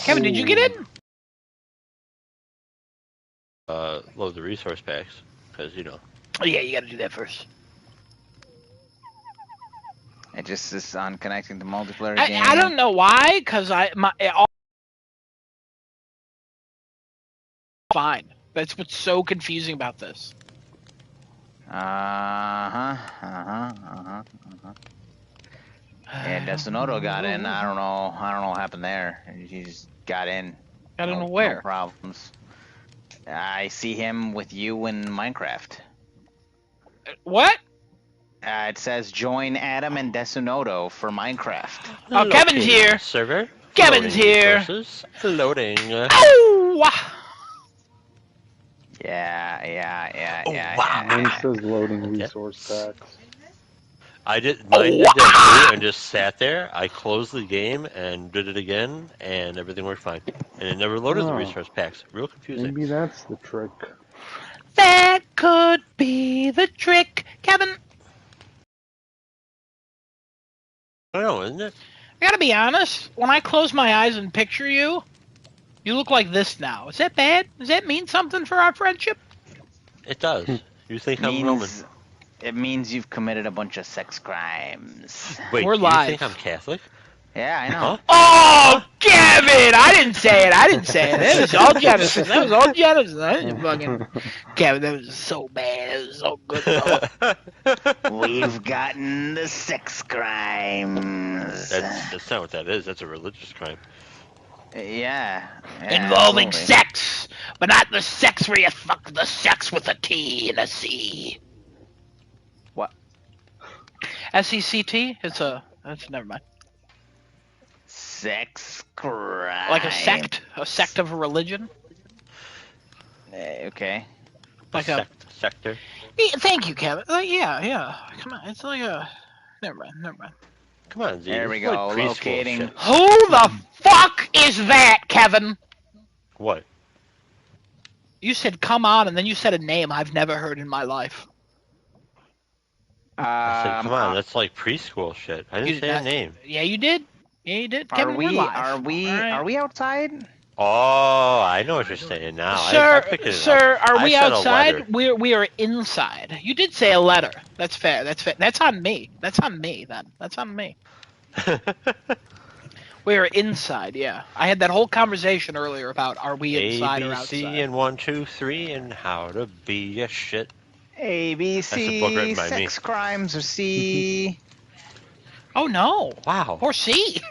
Kevin, did you get in? Load the resource packs, because, you know. Oh, yeah, you gotta do that first. It just is on connecting to multiplayer game. I don't know why, because fine. That's what's so confusing about this. Yeah, Desunoto got in. I don't know what happened there. He just got in. I don't know where. No problems. I see him with you in Minecraft. What? It says join Adam and Desunoto for Minecraft. Oh, Kevin's Locating here. Server. Kevin's Loading here. Resources. Loading. Oh! Yeah. wow. Mine says loading resource packs. Mine did that too, and just sat there. I closed the game and did it again, and everything worked fine. And it never loaded the Oh. resource packs. Real confusing. Maybe that's the trick. That could be the trick, Kevin. I know, isn't it? I gotta be honest. When I close my eyes and picture you, you look like this now. Is that bad? Does that mean something for our friendship? It does. You think I'm Roman? It means you've committed a bunch of sex crimes. Wait, We're you live. think I'm Catholic? Yeah, I know. Huh? Oh, Kevin! I didn't say it. That was all Genesis. I didn't fucking... Kevin, that was so bad. That was so good. We've gotten the sex crimes. That's not what that is. That's a religious crime. Yeah. Involving absolutely. sex, but not the sex where you fuck the sex with a T and a C. What? S-E-C-T? That's never mind. Sex crime. Like a sect of a religion. Okay. Like Sector. Thank you, Kevin. Yeah. Come on, it's like a. Never mind. Come on, Z. There we It's like go, preschool locating- shit. Who the fuck is that, Kevin? What? You said come on, and then you said a name I've never heard in my life. I said, come on, that's like preschool shit. I didn't say a name. Yeah, you did. Kevin, Are we're live. Are we outside? Oh, I know what you're saying now. I Sir, picked it up. sir, are I we said a outside? letter. We are inside. You did say a letter. That's fair. That's on me. That's on me then. That's on me. We are inside. Yeah, I had that whole conversation earlier about are we inside or outside. ABC and 1, 2, 3 and how to be a shit. ABC, by me. sex crimes, or C. Oh no! Wow. Or C.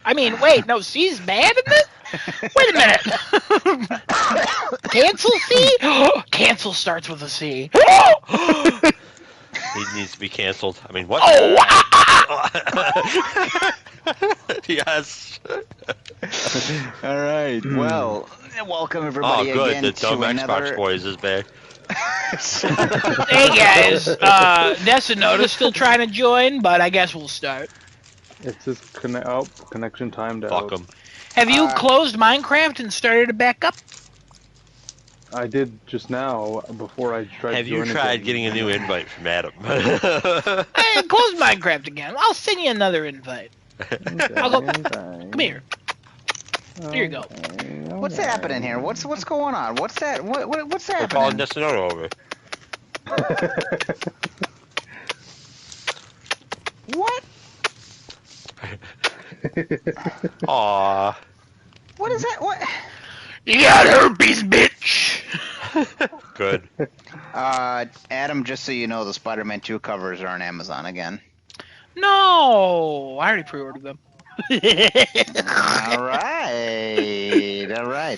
I mean, wait, no, C's bad in this. Wait a minute. Cancel C. Cancel starts with a C. He needs to be canceled. I mean, what? Yes. All right. Well, welcome everybody Oh, good. again The to dumb Xbox another. boys is back. Hey guys, Desunoto's still trying to join, but I guess we'll start. It says connection timed Fuck out. them. Have you closed Minecraft and started it back up? I did just now before I tried. Have you tried getting a new invite from Adam? Hey, close Minecraft again. I'll send you another invite. I'll go. Come here. Here you go. What's happening here? What's going on? What's that? What's We're calling happening? Desunoto over. What? Aww. What is that? What? You got herpes, bitch. Good. Adam, just so you know, the Spider-Man 2 covers are on Amazon again. No, I already pre-ordered them. All right.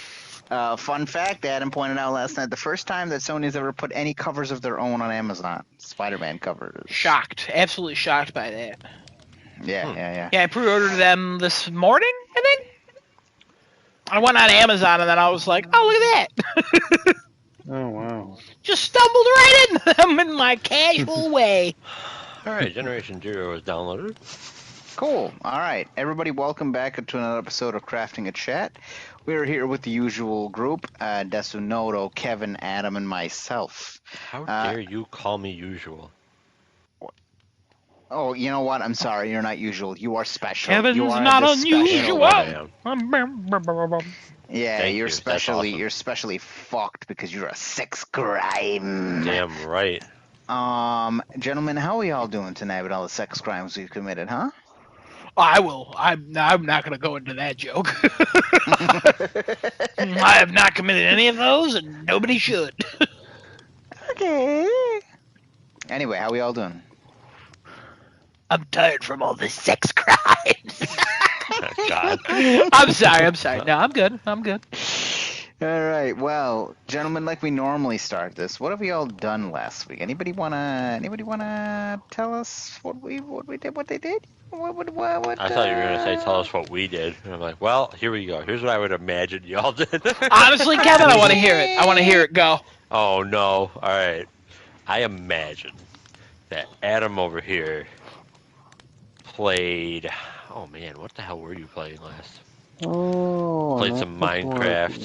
Fun fact, Adam pointed out last night, the first time that Sony's ever put any covers of their own on Amazon. Spider-Man covers. Shocked, absolutely shocked by that. Yeah. Yeah, I pre-ordered them this morning, I think. I went on Amazon and then I was like, oh, look at that. Oh wow. Just stumbled right into them in my casual way. Alright, Generation Zero is downloaded. Cool. All right. Everybody, welcome back to another episode of Crafting a Chat. We're here with the usual group, Desunoto, Kevin, Adam, and myself. How dare you call me usual? Oh, you know what? I'm sorry. You're not usual. You are special. Kevin's you are not the unusual. I special. am. Yeah, Thank you're you. That's specially awesome. you're specially fucked because you're a sex crime. Damn right. Gentlemen, how are y'all doing tonight with all the sex crimes we've committed, huh? I will. I'm not going to go into that joke. I have not committed any of those, and nobody should. Okay. Anyway, how are y'all doing? I'm tired from all the sex crimes. God. I'm sorry. No, I'm good. All right. Well, gentlemen, like we normally start this, what have we all done last week? Anybody wanna tell us what they did? What I thought you were going to say, tell us what we did. And I'm like, well, here we go. Here's what I would imagine y'all did. Honestly, Kevin, I want to hear it. I want to hear it go. Oh, no. All right. I imagine that Adam over here played... Oh, man, what the hell were you playing last? Oh, Played that's some the point. Minecraft.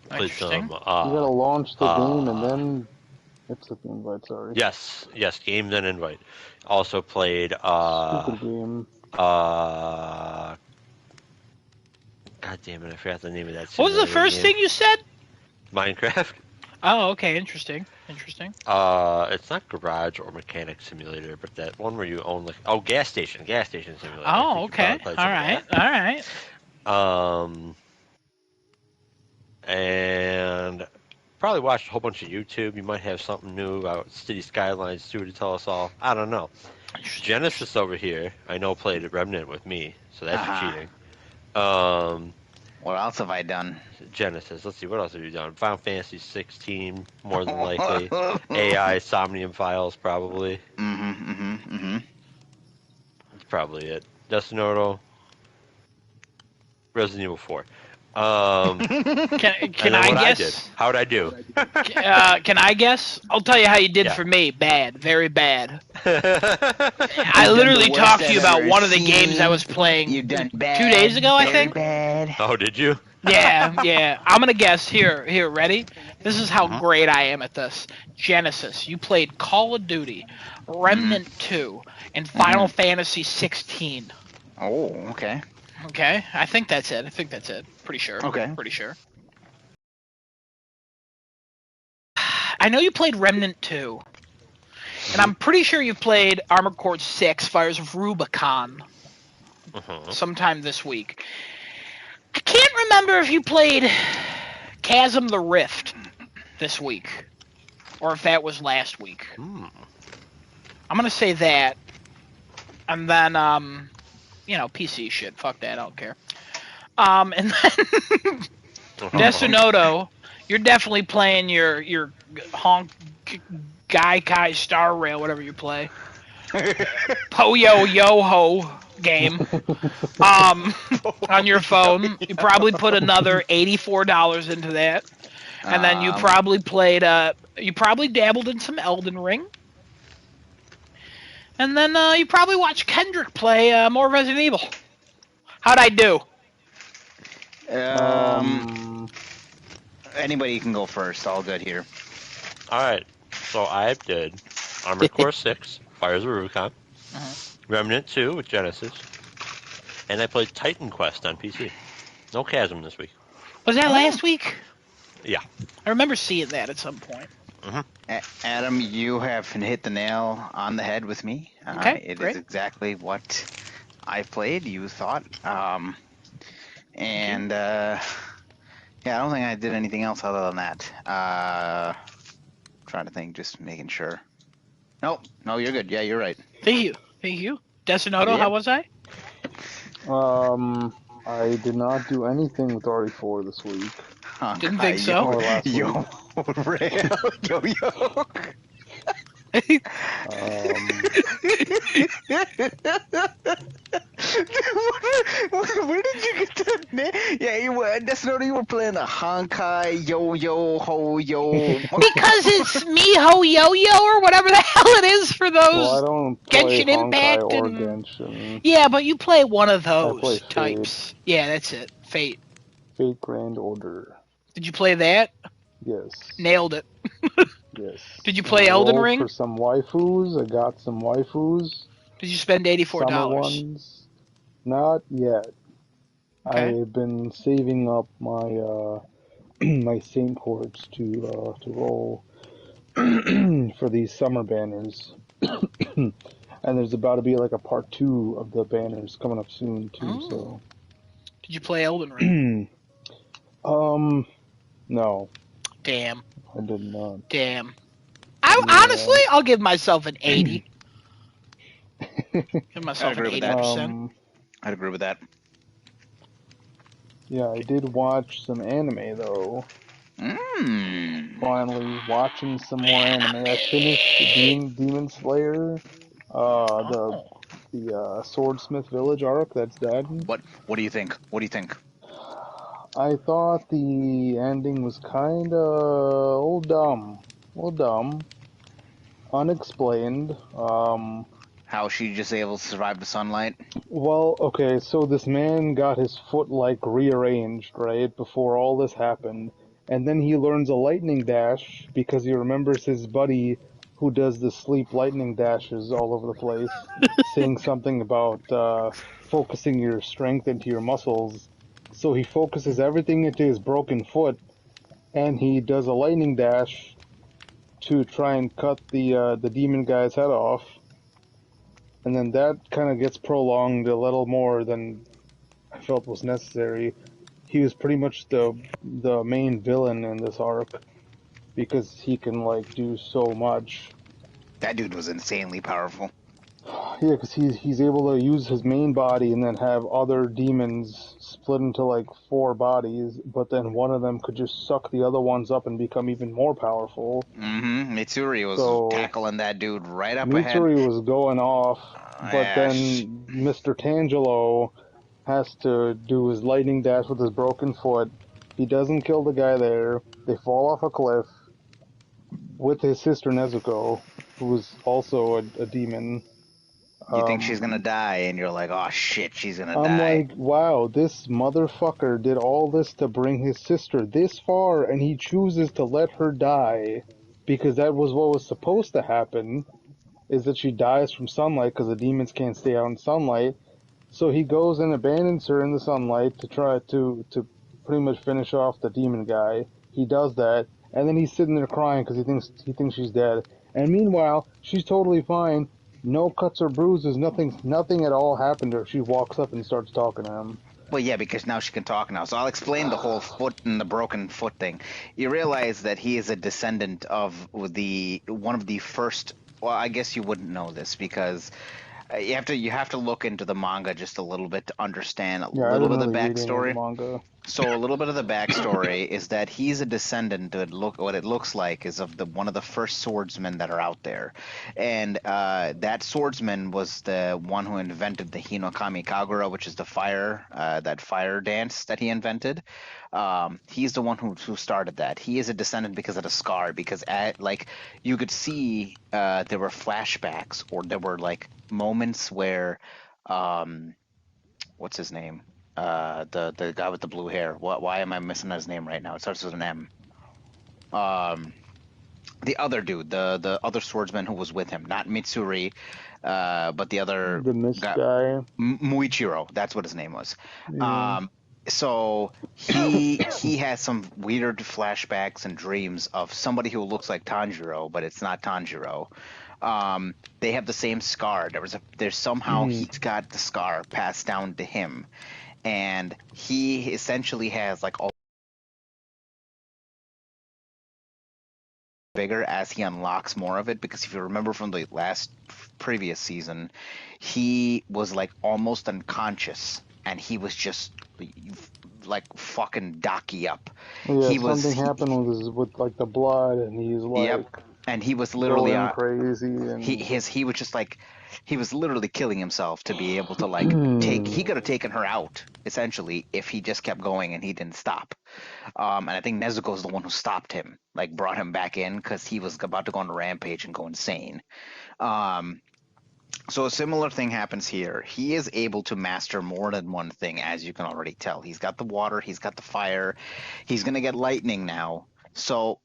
Played Interesting. some... You gotta launch the game and then accept the invite. Sorry. Yes, game then invite. Also played Stupid game. God damn it, I forgot the name of that What was the simulator first game. thing you said? Minecraft. Oh, okay. Interesting. It's not Garage or Mechanic Simulator, but that one where you own Gas Station Simulator. I Oh, think you okay. probably played All some of right. that. And probably watched a whole bunch of YouTube. You might have something new about City Skylines 2 to tell us all. I don't know. Genesis over here, I know played Remnant with me, so that's cheating. What else have I done? Genesis. Let's see, what else have you done? Final Fantasy 16, more than likely. AI, Somnium Files, probably. That's probably it. Destinoto. Resident Evil 4. Can I guess? How'd I do? Can I guess? I'll tell you how you did Yeah. for me. Bad. Very bad. I literally the worst talked to you I've about ever one of the seen. games I was playing You've done bad. 2 days ago, I very think. Bad. Oh, did you? Yeah. I'm gonna guess. Here. Ready? This is how great I am at this. Genesis. You played Call of Duty, Remnant 2, and Final Fantasy 16. Oh, okay. Okay, I think that's it. Pretty sure. Okay. Pretty sure. I know you played Remnant 2. And I'm pretty sure you played Armored Core 6, Fires of Rubicon, sometime this week. I can't remember if you played Chasm the Rift this week, or if that was last week. I'm going to say that. And then, PC shit. Fuck that, I don't care. And then Destinoto, you're definitely playing your honk Gaikai Star Rail, whatever you play. Poyo Yo-Ho game. On your phone. You probably put another $84 into that. And then you probably played you probably dabbled in some Elden Ring. And then you probably watched Kendrick play more Resident Evil. How'd I do? Anybody can go first. All good here. All right. So I did Armored Core 6, Fires of Rubicon, Remnant 2 with Genesis, and I played Titan Quest on PC. No Chasm this week. Was that last week? Yeah. I remember seeing that at some point. Adam, you have hit the nail on the head with me. Okay, it great. is exactly what I played. You thought, I don't think I did anything else other than that. Trying to think, just making sure. No, you're good. Yeah, you're right. Thank you. Destinoto, how was I? I did not do anything with RE4 this week. Didn't think so. Or last week. Yo. Where did you get that name? Yeah, you were. That's not you were playing the Honkai Yo Ho Yo. Because it's Miho Yo-Yo or whatever the hell it is for those. Well, I don't play Genshin Honkai Impact or and- Genshin. Yeah, but you play one of I those play types. Yeah, that's it. Fate. Fate Grand Order. Did you play that? Yes. Nailed it. Yes. Did you And play I Elden rolled Ring? for some waifus. I got some waifus. Did you spend $84? Summer ones. Not yet. Okay. I've been saving up my my Saint Courts to roll for these summer banners. And there's about to be like a part 2 of the banners coming up soon too, Oh. so Did you play Elden Ring? No, Damn. I did not. Damn. Yeah. Honestly, I'll give myself an 80. Give myself an agree with that. 80%. I'd agree with that. Yeah, I did watch some anime though. Finally watching some more anime. I finished Demon Slayer, Oh. the Swordsmith Village arc. That's done. What do you think? What do you think? I thought the ending was kind of dumb, unexplained. How she just able to survive the sunlight? Well, okay, so this man got his foot like rearranged, right, before all this happened, and then he learns a lightning dash because he remembers his buddy who does the sleep lightning dashes all over the place, saying something about focusing your strength into your muscles. So he focuses everything into his broken foot, and he does a lightning dash to try and cut the demon guy's head off. And then that kind of gets prolonged a little more than I felt was necessary. He was pretty much the main villain in this arc because he can like do so much. That dude was insanely powerful. Yeah, because he's able to use his main body and then have other demons split into like 4 bodies, but then one of them could just suck the other ones up and become even more powerful. Mitsuri was tackling that dude right up ahead. Mitsuri was going off, but then Mr. Tangelo has to do his lightning dash with his broken foot. He doesn't kill the guy there. They fall off a cliff with his sister Nezuko, who is also a demon. You think she's gonna die, and you're like, oh shit, she's gonna die. I'm like, wow, this motherfucker did all this to bring his sister this far, and he chooses to let her die because that was what was supposed to happen, is that she dies from sunlight because the demons can't stay out in sunlight. So he goes and abandons her in the sunlight to try to pretty much finish off the demon guy. He does that, and then he's sitting there crying because he thinks she's dead. And meanwhile, she's totally fine. No cuts or bruises, nothing at all happened to her. She walks up and starts talking to him. Well, yeah, because now she can talk now. So I'll explain the whole foot and the broken foot thing. You realize that he is a descendant of one of the first. Well, I guess you wouldn't know this because you have to look into the manga just a little bit to understand a little bit of the backstory. So a little bit of the backstory is that he's a descendant. What it looks like is of one of the first swordsmen that are out there, and that swordsman was the one who invented the Hinokami Kagura, which is the fire that fire dance that he invented. He's the one who started that. He is a descendant because of the scar. Because you could see there were flashbacks or there were like moments where what's his name? The guy with the blue hair. Why am I missing his name right now? It starts with an M. The other dude, the other swordsman who was with him, not Mitsuri, but the other mist guy. Muichiro. That's what his name was. Yeah. So he has some weird flashbacks and dreams of somebody who looks like Tanjiro, but it's not Tanjiro. They have the same scar. There's somehow he's got the scar passed down to him, and he essentially has like all bigger as he unlocks more of it. Because if you remember from the previous season, he was like almost unconscious, and he was just like fucking Daki up. Yeah, something happened with like the blood, and he's like. Yep. And he was literally crazy. And he was just like he was literally killing himself to be able to like he could have taken her out essentially if he just kept going and he didn't stop. And I think Nezuko is the one who stopped him, like brought him back in because he was about to go on a rampage and go insane. So a similar thing happens here. He is able to master more than one thing, as you can already tell. He's got the water, he's got the fire, he's gonna get lightning now. So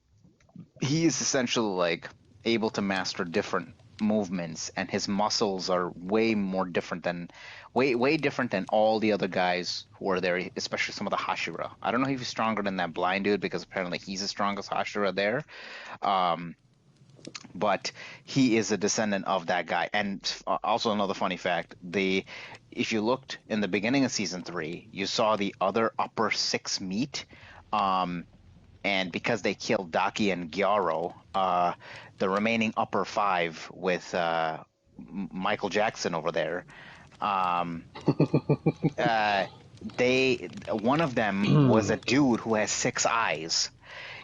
he is essentially like able to master different movements, and his muscles are way different than all the other guys who are there, especially some of the Hashira. I don't know if he's stronger than that blind dude because apparently he's the strongest Hashira there. But he is a descendant of that guy. And also another funny fact, if you looked in the beginning of season 3, you saw the other upper 6 meet. And because they killed Daki and Gyaro, the remaining upper 5 with Michael Jackson over there, one of them was a dude who has 6 eyes.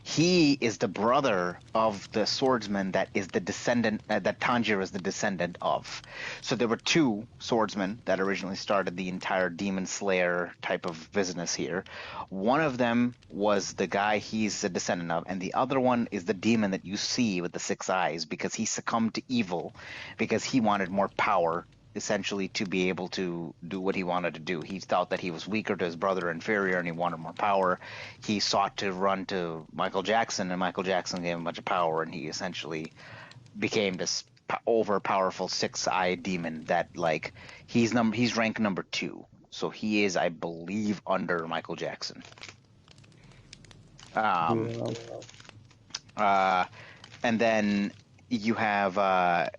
He is the brother of the swordsman that is the descendant that Tanjiro is the descendant of. So there were 2 swordsmen that originally started the entire Demon Slayer type of business here. One of them was the guy he's a descendant of, and the other one is the demon that you see with the 6 eyes because he succumbed to evil because he wanted more power, essentially, to be able to do what he wanted to do. He thought that he was weaker to his brother, inferior, and he wanted more power. He sought to run to Michael Jackson, and Michael Jackson gave him a bunch of power, and he essentially became this overpowerful 6-eyed demon that, like, he's rank number 2. So he is, I believe, under Michael Jackson. And then you have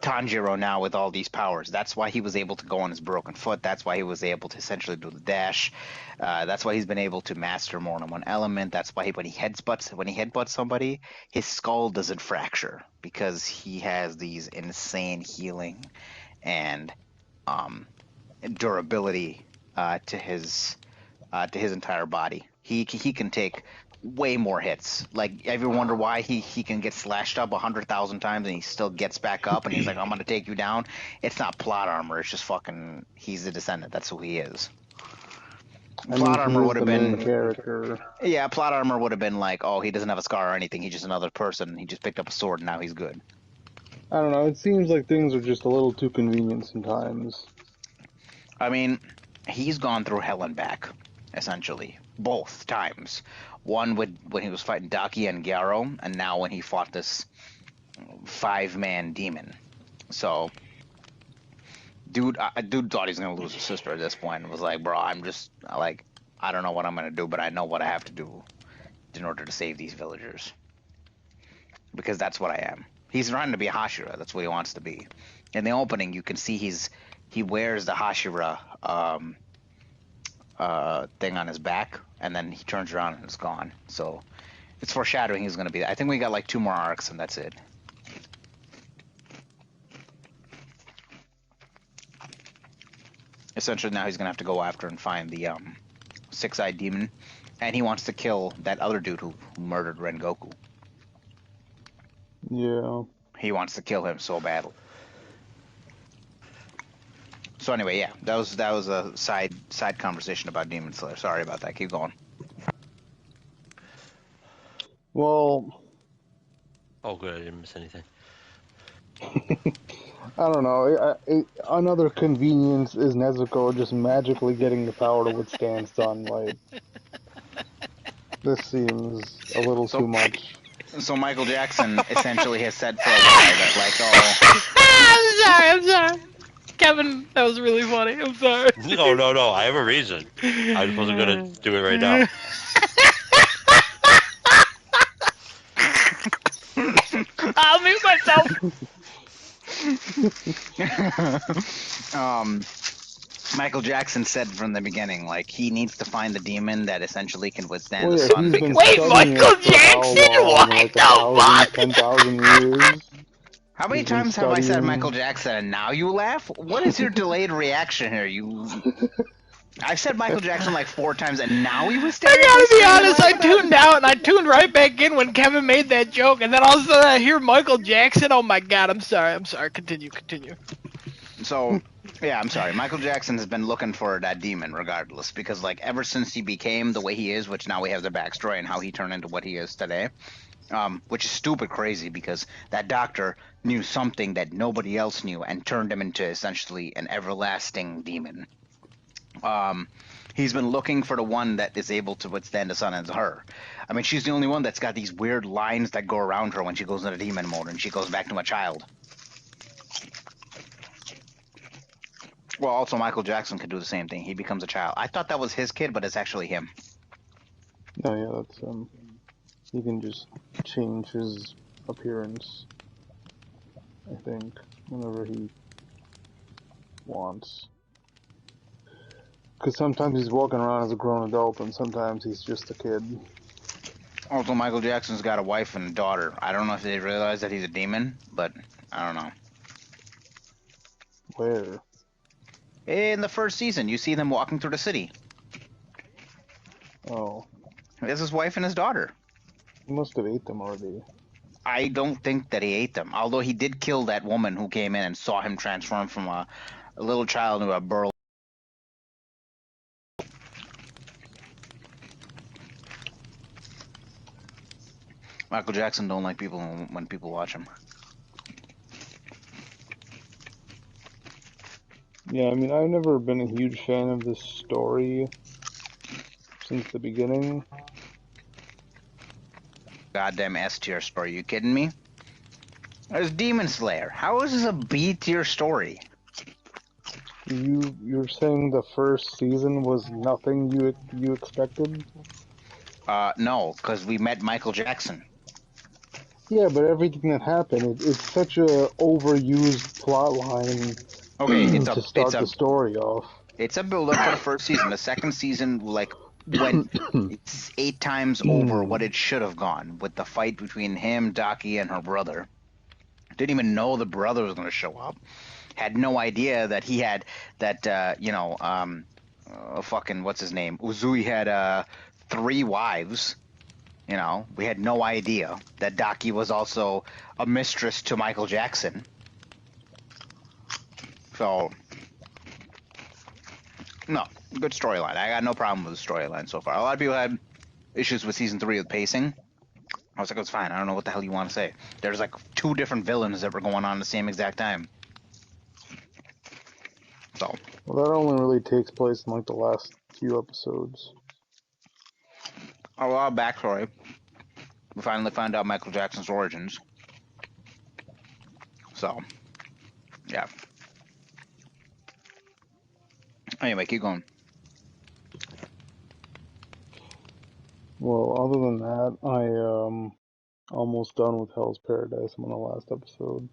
Tanjiro now with all these powers. That's why he was able to go on his broken foot. That's why he was able to essentially do the dash. That's why he's been able to master more than one element. That's why when he headbutts somebody, his skull doesn't fracture because he has these insane healing and durability to his entire body. He can take way more hits. Like, ever wonder why he can get slashed up 100,000 times and he still gets back up and he's like, I'm gonna take you down? It's not plot armor, it's just fucking, he's the descendant. That's who he is. Plot armor would have been character. Yeah, plot armor would have been like, oh, he doesn't have a scar or anything, he's just another person, he just picked up a sword and now he's good. I don't know, it seems like things are just a little too convenient sometimes. I mean, he's gone through hell and back, essentially, both times. One when he was fighting Daki and Gyaro, and now when he fought this 5-man demon. So, dude thought he's gonna lose his sister at this point, and was like, bro, I'm just, like, I don't know what I'm gonna do, but I know what I have to do in order to save these villagers. Because that's what I am. He's trying to be a Hashira, that's what he wants to be. In the opening, you can see he wears the Hashira thing on his back, and then he turns around and it's gone. So it's foreshadowing he's going to be. I think we got like 2 more arcs and that's it. Essentially now he's going to have to go after and find the 6-eyed demon, and he wants to kill that other dude who murdered Rengoku. Yeah. He wants to kill him so badly. So anyway, yeah, that was a side conversation about Demon Slayer. Sorry about that. Keep going. Well. Oh, good. I didn't miss anything. I don't know. Another convenience is Nezuko just magically getting the power to withstand sunlight. This seems a little too much. So Michael Jackson essentially has said for a while that, like, oh... I'm sorry. Kevin, that was really funny. I'm sorry. No. I have a reason. I just wasn't going to do it right now. I'll mute myself. Michael Jackson said from the beginning, like, he needs to find the demon that essentially can withstand the sun. Wait, Michael Jackson? What like the fuck? 10,000 years. How many times have I said Michael Jackson and now you laugh? What is your delayed reaction here? I've said Michael Jackson like 4 times and now you was staring. I gotta be honest, I tuned out and I tuned right back in when Kevin made that joke, and then all of a sudden I hear Michael Jackson. Oh my god, I'm sorry. Continue. So, yeah, I'm sorry. Michael Jackson has been looking for that demon regardless, because like ever since he became the way he is, which now we have the backstory and how he turned into what he is today, which is stupid crazy because that doctor knew something that nobody else knew and turned him into essentially an everlasting demon. he's been looking for the one that is able to withstand the sun, and it's her. I mean, she's the only one that's got these weird lines that go around her when she goes into demon mode and she goes back to a child. Well, also Michael Jackson could do the same thing. He becomes a child. I thought that was his kid, but it's actually him. No, yeah, that's he can just change his appearance, I think, whenever he wants. Because sometimes he's walking around as a grown adult, and sometimes he's just a kid. Also, Michael Jackson's got a wife and a daughter. I don't know if they realize that he's a demon, but I don't know. Where? In the first season, you see them walking through the city. Oh. There's his wife and his daughter. He must have ate them already. I don't think that he ate them, although he did kill that woman who came in and saw him transform from a little child into a burly. Michael Jackson don't like people when people watch him. Yeah, I mean, I've never been a huge fan of this story since the beginning. Goddamn S-tier story, you kidding me? There's Demon Slayer. How is this a B-tier story? You're saying the first season was nothing you expected? No, because we met Michael Jackson. Yeah, but everything that happened, it's such a overused plot line. Okay, to start the story off. It's a build-up for the first season. The second season, like, went it's 8 times over what it should have gone with the fight between him, Daki, and her brother. Didn't even know the brother was going to show up. Had no idea that he had that. Fucking what's his name? Uzui had 3 wives. You know, we had no idea that Daki was also a mistress to Michael Jackson. So, no, good storyline. I got no problem with the storyline so far. A lot of people had issues with season 3 with pacing. I was like, it's fine. I don't know what the hell you want to say. There's like 2 different villains that were going on at the same exact time. So. Well, that only really takes place in like the last few episodes. A lot of backstory. We finally find out Michael Jackson's origins. So, yeah. Anyway, keep going. Well, other than that, I almost done with Hell's Paradise. I'm on the last episode.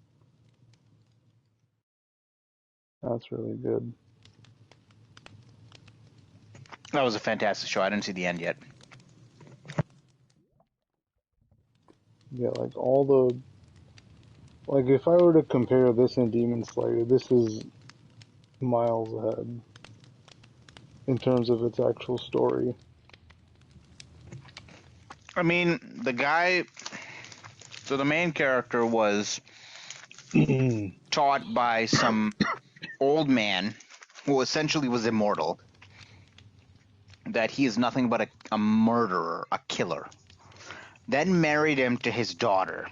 That's really good. That was a fantastic show. I didn't see the end yet. Yeah, like like if I were to compare this and Demon Slayer, this is miles ahead in terms of its actual story. I mean, so the main character was taught by some old man who essentially was immortal that he is nothing but a murderer, a killer. Then married him to his daughter.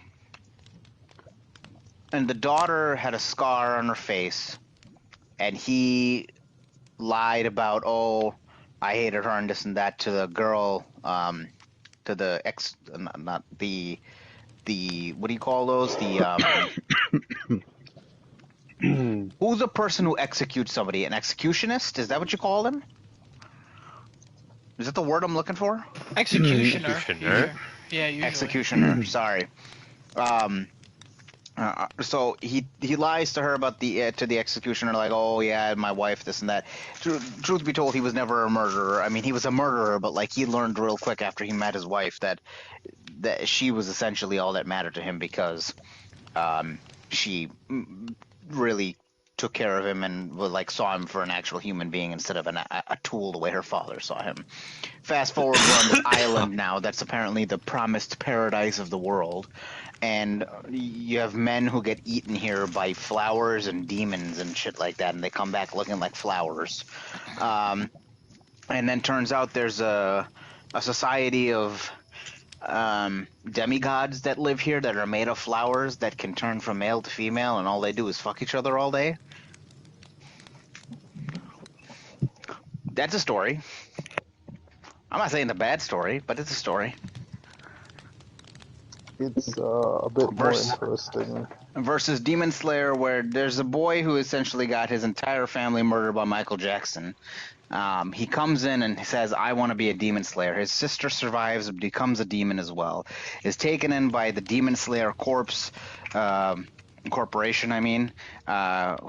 And the daughter had a scar on her face, and he lied about, oh, I hated her and this and that to the girl, to the ex, not the, what do you call those? Who's the person who executes somebody? An executionist? Is that what you call them? Is that the word I'm looking for? Executioner. Executioner? Yeah, usually. Executioner. Sorry. So he lies to her about to the executioner, like, oh yeah, my wife, this and that. Truth be told, he was never a murderer. I mean, he was a murderer, but like he learned real quick after he met his wife that she was essentially all that mattered to him because she really took care of him and like saw him for an actual human being instead of a tool the way her father saw him. Fast forward, we're on this island now that's apparently the promised paradise of the world, and you have men who get eaten here by flowers and demons and shit like that, and they come back looking like flowers. And then turns out there's a society of demigods that live here that are made of flowers that can turn from male to female, and all they do is fuck each other all day. That's a story. I'm not saying it's a bad story, but it's a story. It's a bit more interesting. Versus Demon Slayer, where there's a boy who essentially got his entire family murdered by Michael Jackson. He comes in and says, I want to be a Demon Slayer. His sister survives, becomes a demon as well. Is taken in by the Demon Slayer Corporation,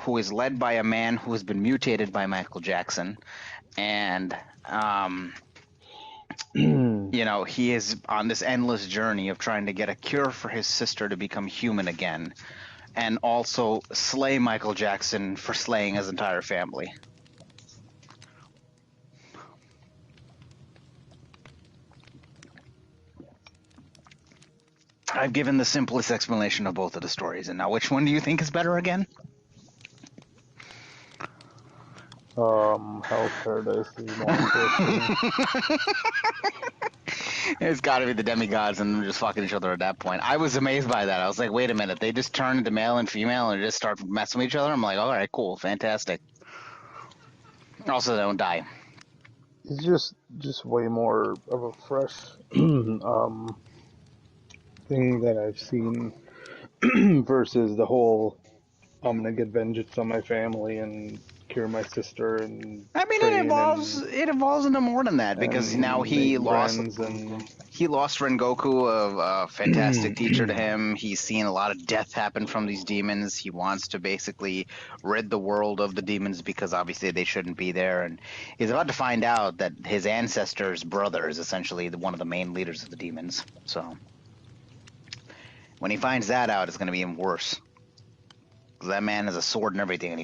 who is led by a man who has been mutated by Michael Jackson. And he is on this endless journey of trying to get a cure for his sister to become human again, and also slay Michael Jackson for slaying his entire family. I've given the simplest explanation of both of the stories, and now which one do you think is better again? Hell's Paradise is more interesting. It's got to be the demigods and them just fucking each other at that point. I was amazed by that. I was like, wait a minute, they just turn into male and female and just start messing with each other? I'm like, all right, cool, fantastic. Also, they don't die. It's just way more of a fresh thing that I've seen versus the whole I'm gonna get vengeance on my family and cure my sister and it evolves into more than that, because now he lost Rengoku, a fantastic teacher to him. He's seen a lot of death happen from these demons. He wants to basically rid the world of the demons because obviously they shouldn't be there, and he's about to find out that his ancestor's brother is essentially one of the main leaders of the demons. So when he finds that out, it's going to be even worse. That man has a sword and everything, and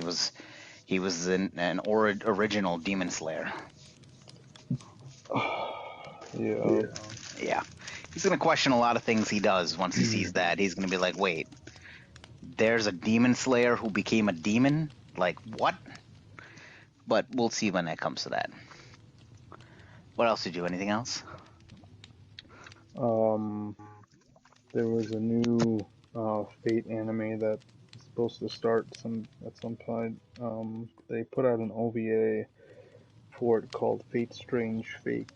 he was an original Demon Slayer. Yeah. He's going to question a lot of things he does once he sees that. He's going to be like, wait, there's a Demon Slayer who became a demon? Like, what? But we'll see when that comes to that. What else did you do? Anything else? There was a new Fate anime that's supposed to start at some point. They put out an OVA for it called Fate Strange Fake.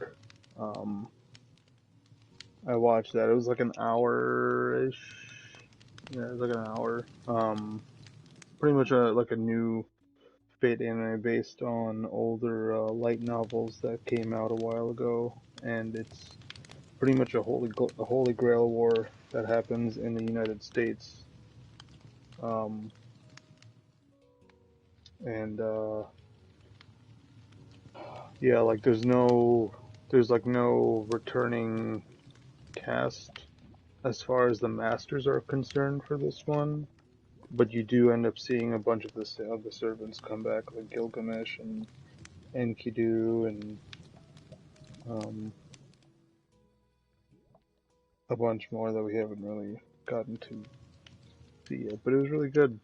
I watched that. It was like an hour-ish. Yeah, it was like an hour. Pretty much like a new Fate anime based on older light novels that came out a while ago, and it's pretty much a holy grail war that happens in the United States. Yeah, like there's like no returning cast as far as the masters are concerned for this one, but you do end up seeing a bunch of the servants come back, like Gilgamesh and Enkidu and a bunch more that we haven't really gotten to see yet. But it was really good.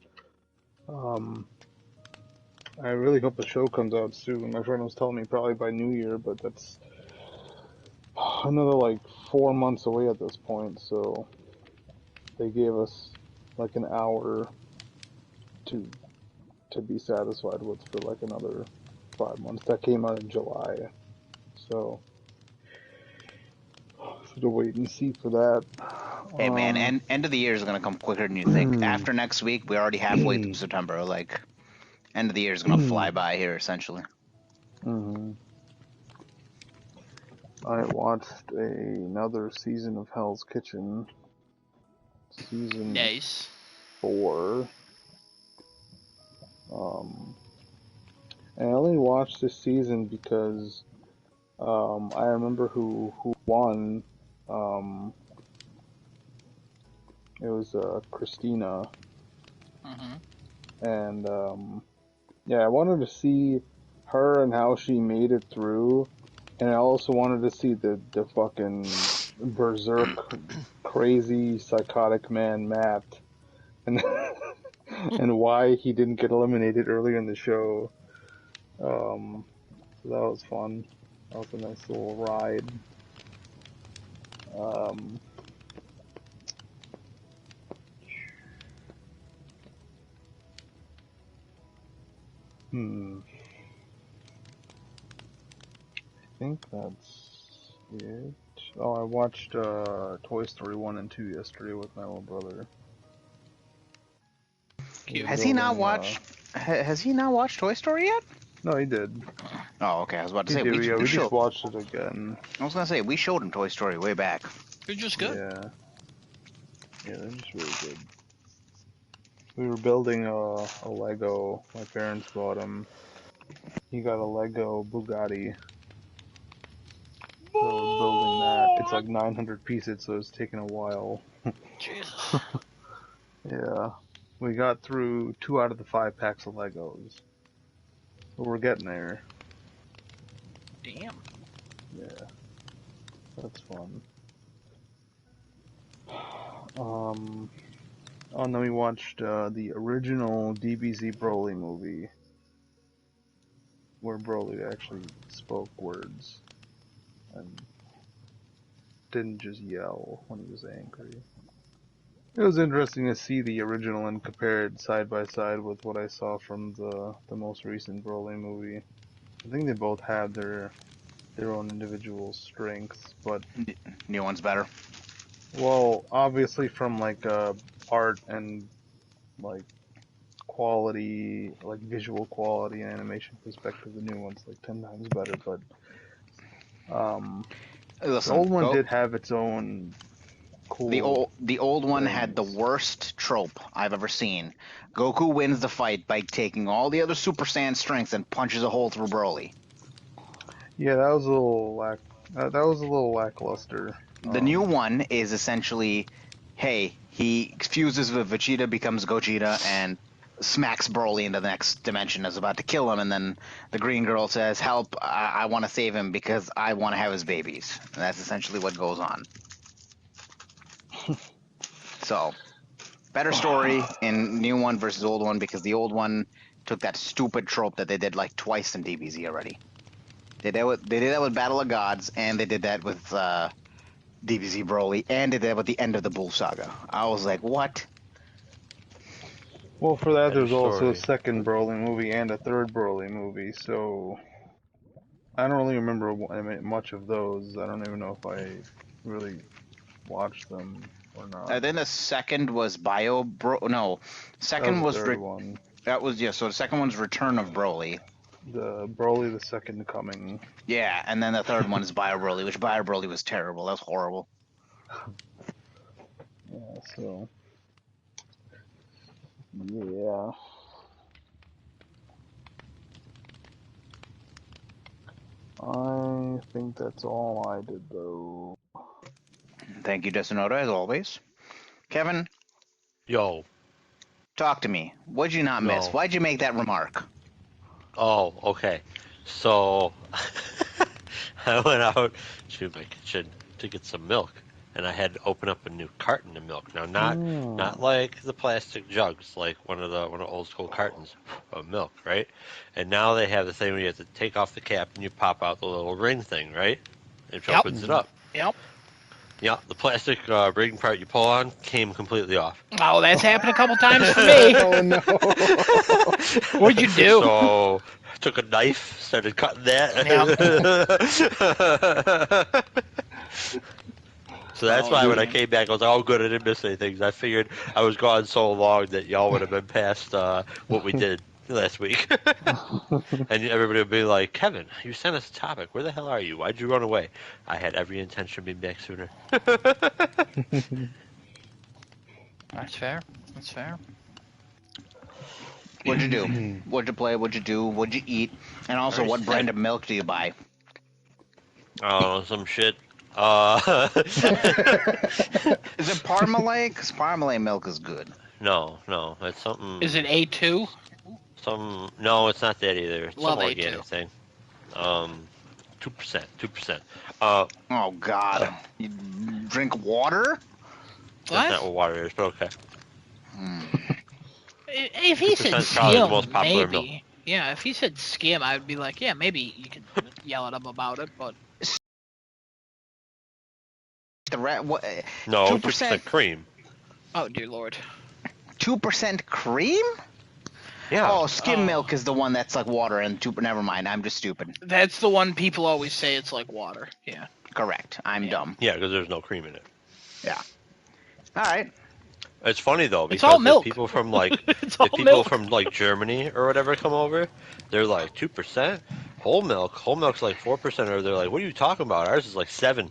I really hope the show comes out soon. My friend was telling me probably by New Year, but that's another like 4 months away at this point. So they gave us like an hour to be satisfied with for like another 5 months. That came out in July, so to wait and see for that. Hey man, end of the year is going to come quicker than you think. After next week, we're already halfway through September. Like, end of the year is going to fly by here, essentially. I watched another season of Hell's Kitchen, season 4. And I only watched this season because I remember who won. It was Christina. And yeah, I wanted to see her and how she made it through, and I also wanted to see the fucking berserk, crazy, psychotic man Matt, and and why he didn't get eliminated earlier in the show. So that was fun. That was a nice little ride. I think that's Oh, I watched Toy Story 1 and 2 yesterday with my little brother. Cute. Has he not watched? Has he not watched Toy Story yet? No, he did. Oh, okay. I was about to He say did. we We showed. just watched it again. I was gonna say we showed him Toy Story way back. They're just good. Yeah. Yeah, they're just really good. We were building a Lego. My parents bought him. He got a Lego Bugatti. So we're building that. It's like 900 pieces, so it's taking a while. Jesus. Yeah. We got through 2 out of the 5 packs of Legos. But we're getting there. Damn. Yeah. That's fun. Oh, and then we watched the original DBZ Broly movie, where Broly actually spoke words and didn't just yell when he was angry. It was interesting to see the original and compare it side by side with what I saw from the most recent Broly movie. I think they both had their own individual strengths, but New one's better. well, obviously from like art and like quality, like visual quality and animation perspective, the new one's like 10 times better. But Listen, the old one did have its own cool. The old one had the things. worst trope I've ever seen. Goku wins the fight by taking all the other Super Saiyan strengths and punches a hole through Broly. Yeah, that was a little lackluster. The new one is essentially, hey, he fuses with Vegeta, becomes Gogeta, and smacks Broly into the next dimension, is about to kill him, and then the green girl says, help, I want to save him because I want to have his babies. And that's essentially what goes on. So, better story in new one versus old one, because the old one took that stupid trope that they did like twice in DBZ already. They did that with Battle of Gods, and they did that with DBZ Broly, and they did that with the end of the Bull Saga. I was like, what? Well, for that, Better there's also a story. second Broly movie and a third Broly movie, so I don't really remember much of those. I don't even know if I really watched them or not. I think the second was second That was was the third one. That was so the second one's Return of Broly. The Broly, the Second Coming. Yeah, and then the third one is Bio Broly, which Bio Broly was terrible. That was horrible. Yeah, so yeah. I think that's all I did, though. Thank you, Desinoda, as always. Kevin, Yo. talk to me. What'd you not miss? No. Why'd you make that remark? Oh, okay. So I went out to my kitchen to get some milk, and I had to open up a new carton of milk. Now, not like the plastic jugs, like one of the old school cartons of milk, right? And now they have the thing where you have to take off the cap and you pop out the little ring thing, right? Which Yep. opens it up. Yep. Yeah, the plastic ring part you pull on came completely off. Oh, that's happened a couple times for me. Oh no! What'd you do? So I took a knife, started cutting that. So that's why when I came back, I was like, oh, good, I didn't miss anything. I figured I was gone so long that y'all would have been past what we did last week. And everybody would be like, Kevin, you sent us a topic. Where the hell are you? Why'd you run away? I had every intention of being back sooner. That's fair. That's fair. What'd you do? What'd you play? What'd you do? What'd you eat? And also, what brand of milk do you buy? Oh, some shit. Is it Parmalat? Because Parmalat milk is good. No, it's something. Is it A2? No, it's not that either. It's Love some A2. organic thing. 2%. Oh God! You drink water? That's not what water is, but okay. If he said 2% is probably the skim, most popular maybe. milk. Yeah, if he said skim, I would be like, yeah, maybe you could yell at him about it, but... What? No, 2%. 2% cream. Oh, dear Lord. 2% cream? Yeah. Oh, skim milk is the one that's like water and never mind. I'm just stupid. That's the one people always say it's like water. Yeah. Correct. I'm dumb. Yeah, because there's no cream in it. Yeah. All right. It's funny though It's all because milk. if people from like It's all if people milk. from like Germany or whatever come over, they're like 2%. Whole milk. Whole milk's like 4%, or they're like, "What are you talking about? Ours is like 7."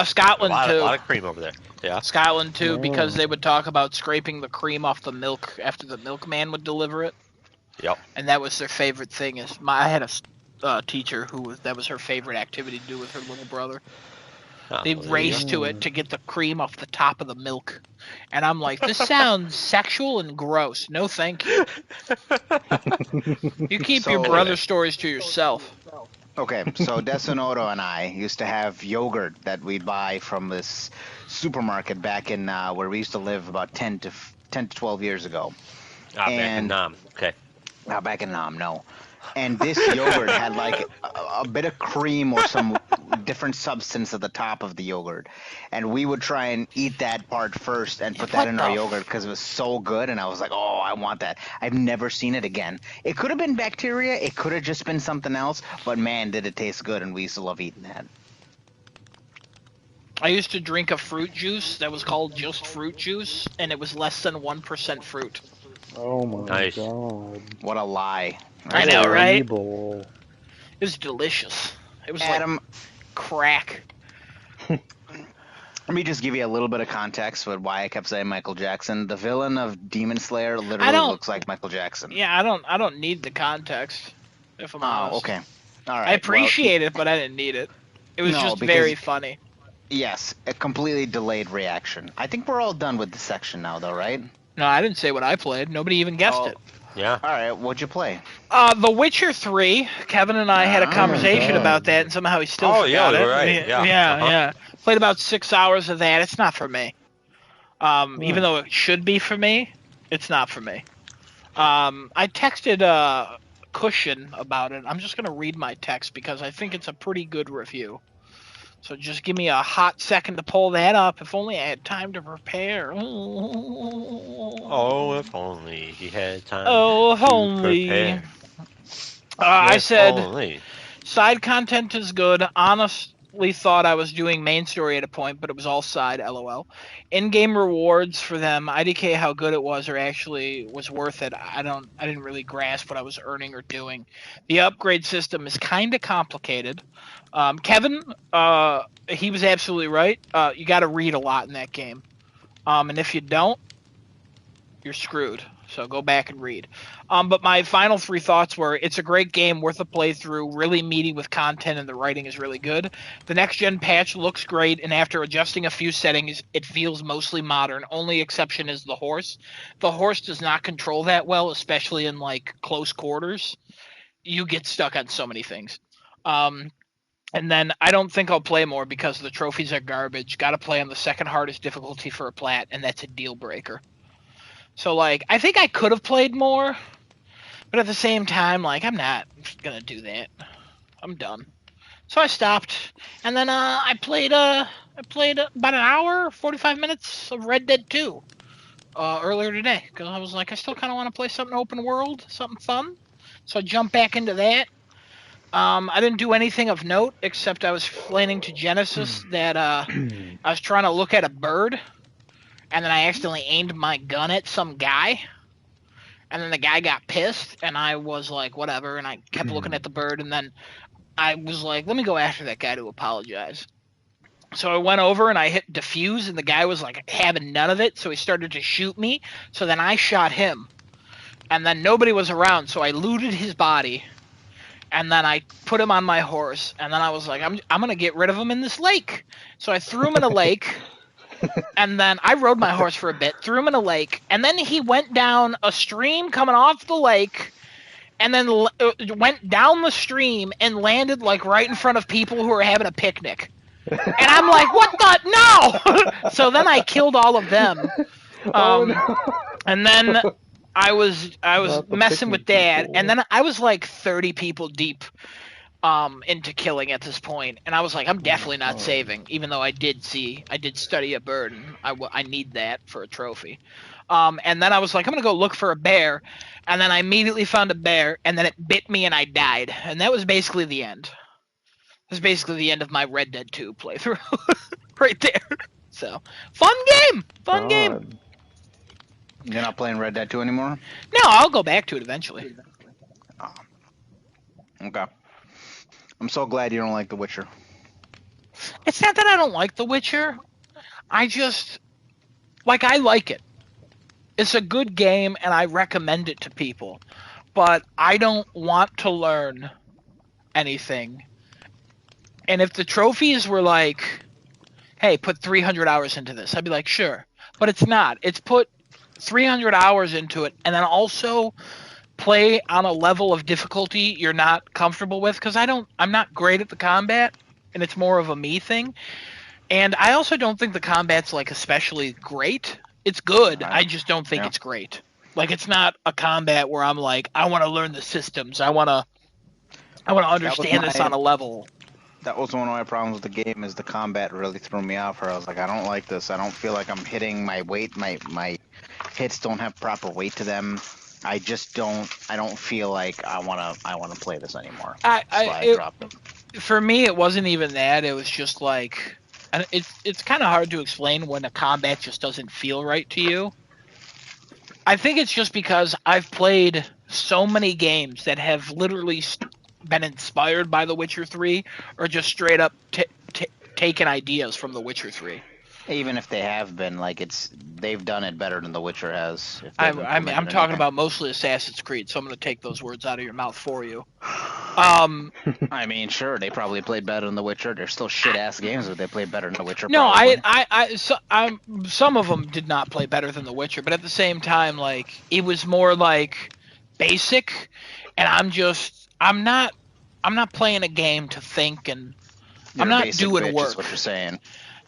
Scotland a too. lot of cream over there. Yeah. Scotland too, Oh. because they would talk about scraping the cream off the milk after the milkman would deliver it, Yep. and that was their favorite thing. I had a teacher that was her favorite activity to do with her little brother. They'd Well, there you race to it to get the cream off the top of the milk, and I'm like, this sounds sexual and gross. No, thank you. You keep your So- brother stories to yourself. Okay, so Desonoto and I used to have yogurt that we'd buy from this supermarket back in where we used to live about 10 to 12 years ago. Back in and- Nam. Okay. Back in Nam, no. And this yogurt had like a bit of cream or some different substance at the top of the yogurt. And we would try and eat that part first and put that What in our the yogurt because it was so good. And I was like, oh, I want that. I've never seen it again. It could have been bacteria. It could have just been something else. But man, did it taste good. And we used to love eating that. I used to drink a fruit juice that was called just fruit juice, and it was less than 1% fruit. Oh my Nice. god. What a lie. I know, right? Horrible. It was delicious. It was Adam, like crack. let me just give you a little bit of context with why I kept saying Michael Jackson. The villain of Demon Slayer literally don't- looks like Michael Jackson. Yeah, I don't need the context, if I'm honest. Oh, okay. All right. I appreciate it, but I didn't need it. It was No, just because- very funny. Yes, a completely delayed reaction. I think we're all done with the section now, though, right? No, I didn't say what I played. Nobody even guessed Oh. it. Yeah. All right, what'd you play? The Witcher 3. Kevin and I had a Oh, conversation God. about that, and somehow he still Oh, forgot yeah, it. you're right. Yeah. Yeah, Uh-huh. yeah. Played about 6 hours of that. It's not for me. Even though it should be for me, it's not for me. I texted Cushion about it. I'm just gonna read my text because I think it's a pretty good review. So just give me a hot second to pull that up. If only I had time to prepare. Oh, if only he had time. Oh, if to only. prepare. I If said only. side content is good. Honestly, thought I was doing main story at a point, but it was all side. LOL. In-game rewards for them. IDK how good it was, or actually was worth it. I didn't really grasp what I was earning or doing. The upgrade system is kind of complicated. Kevin, he was absolutely right. You got to read a lot in that game, and if you don't, you're screwed. So go back and read. But my final three thoughts were: it's a great game, worth a playthrough, really meaty with content, and the writing is really good. The next gen patch looks great, and after adjusting a few settings, it feels mostly modern. Only exception is the horse. The horse does not control that well, especially in like close quarters. You get stuck on so many things. And then I don't think I'll play more because the trophies are garbage. Got to play on the second hardest difficulty for a plat, and that's a deal breaker. So, like, I think I could have played more, but at the same time, like, I'm not gonna do that. I'm done. So I stopped, and then I played about an hour, 45 minutes of Red Dead 2 earlier today, because I was like, I still kind of want to play something open world, something fun. So I jumped back into that. I didn't do anything of note, except I was explaining to Genesis that I was trying to look at a bird, and then I accidentally aimed my gun at some guy, and then the guy got pissed, and I was like, whatever, and I kept looking at the bird, and then I was like, let me go after that guy to apologize. So I went over and I hit defuse, and the guy was like having none of it, so he started to shoot me, so then I shot him, and then nobody was around, so I looted his body, and then I put him on my horse, and then I was like, I'm gonna get rid of him in this lake. So I threw him in a lake, and then I rode my horse for a bit, threw him in a lake, and then he went down a stream coming off the lake, and then went down the stream and landed like right in front of people who were having a picnic. And I'm like, what the? No! So then I killed all of them. Oh, no. And then I was Not the messing with picnic Dad, people. and then I was like 30 people deep into killing at this point, and I was like, I'm definitely not saving, even though I did study a bird, and I need that for a trophy. And then I was like, I'm gonna go look for a bear, and then I immediately found a bear, and then it bit me and I died, and that was basically the end. That's basically the end of my Red Dead 2 playthrough, right there. So, fun game. God. You're not playing Red Dead 2 anymore? No, I'll go back to it eventually. Okay. I'm so glad you don't like The Witcher. It's not that I don't like The Witcher. I just I like it. It's a good game, and I recommend it to people. But I don't want to learn anything. And if the trophies were like, hey, put 300 hours into this, I'd be like, sure. But it's not. It's put 300 hours into it, and then also play on a level of difficulty you're not comfortable with, because I'm not great at the combat, and it's more of a me thing. And I also don't think the combat's like especially great. It's good. I just don't think it's great. Like, it's not a combat where I'm like, I want to learn the systems. I want to understand this on a level. That was one of my problems with the game, is the combat really threw me off. Where I was like, I don't like this. I don't feel like I'm hitting my weight. My hits don't have proper weight to them. I just don't. I don't feel like I wanna play this anymore. I dropped it. For me, it wasn't even that. It was just like, it's kind of hard to explain when a combat just doesn't feel right to you. I think it's just because I've played so many games that have literally been inspired by The Witcher 3, or just straight up taken ideas from The Witcher 3. Even if they have been, they've done it better than The Witcher has. I'm talking about mostly Assassin's Creed, so I'm going to take those words out of your mouth for you. I mean, sure, they probably played better than The Witcher. They're still shit-ass games, but they played better than The Witcher. No, probably. Some of them did not play better than The Witcher, but at the same time, it was more basic, and I'm not playing a game to think, and I'm not doing work. Is what you're saying.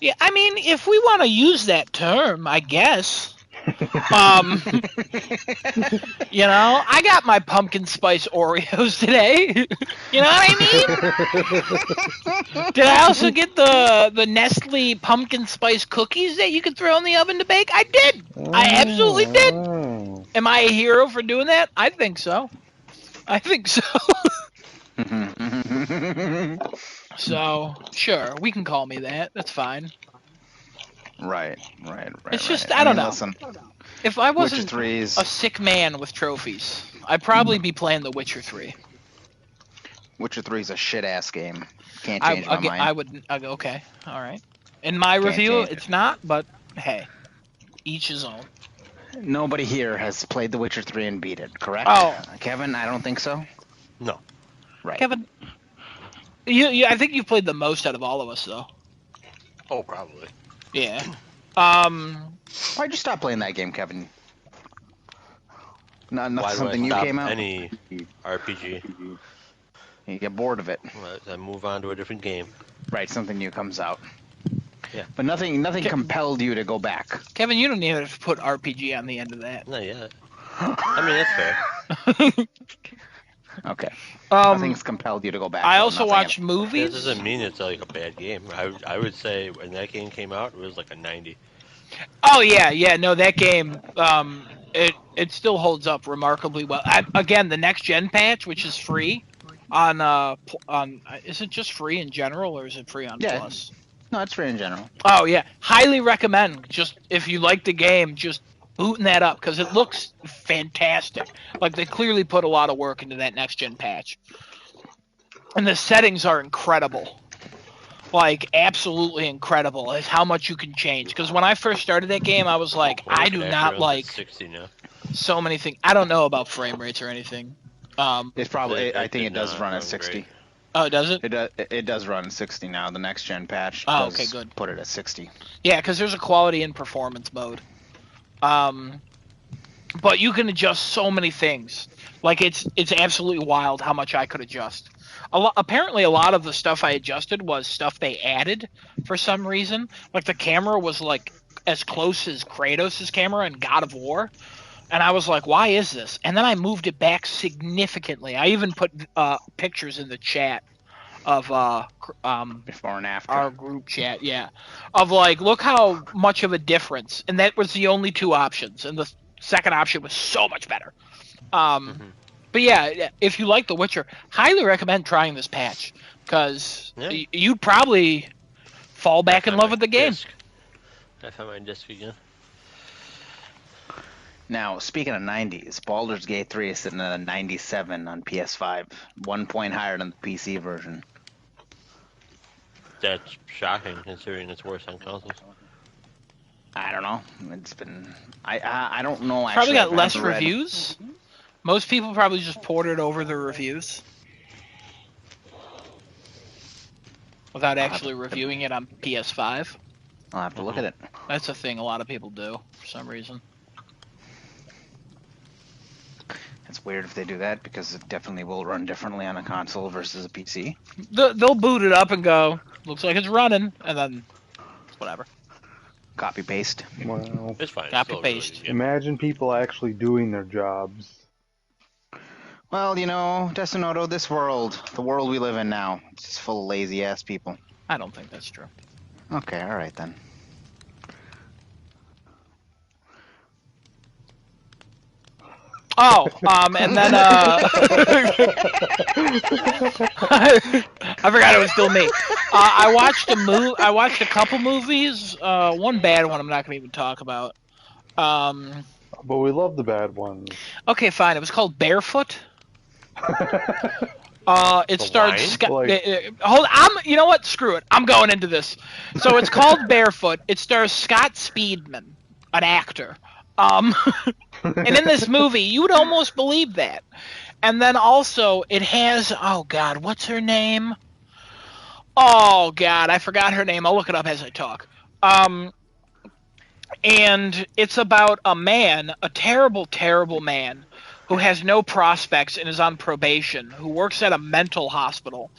Yeah, I mean, if we want to use that term, I guess. I got my pumpkin spice Oreos today. You know what I mean? Did I also get the Nestle pumpkin spice cookies that you could throw in the oven to bake? I did. I absolutely did. Am I a hero for doing that? I think so. So, sure, we can call me that. That's fine. Right. It's just, I don't know. Listen, if I wasn't a sick man with trophies, I'd probably be playing The Witcher 3. Witcher 3 is a shit-ass game. Can't change my mind. Okay, all right. In my review, it's not, but hey, each his own. Nobody here has played The Witcher 3 and beat it, correct? Oh. Kevin, I don't think so. No. Right. Kevin, I think you've played the most out of all of us, though. Oh, probably. Yeah. Why'd you stop playing that game, Kevin? Not something new came out? Any RPG. You get bored of it. I move on to a different game. Right, something new comes out. Yeah. But nothing compelled you to go back. Kevin, you don't even have to put RPG on the end of that. Not yet. I mean, that's fair. Okay. Nothing's compelled you to go back. I also watch movies. This doesn't mean it's a bad game. I would say when that game came out, it was a 90. Oh yeah, no, that game, it still holds up remarkably well. Again, the next gen patch, which is free on is it just free in general, or is it free on Plus? No, it's free in general. Oh yeah, highly recommend. Just if you like the game, just booting that up, because it looks fantastic. They clearly put a lot of work into that next gen patch, and the settings are incredible. Absolutely incredible is how much you can change. Because when I first started that game, I was like, I do not like 60 now. So many things. I don't know about frame rates or anything. It's probably. I think it does run at 60. Great. Oh, does it? It does run 60 now. The next gen patch. Oh, okay, good. Put it at 60. Yeah, because there's a quality and performance mode. But you can adjust so many things. It's absolutely wild how much I could adjust. Apparently, a lot of the stuff I adjusted was stuff they added for some reason. The camera was as close as Kratos' camera in God of War, and I was like, "Why is this?" And then I moved it back significantly. I even put pictures in the chat of before and after our group chat, of look how much of a difference. And that was the only two options, and the second option was so much better. But yeah, if you like The Witcher, highly recommend trying this patch because you'd probably fall back in love with the game. I found my disc again. Now, speaking of 90s, Baldur's Gate 3 is sitting at a 97 on PS5, 1 point higher than the PC version. That's shocking, considering it's worse on consoles. I don't know. It's been... I don't know, Probably actually. got less reviews. Most people probably just ported over the reviews without actually reviewing it on PS5. I'll have to look at it. That's a thing a lot of people do for some reason. It's weird if they do that because it definitely will run differently on a console versus a PC. They'll boot it up and go, looks like it's running, and then whatever. Copy paste. Wow. It's fine. Copy paste. Really Imagine people actually doing their jobs. Well, you know, Destinoto, this world, the world we live in now, it's just full of lazy ass people. I don't think that's true. Okay, all right then. Oh, and then I forgot it was still me. I watched a couple movies. One bad one I'm not gonna even talk about. But we love the bad ones. Okay, fine. It was called Barefoot. It starred Scott. Hold. You know what? Screw it. I'm going into this. So it's called Barefoot. It stars Scott Speedman, an actor. And in this movie, you would almost believe that. And then also, it has, oh God, what's her name? Oh God, I forgot her name. I'll look it up as I talk. And it's about a man, a terrible, terrible man, who has no prospects and is on probation, who works at a mental hospital.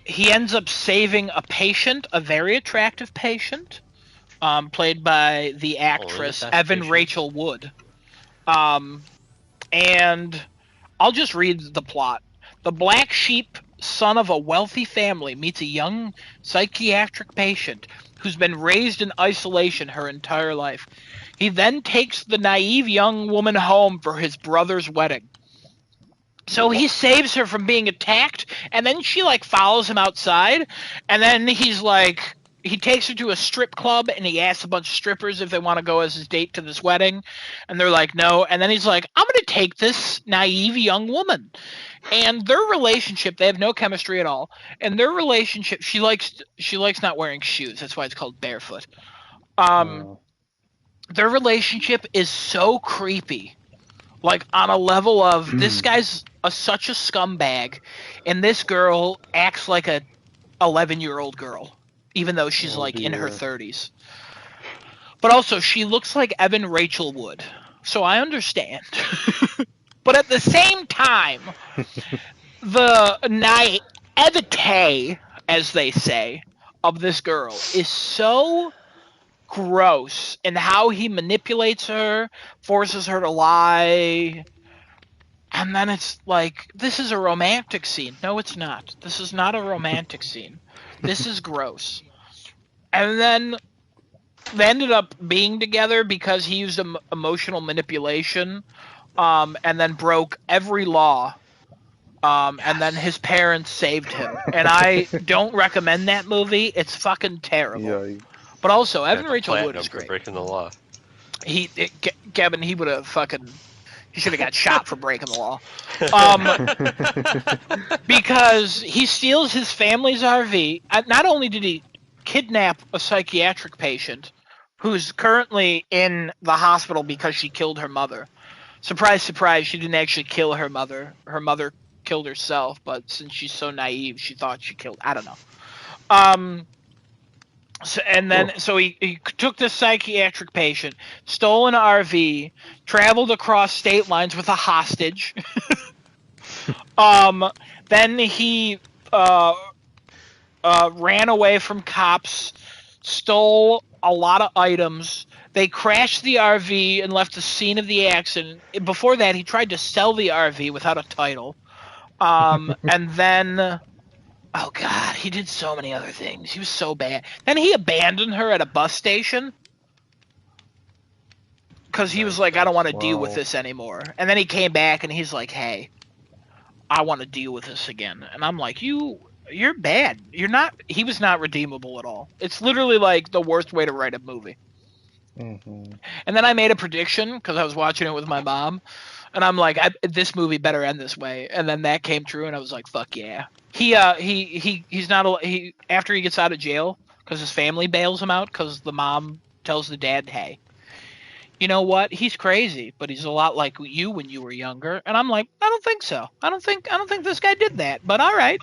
He ends up saving a patient, a very attractive patient, played by the actress Evan Rachel Wood. And I'll just read the plot. The black sheep son of a wealthy family meets a young psychiatric patient who's been raised in isolation her entire life. He then takes the naive young woman home for his brother's wedding. So he saves her from being attacked, and then she, like, follows him outside, and then he's like... He takes her to a strip club, and he asks a bunch of strippers if they want to go as his date to this wedding, and they're like, no. And then he's like, I'm going to take this naive young woman. And their relationship, they have no chemistry at all. And their relationship, she likes not wearing shoes. That's why it's called Barefoot. Their relationship is so creepy, like on a level of this guy's such a scumbag, and this girl acts like a 11-year-old girl. Even though she's in her 30s. But also, she looks like Evan Rachel Wood. So I understand. But at the same time, the naivete, as they say, of this girl is so gross in how he manipulates her, forces her to lie. And then it's like, this is a romantic scene. No, it's not. This is not a romantic scene. This is gross. And then they ended up being together because he used emotional manipulation, and then broke every law. And then his parents saved him. And I don't recommend that movie. It's fucking terrible. Yeah, but also, Evan Rachel Wood is great. Breaking the law. Kevin, he would have fucking... He should have got shot for breaking the law. Because he steals his family's RV. Not only did he kidnap a psychiatric patient who's currently in the hospital because she killed her mother. Surprise, surprise, she didn't actually kill her mother. Her mother killed herself, but since she's so naive, she thought she killed... I don't know. So he took this psychiatric patient, stole an RV, traveled across state lines with a hostage. Then he ran away from cops, stole a lot of items. They crashed the RV and left the scene of the accident. Before that, he tried to sell the RV without a title. And then... Oh, God, he did so many other things. He was so bad. Then he abandoned her at a bus station. because he was like, I don't want to deal with Wow. this anymore. And then he came back and he's like, hey, I want to deal with this again. And I'm like, you're bad. You're not. He was not redeemable at all. It's literally like the worst way to write a movie. Mm-hmm. And then I made a prediction because I was watching it with my mom, and I'm like, this movie better end this way. And then that came true, and I was like, fuck yeah. He's not he after he gets out of jail because his family bails him out because the mom tells the dad, hey, you know what? He's crazy, but he's a lot like you when you were younger. And I'm like, I don't think so. I don't think this guy did that. But all right.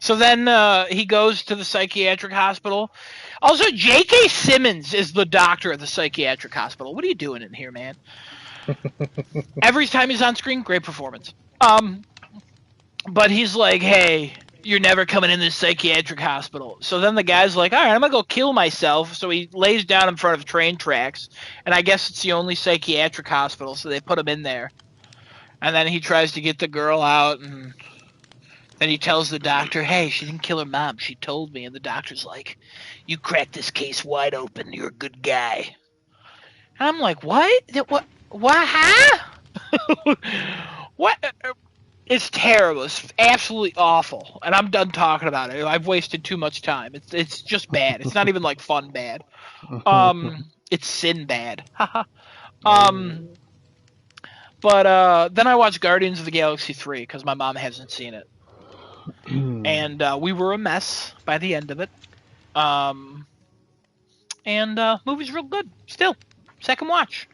So then he goes to the psychiatric hospital. Also, J.K. Simmons is the doctor at the psychiatric hospital. What are you doing in here, man? Every time he's on screen, great performance. But he's like, hey, you're never coming in this psychiatric hospital. So then the guy's like, all right, I'm going to go kill myself. So he lays down in front of train tracks. And I guess it's the only psychiatric hospital, so they put him in there. And then he tries to get the girl out, and then he tells the doctor, hey, she didn't kill her mom. She told me. And the doctor's like, you cracked this case wide open. You're a good guy. And I'm like, what? What? Huh? What? It's terrible. It's absolutely awful. And I'm done talking about it. I've wasted too much time. It's just bad. It's not even like fun bad. It's sin bad. But then I watched Guardians of the Galaxy 3 because my mom hasn't seen it. And we were a mess by the end of it. Movie's real good. Still, second watch.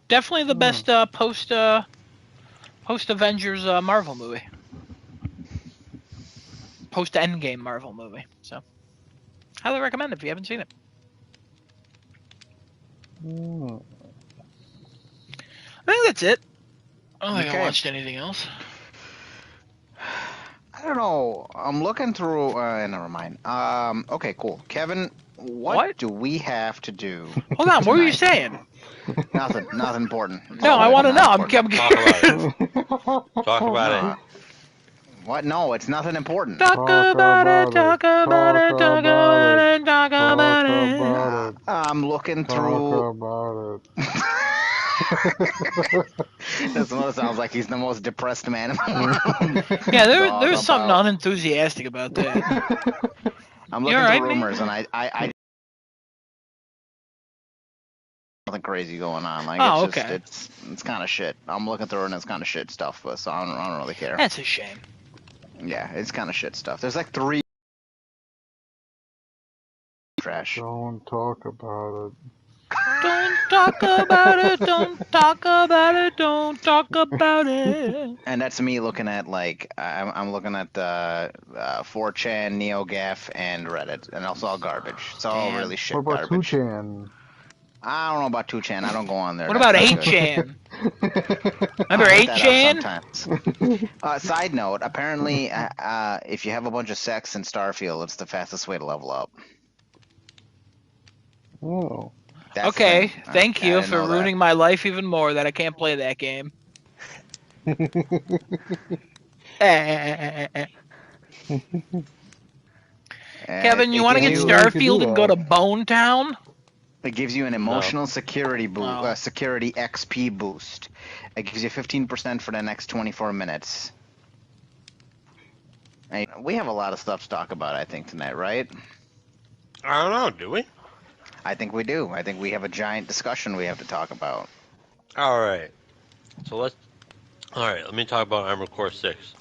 Definitely the best post Avengers Marvel movie. Post Endgame Marvel movie. So, highly recommend if you haven't seen it. I think that's it. I don't think I watched anything else. I don't know. I'm looking through. Never mind. Okay, cool. Kevin, what do we have to do? Hold on. What were you saying? Nothing important. No, I want to know. I'm Talk about it. What? No, it's nothing important. Talk about it. I'm looking through. This one sounds like he's the most depressed man in the world. Yeah, there's something unenthusiastic about that. I'm looking through rumors, and I nothing crazy going on. Like, it's kind of shit. I'm looking through it, and it's kind of shit stuff, but so I don't really care. That's a shame. Yeah, it's kind of shit stuff. There's like 3 trash. Don't talk about it. Don't talk about it. Don't talk about it. Don't talk about it. And that's me looking at like I'm looking at 4chan, NeoGAF, and Reddit, and it's all garbage. It's all really shit garbage. What about 2chan? I don't know about 2chan. I don't go on there. What about 8chan? Remember 8chan? Side note: apparently, if you have a bunch of sex in Starfield, it's the fastest way to level up. Oh. Okay, thank you for ruining my life even more that I can't play that game. Kevin, you want to get Starfield and go to Bone Town? It gives you an emotional security boost, security XP boost. It gives you 15% for the next 24 minutes. And we have a lot of stuff to talk about, I think, tonight, right? I don't know, do we? I think we do. I think we have a giant discussion we have to talk about. All right. So let me talk about Armored Core 6.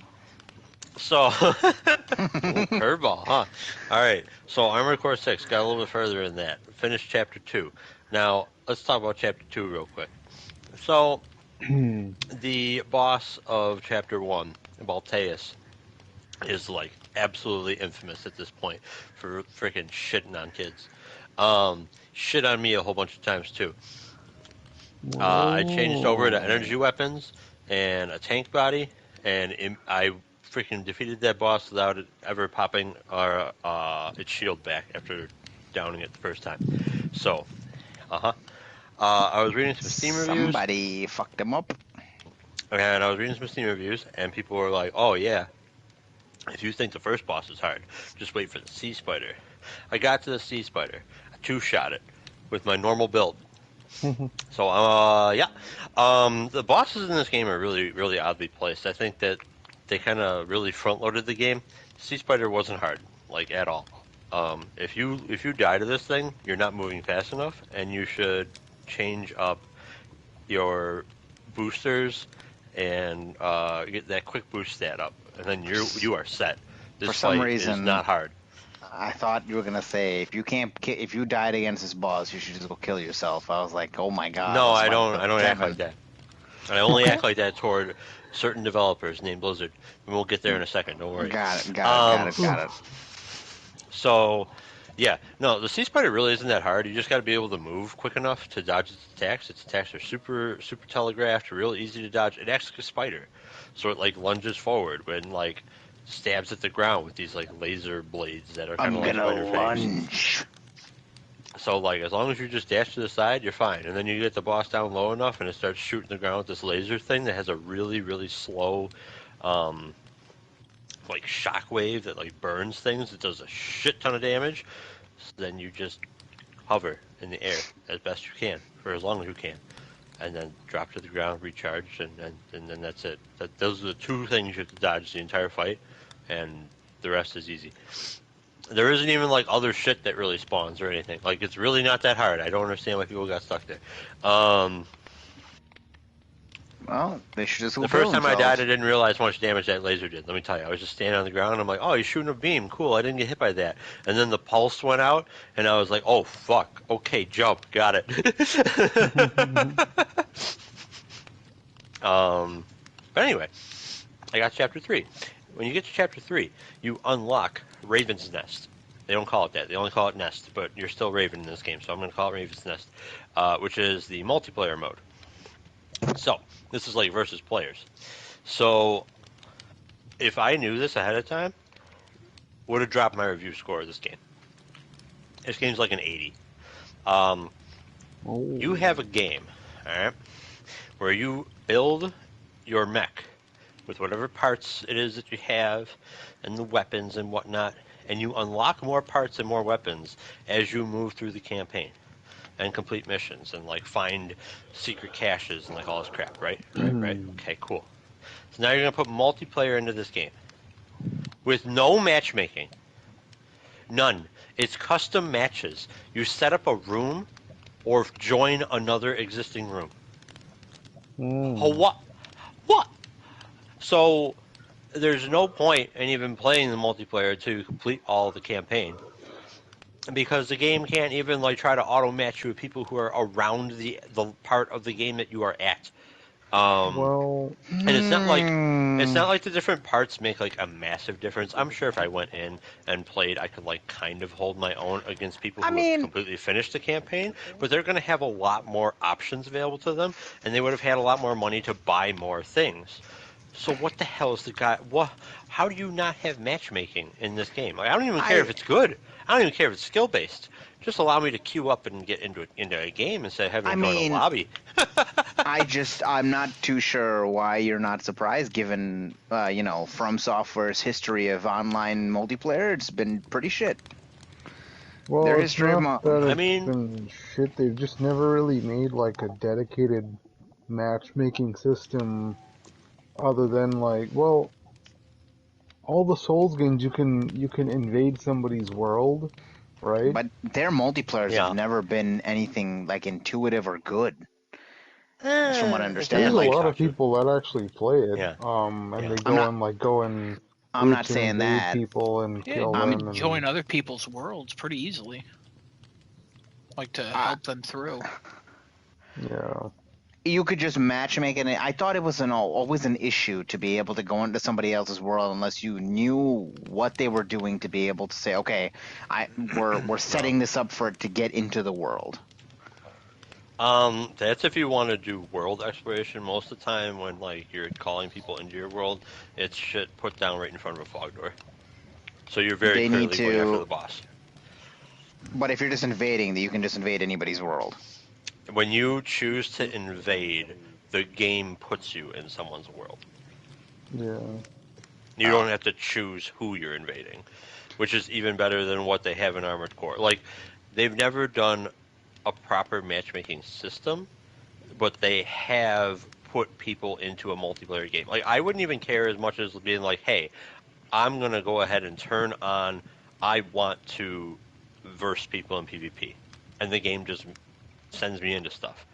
So, curveball, huh? All right. So Armored Core 6 got a little bit further in that. Finished Chapter 2. Now, let's talk about Chapter 2 real quick. So, the boss of Chapter 1, Balteus, is like absolutely infamous at this point for freaking shitting on kids. Shit on me a whole bunch of times too. I changed over to energy weapons and a tank body, and I freaking defeated that boss without it ever popping its shield back after downing it the first time. So, I was reading some Steam reviews. Somebody fucked him up. And I was reading some Steam reviews, and people were like, "Oh yeah, if you think the first boss is hard, just wait for the Sea Spider." I got to the Sea Spider. I 2-shot it with my normal build. So, yeah. The bosses in this game are really, really oddly placed. I think that they kind of really front-loaded the game. Sea Spider wasn't hard, like, at all. If you die to this thing, you're not moving fast enough, and you should change up your boosters and get that quick boost stat up, and then you are set. This For some fight reason, is not hard. I thought you were gonna say if you died against this boss, you should just go kill yourself. I was like, oh my god. No, that's I why don't. put I don't act Kevin. like that. I only Okay. act like that toward certain developers named Blizzard, and we'll get there in a second. Don't worry. Got it. So, yeah, no, the Sea Spider really isn't that hard. You just got to be able to move quick enough to dodge its attacks. Its attacks are super, super telegraphed, real easy to dodge. It acts like a spider, so it like lunges forward when like stabs at the ground with these like laser blades that are kind I'm of like gonna spider fangs. lunge. So like as long as you just dash to the side, you're fine. And then you get the boss down low enough, and it starts shooting the ground with this laser thing that has a really, really slow, like shockwave that like burns things. It does a shit ton of damage. So then you just hover in the air as best you can for as long as you can, and then drop to the ground, recharge, and then that's it. Those are the two things you have to dodge the entire fight, and the rest is easy. There isn't even like other shit that really spawns or anything. Like it's really not that hard. I don't understand why people got stuck there. Well, they should just The first time I died, I didn't realize how much damage that laser did. Let me tell you, I was just standing on the ground. And I'm like, oh, he's shooting a beam. Cool. I didn't get hit by that. And then the pulse went out, and I was like, oh fuck. Okay, jump. Got it. But anyway, I got chapter 3. When you get to chapter 3, you unlock Raven's Nest. They don't call it that. They only call it Nest, but you're still Raven in this game, so I'm going to call it Raven's Nest, which is the multiplayer mode. So, this is like versus players. So, if I knew this ahead of time, would have dropped my review score of this game. This game's like an 80. You have a game, alright, where you build your mech with whatever parts it is that you have and the weapons and whatnot, and you unlock more parts and more weapons as you move through the campaign and complete missions and like find secret caches and like all this crap, right? Right. Okay, cool. So now you're gonna put multiplayer into this game with no matchmaking. None. It's custom matches. You set up a room or join another existing room. Oh, what? What? So there's no point in even playing the multiplayer to complete all of the campaign, because the game can't even like try to auto match you with people who are around the part of the game that you are at. And it's not like the different parts make like a massive difference. I'm sure if I went in and played, I could like kind of hold my own against people who have completely finished the campaign, but they're going to have a lot more options available to them, and they would have had a lot more money to buy more things. So what the hell is the guy? What? How do you not have matchmaking in this game? Like, I don't even care if it's good. I don't even care if it's skill based. Just allow me to queue up and get into a game instead of having to join a lobby. I'm not too sure why you're not surprised, given From Software's history of online multiplayer. It's been pretty shit. Well, Their it's history not of that it's been shit. They've just never really made like a dedicated matchmaking system, other than like, well, all the Souls games you can invade somebody's world, right? But their multiplayers have never been anything like intuitive or good. That's from what I understand. There's a lot of people that actually play it, and they go and I'm not saying that people and kill I them. mean, join other people's worlds pretty easily, like to help them through. Yeah. You could just matchmake it. I thought it was always an issue to be able to go into somebody else's world unless you knew what they were doing to be able to say, okay, we're setting this up for it to get into the world. That's if you want to do world exploration. Most of the time when like you're calling people into your world, it's shit put down right in front of a fog door. So you're very clearly going after the boss. But if you're just invading, you can just invade anybody's world. When you choose to invade, the game puts you in someone's world. Yeah. You don't have to choose who you're invading, which is even better than what they have in Armored Core. Like, they've never done a proper matchmaking system, but they have put people into a multiplayer game. Like, I wouldn't even care as much as being like, hey, I'm going to go ahead and turn on, I want to verse people in PvP. And the game just sends me into stuff.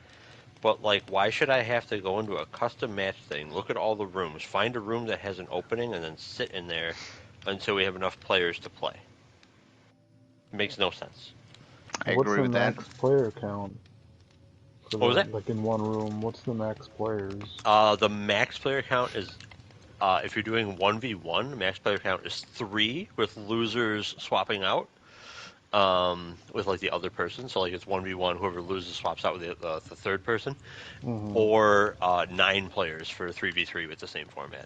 But, like, why should I have to go into a custom match thing, look at all the rooms, find a room that has an opening, and then sit in there until we have enough players to play? It makes no sense. I What's agree the with that. max player count? For What was that? Like in one room, what's the max players? The max player count is, if you're doing 1v1, max player count is 3 with losers swapping out. With like the other person, so like it's 1v1, whoever loses swaps out with the third person, or 9 players for 3v3 with the same format.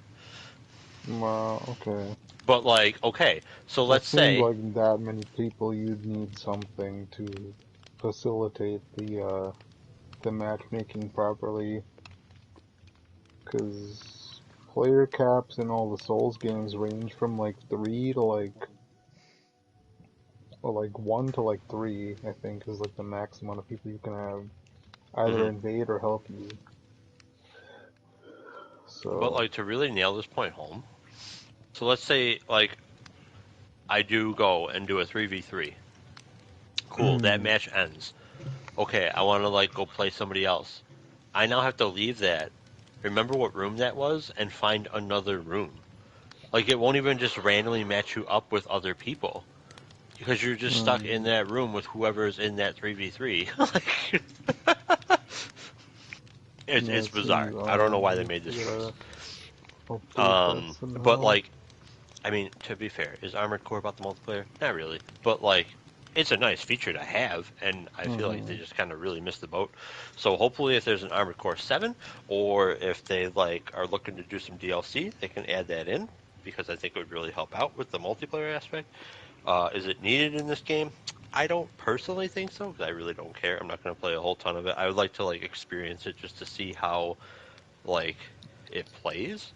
Wow, okay. But like, okay, so let's say like that many people, you'd need something to facilitate the matchmaking properly, because player caps in all the Souls games range from like 3 to like 1 to like 3, I think, is like the max amount of people you can have either invade or help you. So, but like to really nail this point home, so let's say like I do go and do a 3v3. Cool, that match ends. Okay, I want to like go play somebody else. I now have to leave that, remember what room that was, and find another room. Like, it won't even just randomly match you up with other people, because you're just stuck in that room with whoever's in that 3v3. It's bizarre. I don't know why they made this choice. But like, I mean, to be fair, is Armored Core about the multiplayer? Not really. But like, it's a nice feature to have, and I feel like they just kind of really missed the boat. So hopefully, if there's an Armored Core 7, or if they like are looking to do some DLC, they can add that in, because I think it would really help out with the multiplayer aspect. Is it needed in this game? I don't personally think so, because I really don't care. I'm not going to play a whole ton of it. I would like to like experience it just to see how like it plays.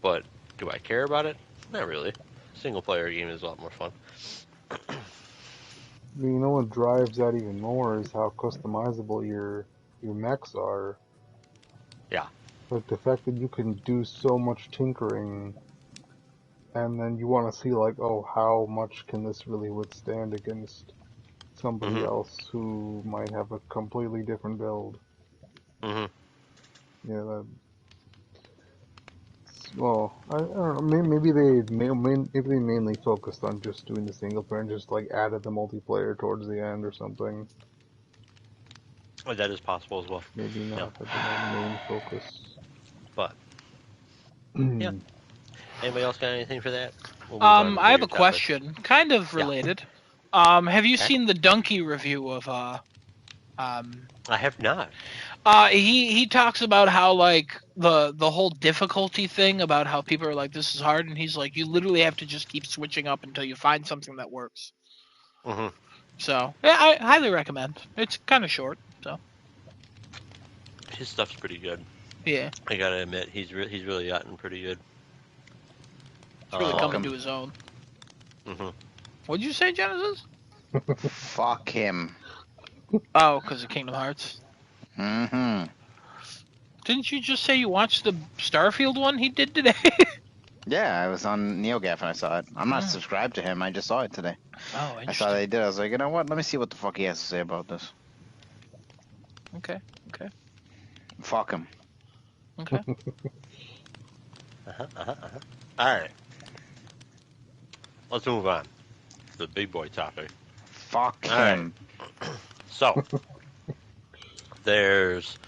But do I care about it? Not really. Single player game is a lot more fun. you know what drives that even more is how customizable your mechs are. Yeah. Like the fact that you can do so much tinkering, and then you want to see like, oh, how much can this really withstand against somebody else who might have a completely different build. Yeah, that. Well, I don't know. Maybe they mainly focused on just doing the single player and just like added the multiplayer towards the end or something. Oh, that is possible as well. Maybe not the main focus. But yeah. Anybody else got anything for that? We'll I have a question, kind of related. Have you seen the Donkey review of I have not. He talks about how like the whole difficulty thing, about how people are like, this is hard, and he's like, you literally have to just keep switching up until you find something that works. So yeah, I highly recommend. It's kind of short, so. His stuff's pretty good. Yeah. I gotta admit, he's really gotten pretty good. He's really coming to his own. What'd you say, Genesis? Fuck him. Oh, because of Kingdom Hearts. Didn't you just say you watched the Starfield one he did today? Yeah, I was on NeoGAF and I saw it. I'm not subscribed to him. I just saw it today. Oh, interesting. I saw they did. I was like, you know what? Let me see what the fuck he has to say about this. Okay. Fuck him. Okay. Alright. Let's move on to the big boy topic. Fuck him. Right. So, there's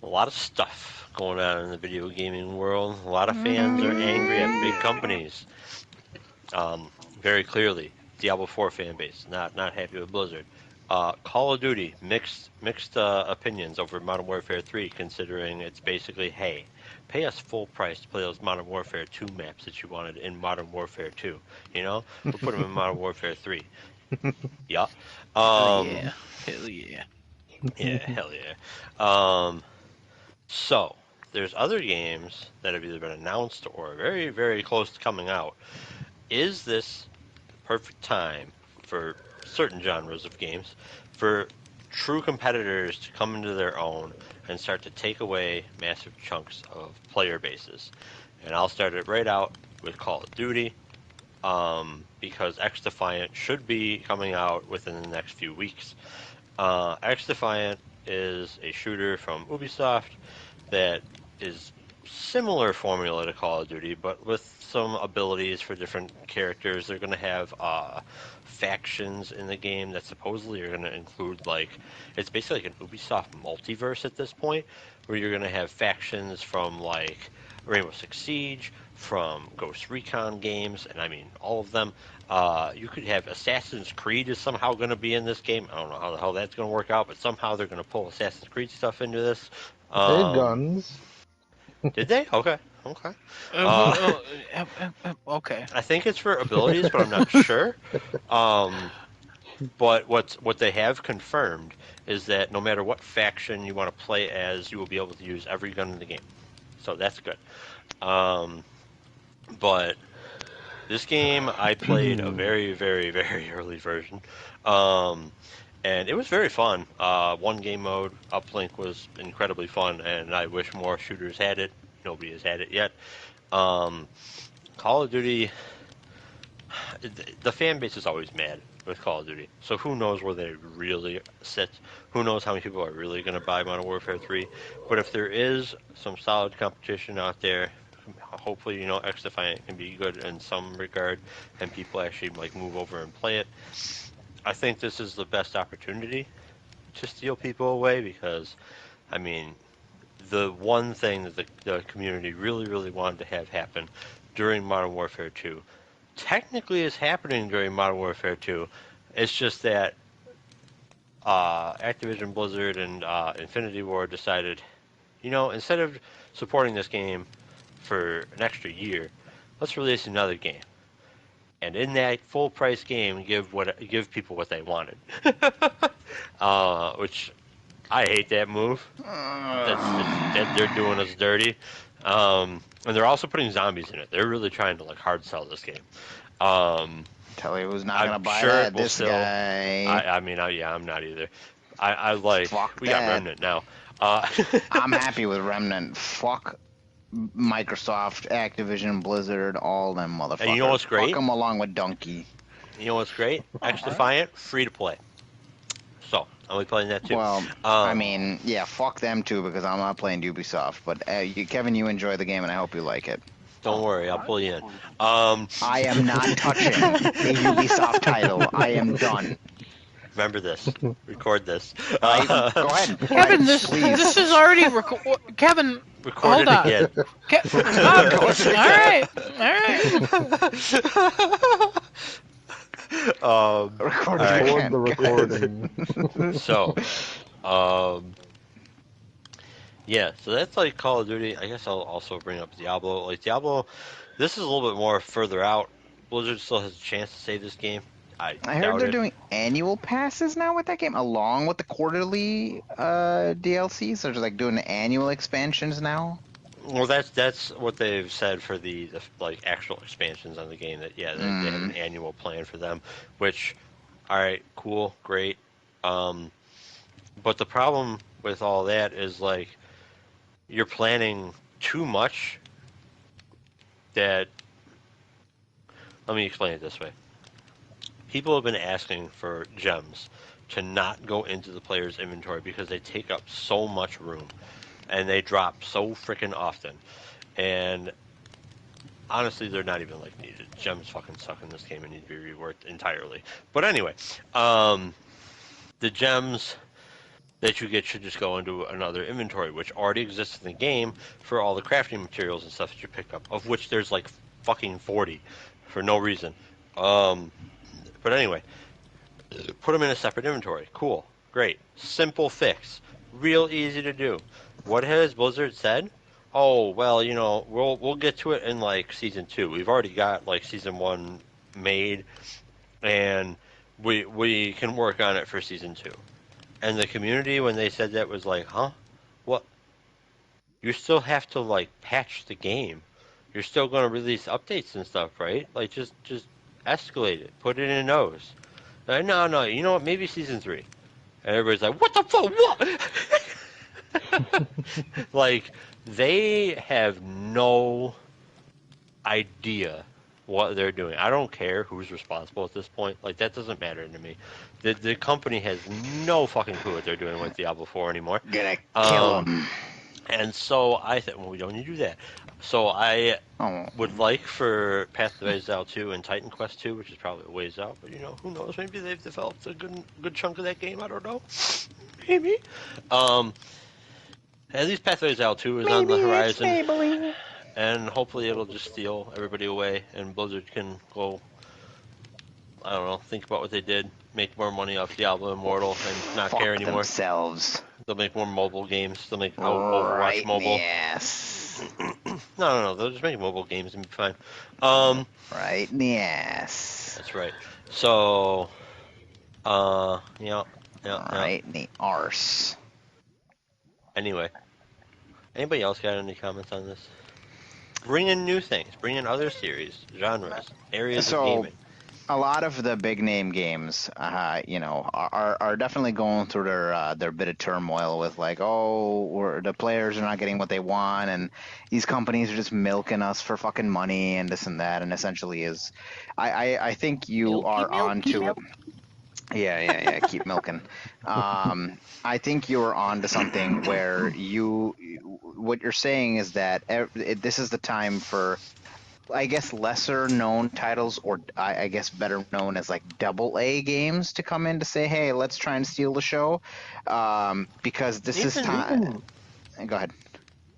a lot of stuff going on in the video gaming world. A lot of fans are angry at big companies. Very clearly, Diablo 4 fan base not happy with Blizzard. Call of Duty, mixed opinions over Modern Warfare 3, considering it's basically, hey, pay us full price to play those Modern Warfare 2 maps that you wanted in Modern Warfare 2. You know, we'll put them in Modern Warfare 3. Yeah. Hell yeah. Hell yeah. Yeah, hell yeah. So, there's other games that have either been announced or very, very close to coming out. Is this the perfect time for certain genres of games for true competitors to come into their own and start to take away massive chunks of player bases. And I'll start it right out with Call of Duty, because X-Defiant should be coming out within the next few weeks. X-Defiant is a shooter from Ubisoft that is similar formula to Call of Duty, but with some abilities for different characters. They're going to have factions in the game that supposedly are going to include, like, it's basically like an Ubisoft multiverse at this point, where you're going to have factions from, like, Rainbow Six Siege, from Ghost Recon games, and I mean all of them. You could have Assassin's Creed is somehow going to be in this game. I don't know how the hell that's going to work out, but somehow they're going to pull Assassin's Creed stuff into this. They had guns. Did they? Okay. Okay. I think it's for abilities, but I'm not sure. But what they have confirmed is that no matter what faction you want to play as, you will be able to use every gun in the game. So that's good. But this game, I played a very, very, very early version. And it was very fun. One game mode, Uplink, was incredibly fun, and I wish more shooters had it. Nobody has had it yet. Call of Duty, the fan base is always mad with Call of Duty. So who knows where they really sit? Who knows how many people are really going to buy Modern Warfare 3? But if there is some solid competition out there, hopefully, X-Defiant can be good in some regard, and people actually like move over and play it. I think this is the best opportunity to steal people away, because, I mean, the one thing that the community really, really wanted to have happen during Modern Warfare 2 technically is happening during Modern Warfare 2. It's just that Activision Blizzard and Infinity Ward decided, instead of supporting this game for an extra year, let's release another game. And in that full price game, give people what they wanted. Which I hate that move. That they're doing us dirty. And they're also putting zombies in it. They're really trying to hard sell this game. Tell you who's not gonna buy that. This guy. I'm not either. I like. Fuck we that. got Remnant now. I'm happy with Remnant. Fuck Microsoft, Activision, Blizzard, all them motherfuckers. And you know what's great? Fuck them along with Donkey. You know what's great? X-Defiant, free to play. So, I'll be playing that too. Well, fuck them too, because I'm not playing Ubisoft. But Kevin, you enjoy the game, and I hope you like it. Don't worry, I'll pull you in. I am not touching a Ubisoft title. I am done. Remember this. Record this. Go ahead. Kevin, this is already Kevin, Record hold it on. again. All right. Record Record the recording. So, yeah, so that's like Call of Duty. I guess I'll also bring up Diablo. Like Diablo, this is a little bit more further out. Blizzard still has a chance to save this game. I heard they're doing annual passes now with that game, along with the quarterly DLCs. They're just like doing annual expansions now. Well, that's what they've said for the actual expansions on the game. That they have an annual plan for them. Which, all right, cool, great. But the problem with all that is you're planning too much. Let me explain it this way. People have been asking for gems to not go into the player's inventory because they take up so much room and they drop so freaking often. And honestly, they're not even needed. Gems fucking suck in this game and need to be reworked entirely. But anyway, the gems that you get should just go into another inventory, which already exists in the game for all the crafting materials and stuff that you pick up, of which there's fucking 40 for no reason. But anyway, put them in a separate inventory. Cool. Great. Simple fix. Real easy to do. What has Blizzard said? Oh, well, we'll get to it in season 2. We've already got season 1 made, and we can work on it for season 2. And the community, when they said that, was huh? What? You still have to patch the game. You're still going to release updates and stuff, right? Just escalate it. Put it in O's. No. You know what? Maybe season 3. And everybody's like, what the fuck? What? Like, they have no idea what they're doing. I don't care who's responsible at this point. Like, that doesn't matter to me. The company has no fucking clue what they're doing with Diablo 4 anymore. Gonna kill him. And so I think, well, we don't need to do that. So I would like for Path of Exile 2 and Titan Quest 2, which is probably a ways out, but who knows? Maybe they've developed a good chunk of that game. I don't know. Maybe. At least Path of Exile 2 is on the horizon, and hopefully it'll just steal everybody away, and Blizzard can go, I don't know, think about what they did, make more money off Diablo Immortal, and not care anymore. Themselves. They'll make more mobile games. They'll make Overwatch mobile. Yes. No. They'll just make mobile games and be fine. Right in the ass. That's right. So, yeah. Right in the arse. Anyway, anybody else got any comments on this? Bring in new things. Bring in other series, genres, areas of gaming. A lot of the big name games, are definitely going through their bit of turmoil with like, the players are not getting what they want, and these companies are just milking us for fucking money and this and that, and essentially I think you are on to. Yeah, keep milking. I think you're on to something where what you're saying is that this is the time for, I guess, lesser known titles, or I guess better known as like AA games, to come in to say, hey, let's try and steal the show, because this is time. Go ahead.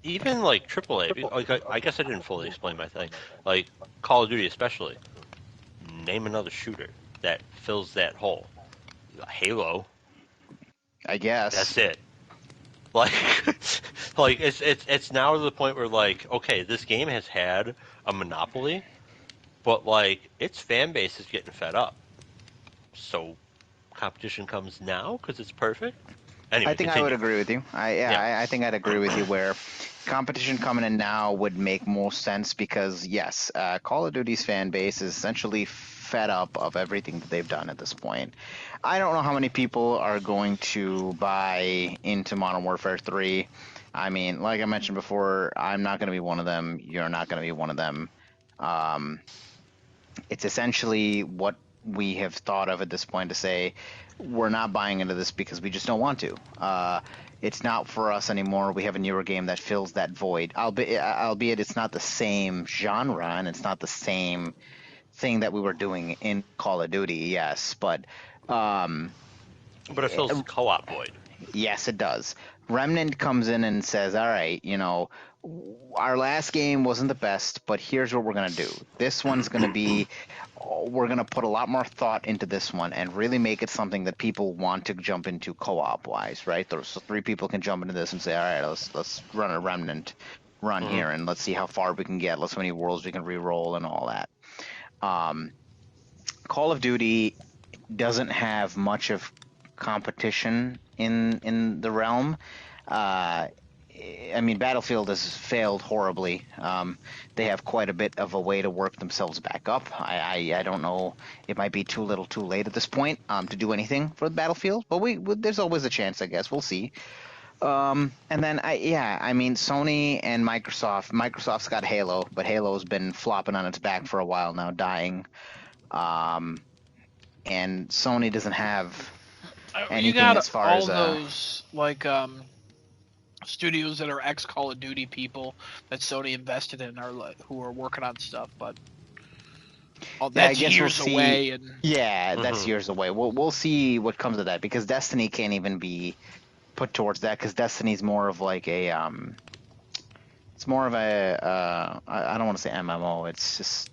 Even like AAA, like I guess I didn't fully explain my thing. Like Call of Duty, especially. Name another shooter that fills that hole. Halo. I guess that's it. Like, it's now to the point where like, okay, this game has had a monopoly, but like its fan base is getting fed up. So competition comes now because it's perfect. Anyway, I think I would agree with you. I think I'd agree with you where competition coming in now would make more sense because yes, Call of Duty's fan base is essentially fed up of everything that they've done at this point. I don't know how many people are going to buy into Modern Warfare 3. I mean, like I mentioned before, I'm not going to be one of them. You're not going to be one of them. It's essentially what we have thought of at this point to say we're not buying into this because we just don't want to. It's not for us anymore. We have a newer game that fills that void, albeit it's not the same genre and it's not the same thing that we were doing in Call of Duty, yes, but it fills the co-op void. Yes, it does. Remnant comes in and says, all right, our last game wasn't the best, but here's what we're going to do. This one's going to be, we're going to put a lot more thought into this one and really make it something that people want to jump into co-op wise, right? So 3 people can jump into this and say, all right, let's run a Remnant run here and let's see how far we can get. Let's see how many worlds we can re-roll and all that. Call of Duty doesn't have much of competition in the realm. I mean, Battlefield has failed horribly. They have quite a bit of a way to work themselves back up. I don't know. It might be too little too late at this point to do anything for the Battlefield, but there's always a chance, I guess. We'll see. And then, I mean, Sony and Microsoft. Microsoft's got Halo, but Halo's been flopping on its back for a while now, dying. And Sony doesn't have anything as far as those like studios that are ex Call of Duty people that Sony invested in who are working on stuff, but that's years away. And that's years away. We'll see what comes of that because Destiny can't even be put towards that because Destiny's more of like a it's more of a I don't want to say MMO. It's just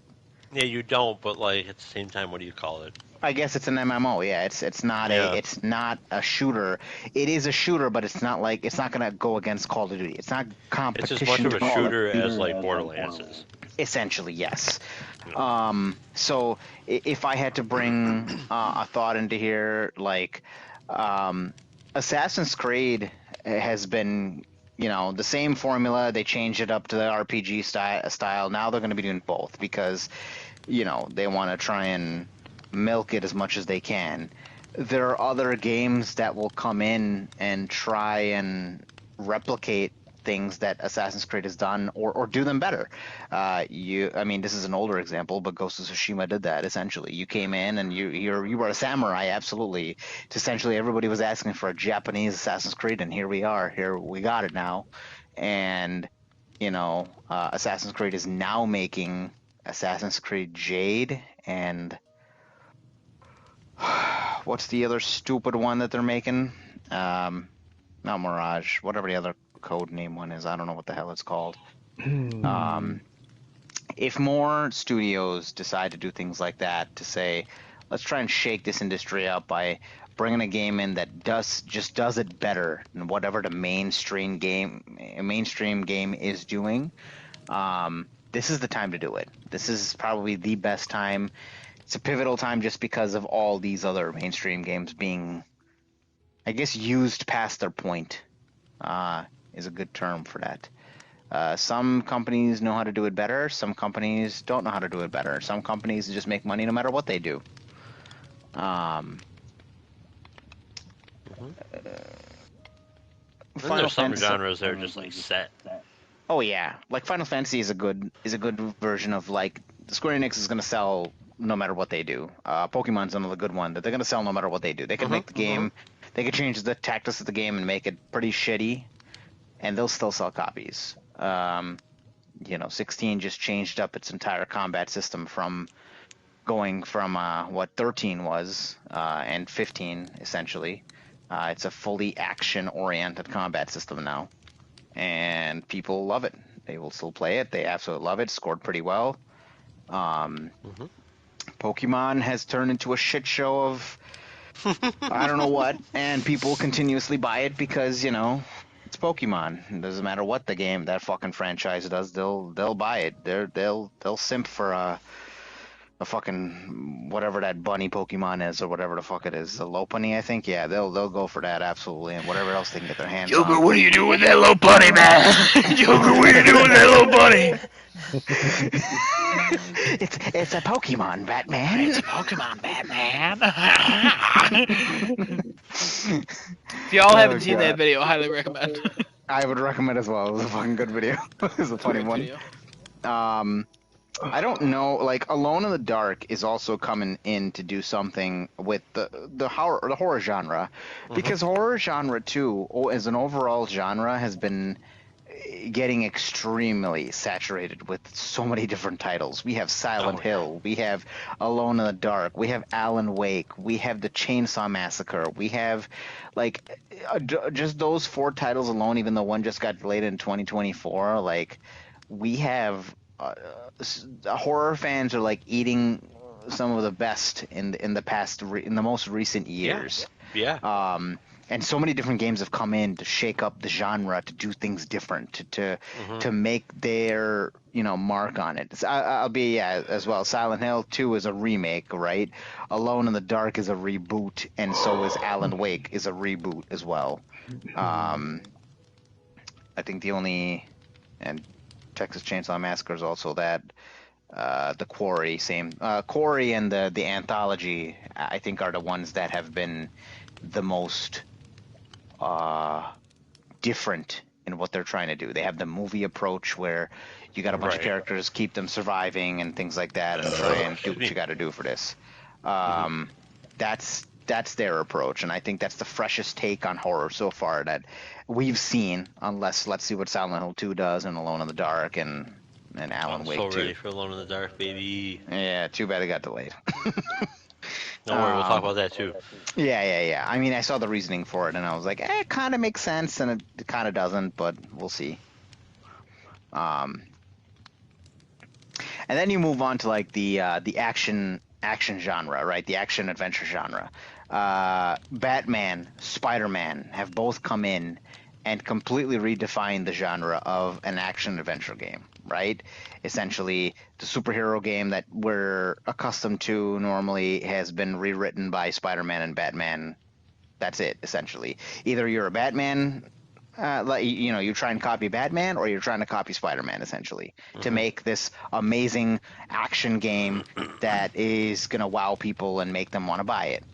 you don't, but like at the same time, what do you call it? I guess it's an MMO. Yeah, it's not a shooter. It is a shooter, but it's not gonna go against Call of Duty. It's not competition. It's as much of a shooter as like Borderlands is. Essentially, yes. So if I had to bring a thought into here, like Assassin's Creed has been, the same formula. They changed it up to the RPG style. Now they're going to be doing both because, they want to try and milk it as much as they can. there are other games that will come in and try and replicate things that Assassin's Creed has done, or do them better. I mean, this is an older example, but Ghost of Tsushima did that essentially. You came in and you were a samurai, absolutely. It's essentially everybody was asking for a Japanese Assassin's Creed, and here we are. Here we got it now, and Assassin's Creed is now making Assassin's Creed Jade and what's the other stupid one that they're making? Not Mirage, whatever the other code name one is. I don't know what the hell it's called. If more studios decide to do things like that, to say, let's try and shake this industry up by bringing a game in that does it better than whatever the mainstream game is doing, this is the time to do it. This is probably the best time. It's a pivotal time just because of all these other mainstream games being, I guess, used past their point, is a good term for that. Some companies know how to do it better. Some companies don't know how to do it better. Some companies just make money no matter what they do. Then there's some genres that are just like set. Oh yeah, like Final Fantasy is a good version of, like, Square Enix is going to sell no matter what they do. Pokemon's another good one that they're going to sell no matter what they do. They can make the game, they can change the tactics of the game and make it pretty shitty, and they'll still sell copies. 16 just changed up its entire combat system from going from what 13 was and 15 essentially. It's a fully action-oriented combat system now, and people love it. They will still play it. They absolutely love it. Scored pretty well. Pokemon has turned into a shit show of I don't know what, and people continuously buy it because it's Pokemon. It doesn't matter what the game, that fucking franchise does, they'll buy it. They'll simp for a fucking whatever that bunny Pokemon is, or whatever the fuck it is, the Lopunny, I think. Yeah, they'll go for that absolutely, and whatever else they can get their hands on. Joker, what are you doing with that Lopunny, man? Joker, what are you doing with that Lopunny? It's a Pokemon, Batman. It's a Pokemon, Batman. If y'all haven't seen that video, I highly recommend. I would recommend as well. It was a fucking good video. It was a funny one. Video. I don't know, like, Alone in the Dark is also coming in to do something with the horror genre, because horror genre too, as an overall genre, has been getting extremely saturated with so many different titles. We have Silent Hill, we have Alone in the Dark, we have Alan Wake, we have the Chainsaw Massacre, we have, like, just those 4 titles alone, even though one just got delayed in 2024, like, we have horror fans are like eating some of the best in the most recent years. Yeah. And so many different games have come in to shake up the genre, to do things different, to make their mark on it. I'll be as well. Silent Hill 2 is a remake, right? Alone in the Dark is a reboot, and so is Alan Wake is a reboot as well. I think and Texas Chainsaw Massacre is also that. The Quarry, same. Quarry and the Anthology, I think, are the ones that have been the most different in what they're trying to do. They have the movie approach where you got a bunch of characters, keep them surviving and things like that, and try and do what you got to do for this. That's their approach, and I think that's the freshest take on horror so far that we've seen. Unless, let's see what Silent Hill 2 does, and Alone in the Dark, and Alan Wake 2. I'm so ready for Alone in the Dark, baby. Yeah, too bad it got delayed. Don't worry, we'll talk about that too. Yeah. I mean, I saw the reasoning for it, and I was like, it kind of makes sense, and it kind of doesn't, but we'll see. And then you move on to like the action genre, right? The action adventure genre. Batman, Spider-Man have both come in and completely redefined the genre of an action adventure game, right? Essentially, the superhero game that we're accustomed to normally has been rewritten by Spider-Man and Batman. That's it, essentially. Either you're a Batman, you try and copy Batman, or you're trying to copy Spider-Man, essentially, to make this amazing action game that is going to wow people and make them want to buy it.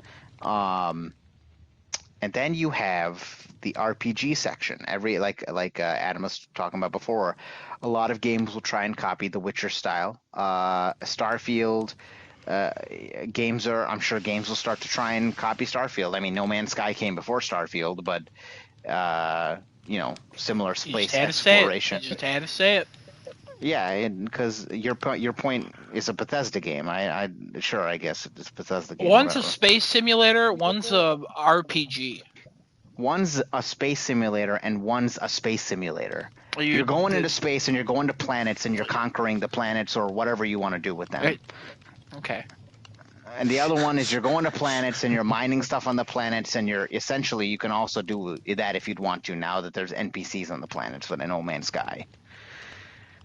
And then you have the RPG section. Every like Adam was talking about before, a lot of games will try and copy the Witcher style. Starfield, games are. I'm sure games will start to try and copy Starfield. I mean, No Man's Sky came before Starfield, but similar space exploration. You just had to say it. Yeah, because your point is a Bethesda game. I guess it's a Bethesda game. One's a space simulator, one's a RPG. One's a space simulator and one's a space simulator. You're going into space and you're going to planets and you're conquering the planets or whatever you want to do with them. Right. Okay. And the other one is you're going to planets and you're mining stuff on the planets, and you can also do that if you'd want to, now that there's NPCs on the planets with an No Man's Sky.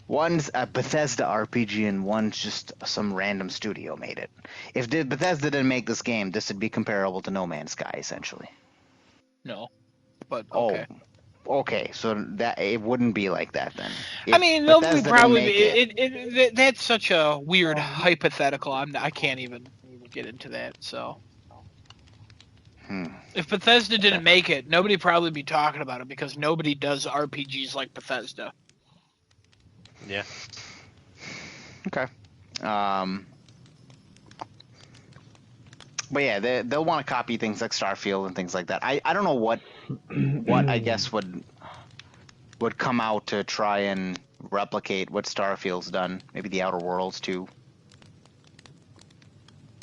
One's a Bethesda RPG and one's just some random studio made it. If Bethesda didn't make this game, this would be comparable to No Man's Sky, essentially. No, but okay. Oh, okay. So that it wouldn't be like that then. I mean, nobody probably. That's such a weird hypothetical. I can't even get into that. So, if Bethesda didn't make it, nobody probably be talking about it because nobody does RPGs like Bethesda. Yeah. Okay. But yeah, they'll want to copy things like Starfield and things like that. I don't know what I guess would come out to try and replicate what Starfield's done. Maybe the Outer Worlds too.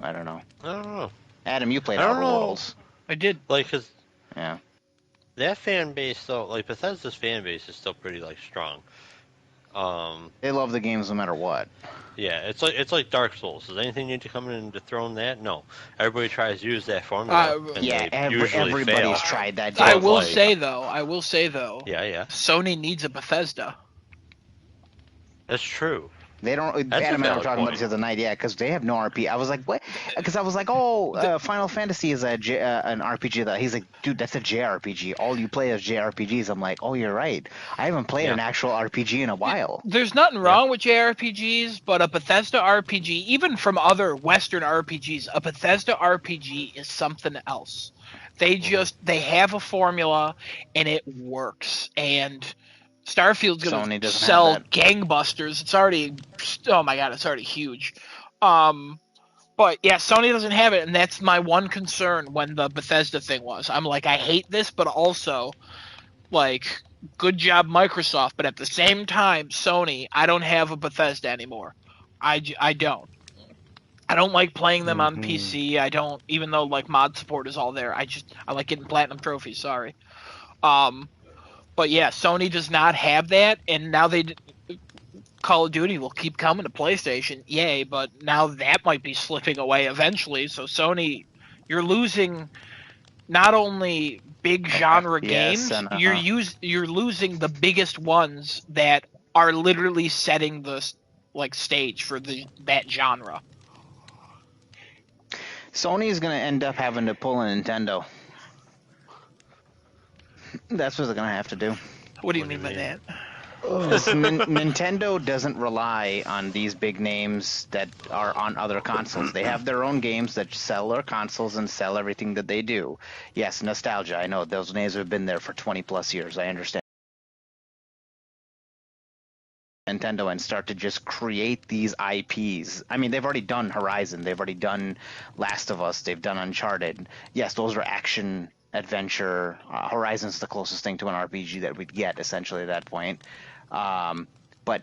I don't know. Adam, you played Outer Worlds. I did. Cause yeah, that fan base though, Bethesda's fan base is still pretty strong. They love the games no matter what. Yeah, it's like Dark Souls. Does anything need to come in and dethrone that? No. Everybody tries to use that formula. Everybody's tried that. I will say though. Yeah. Sony needs a Bethesda. That's true. They don't. Adam and I were talking about it the other night, because they have no RPG. I was like, what? Because I was like, Final Fantasy is an RPG. That he's like, dude, that's a JRPG. All you play is JRPGs. I'm like, oh, you're right. I haven't played an actual RPG in a while. There's nothing wrong with JRPGs, but a Bethesda RPG, even from other Western RPGs, a Bethesda RPG is something else. They have a formula and it works. And Starfield's going to sell gangbusters. It's already, oh my god, it's already huge. But yeah, Sony doesn't have it, and that's my one concern when the Bethesda thing was. I'm like, I hate this, but also, good job Microsoft. But at the same time, Sony, I don't have a Bethesda anymore. I don't. I don't like playing them on PC. I don't, even though mod support is all there. I like getting platinum trophies. Sorry. But yeah, Sony does not have that, and now Call of Duty will keep coming to PlayStation, yay, but now that might be slipping away eventually, so Sony, you're losing not only big genre games, you're losing the biggest ones that are literally setting the stage for that genre. Sony's going to end up having to pull a Nintendo. That's what they're going to have to do. What do you mean by that? Nintendo doesn't rely on these big names that are on other consoles. They have their own games that sell their consoles and sell everything that they do. Yes, nostalgia. I know those names have been there for 20 plus years. I understand. Nintendo and start to just create these IPs. I mean, they've already done Horizon. They've already done Last of Us. They've done Uncharted. Yes, those are action adventure. Horizon's the closest thing to an RPG that we'd get essentially at that point. But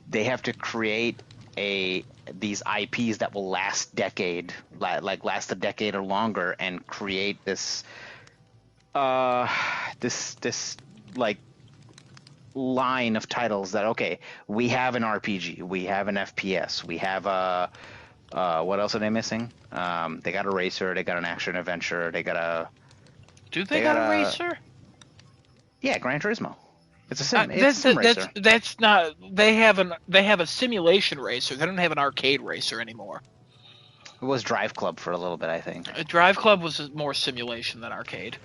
they have to create these IPs that will last a decade or longer, and create this line of titles that, okay, we have an RPG, we have an FPS, we have what else are they missing? They got a racer, they got an action adventure, they got a they got a racer? Yeah, Gran Turismo. It's a sim. It's a sim racer. That's not. They have a simulation racer. They don't have an arcade racer anymore. It was Drive Club for a little bit, I think. Drive Club was more simulation than arcade.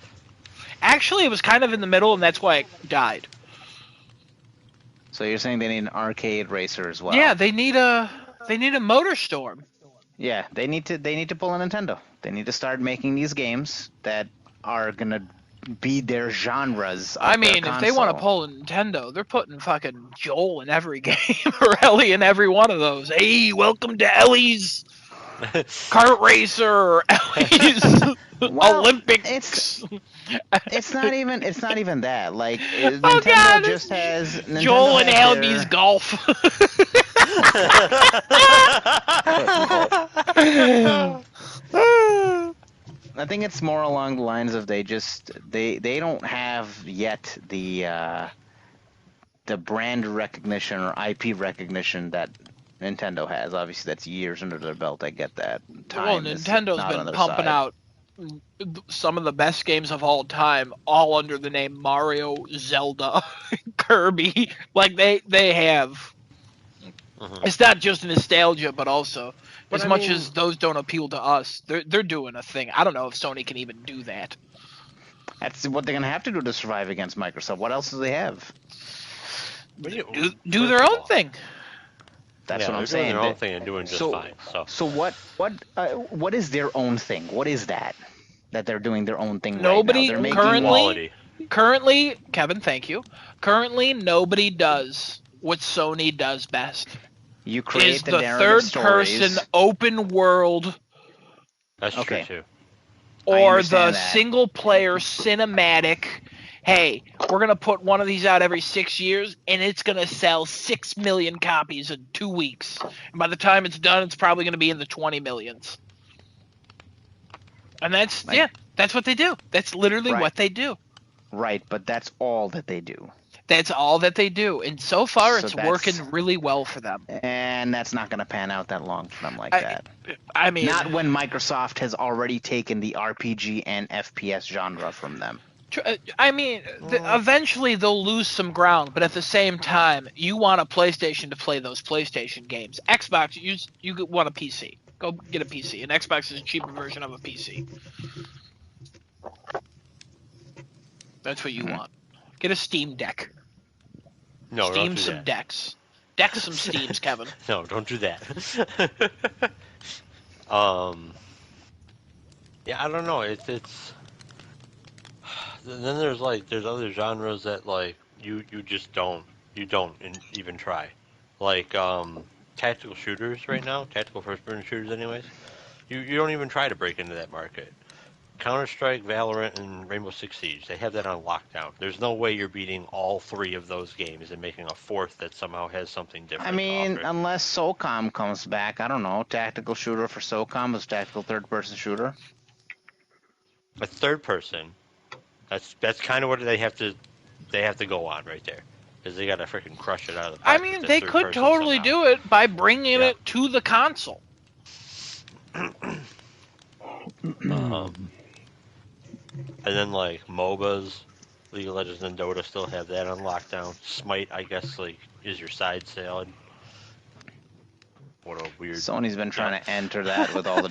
Actually, it was kind of in the middle, and that's why it died. So you're saying they need an arcade racer as well? Yeah, they need a MotorStorm. Yeah, they need to pull a Nintendo. They need to start making these games that are gonna be their genres of I their mean, if they want to console. pull a Nintendo, they're putting fucking Joel in every game or Ellie in every one of those. Hey, welcome to Ellie's kart racer or Ellie's Well, Olympics. it's not even that. Like Oh Nintendo God, just has Joel and Albie's their golf. I think it's more along the lines of they don't have yet the brand recognition or IP recognition that Nintendo has. Obviously, that's years under their belt. I get that. Well, Time is Nintendo's not on been their pumping side. out some of the best games of all time, all under the name Mario, Zelda, Kirby. Like they have. It's not just nostalgia, but also But as I much mean- as those don't appeal to us, they're doing a thing. I don't know if Sony can even do that. That's what they're gonna have to do to survive against Microsoft. What else do they have? Do their own thing. That's yeah, what I'm they're saying. doing their own They- thing and doing just so, fine. So So what is their own thing? What is that they're doing their own thing Nobody right now? They're making currently- quality. Currently, Kevin, thank you. Currently, nobody does what Sony does best. you create Is the the narrative third-person stories. open world That's Okay. true too. or the understand that. single-player cinematic. Hey, we're gonna put one of these out every 6 years, and it's gonna sell 6 million copies in 2 weeks. And by the time it's done, it's probably gonna be in the 20 millions. And that's that's what they do. That's literally Right. what they do. Right, but that's all that they do. That's all that they do, and so far So it's that's- working really well for them. And that's not going to pan out that long for them like I- that. I mean, Not when Microsoft has already taken the RPG and FPS genre from them. Eventually they'll lose some ground, but at the same time, you want a PlayStation to play those PlayStation games. Xbox, you want a PC. Go get a PC. An Xbox is a cheaper version of a PC. That's what you want. Get a Steam Deck. No, don't Steam do some that. decks. Deck some Steams, Kevin. No, don't do that. Yeah, I don't know. It's then there's other genres that like you just don't even try, like tactical shooters right now, tactical first-person shooters. Anyways, you don't even try to break into that market. Counter-Strike, Valorant, and Rainbow Six Siege, they have that on lockdown. There's no way you're beating all three of those games and making a fourth that somehow has something different. I mean, to offer. unless SOCOM comes back, I don't know. Tactical shooter for SOCOM is tactical third-person shooter. A third person, that's kind of what they have to go on right there, because they got to freaking crush it out of the park. I mean, with that they third could person totally somehow. do it by bringing Yeah. it to the console. And then like MOBAs, League of Legends and Dota still have that on lockdown. Smite, I guess, like is your side salad. What a weird. Sony's been trying to enter that with all the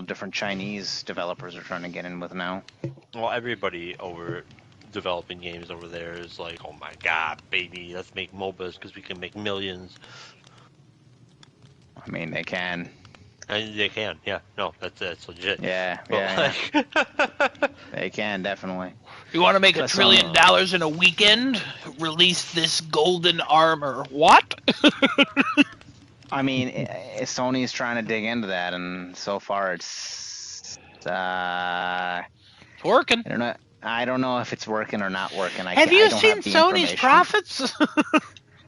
different Chinese developers are trying to get in with now. Well, everybody over developing games over there is like, oh my god, baby, let's make MOBAs because we can make millions. I mean, they can. And they can, yeah. No, that's legit. Yeah, But yeah, like, they can definitely. You want to make $1 That's trillion in a weekend? Release this golden armor. What? I mean, Sony's trying to dig into that, and so far it's It's working. I don't know if it's working or not working. I Have can't- I you don't seen have the Sony's information. profits?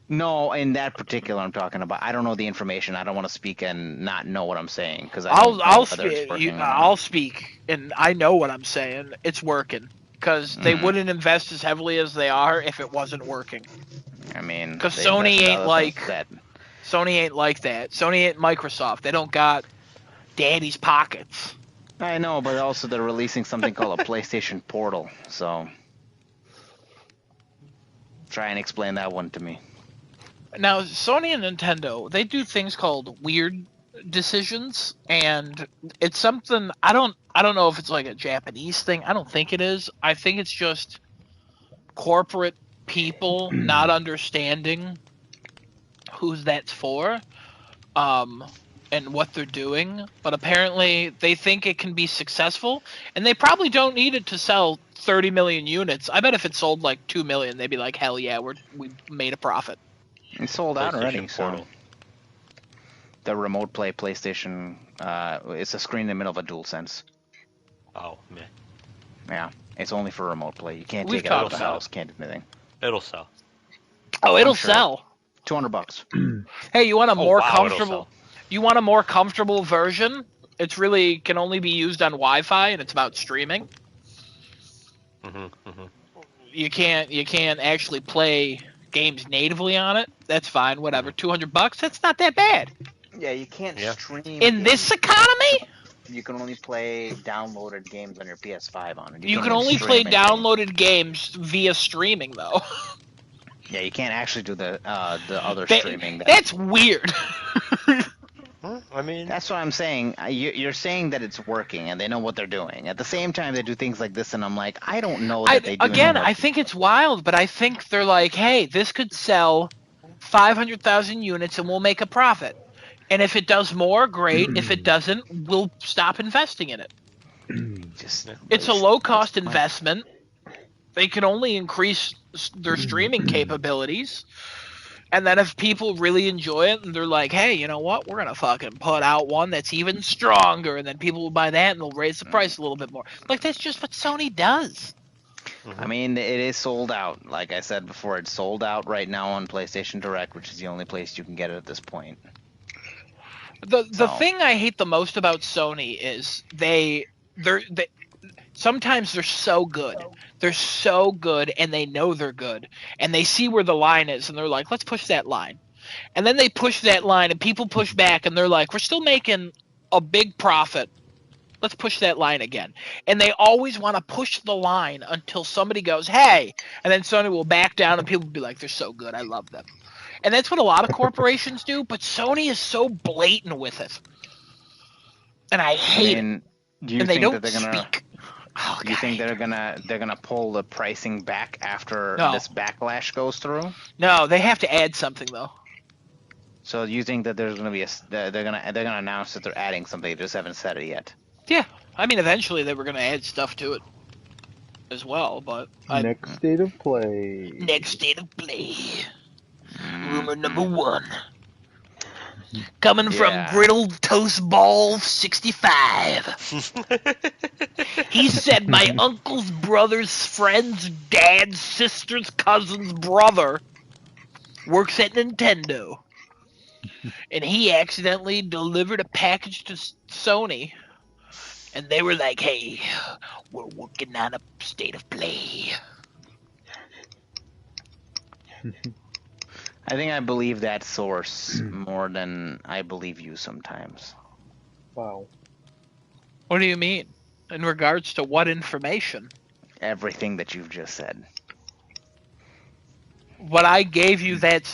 No, in that particular I'm talking about. I don't know the information. I don't want to speak and not know what I'm saying because I'll speak, and I know what I'm saying. It's working because they Mhm. wouldn't invest as heavily as they are if it wasn't working. I mean, 'Cause they Sony invested ain't other like- things that. Sony ain't like that. Sony ain't Microsoft. They don't got daddy's pockets. I know, but also they're releasing something called a PlayStation Portal. So try and explain that one to me. Now, Sony and Nintendo, they do things called weird decisions, and it's something I don't know if it's like a Japanese thing. I don't think it is. I think it's just corporate people not understanding who that's for. and what they're doing, but apparently they think it can be successful, and they probably don't need it to sell 30 million units. I bet if it sold like 2 million, they'd be like, hell yeah, we made a profit. It's sold out already. PlayStation So Portal. the remote play PlayStation, it's a screen in the middle of a DualSense. Oh man, Yeah, it's only for remote play. You can't We've take it out of talked the about house. Can't do anything. it'll sell. Oh, it'll I'm sure. sell. $200. Hey, you want a more wow, it'll comfortable? sell. You want a more comfortable version? It's really can only be used on Wi-Fi, and it's about streaming. You can't actually play games natively on it. That's fine, whatever. $200. That's not that bad. Yeah, you can't Yeah. stream. In this economy, you can only play downloaded games on your PS5 on it. you can't can even only stream play anything. downloaded games via streaming, though. Yeah, you can't actually do the other That- streaming. That's weird. I mean, That's what I'm saying. You're saying that it's working and they know what they're doing. At the same time, they do things like this, and I'm like, I don't know that they do. Again, know what I think it's wild, but I think they're like, hey, this could sell 500,000 units and we'll make a profit. And if it does more, great. If it doesn't, we'll stop investing in it. just It's a low-cost investment. They can only increase their streaming capabilities. And then if people really enjoy it and they're like, hey, you know what? We're going to fucking put out one that's even stronger. And then people will buy that and they'll raise the price a little bit more. Like, that's just what Sony does. I mean, it is sold out. Like I said before, it's sold out right now on PlayStation Direct, which is the only place you can get it at this point. The So- thing I hate the most about Sony is they sometimes they're so good. They're so good and they know they're good. And they see where the line is and they're like, let's push that line. And then they push that line and people push back and they're like, we're still making a big profit. Let's push that line again. And they always want to push the line until somebody goes, hey, and then Sony will back down and people will be like, they're so good. I love them. And that's what a lot of corporations do, but Sony is so blatant with it. And I hate it. Do you And they think don't that they're gonna? speak. Oh, Do you God, think they're gonna pull the pricing back after No. this backlash goes through? No, they have to add something though. So you think that there's gonna be they're gonna announce that they're adding something? They just haven't said it yet. Yeah, I mean, eventually they were going to add stuff to it as well, but Next state of play. next state of play, rumor number one, coming from Yeah. Griddled Toast Ball 65. He said, "My uncle's brother's friend's dad's sister's cousin's brother works at Nintendo, and he accidentally delivered a package to Sony." And they were like, hey, we're working on a state of play. I think I believe that source more than I believe you sometimes. Wow. What do you mean? In regards to what information? Everything that you've just said. But I gave you that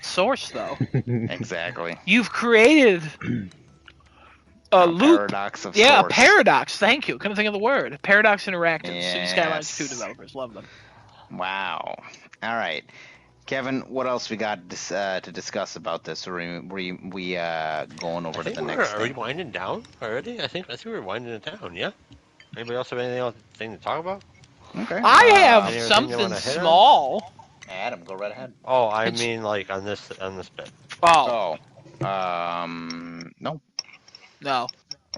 source though. Exactly. You've created a loop. Paradox of Yeah, a sorts. paradox. Thank you. Couldn't think of the word. Paradox Interactive. City Skylines Yes. 2 developers. Love them. Wow. All right, Kevin. What else we got to discuss about this? Or we going over I to think the we're next are we thing? winding down already? I think we're winding it down. Yeah. Anybody else have anything else to talk about? Okay. I have anything you something wanna hit on? small. Adam, go right ahead. Oh, I It's- mean like on this bit. Oh, No. no.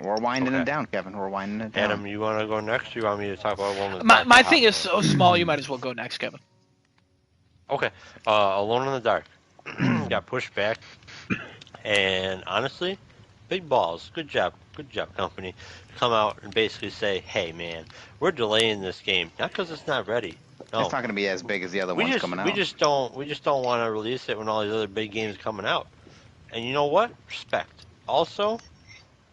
We're winding Okay. it down, Kevin. We're winding it down. Adam, you want to go next? Or you want me to talk about one of the My thing is so small, you might as well go next, Kevin. Okay. Alone in the Dark got pushed back, and honestly, big balls. Good job, company. Come out and basically say, "Hey, man, we're delaying this game not because it's not ready. No, It's not going to be as big as the other we ones just coming out. we just don't want to release it when all these other big games are coming out." And you know what? Respect. Also,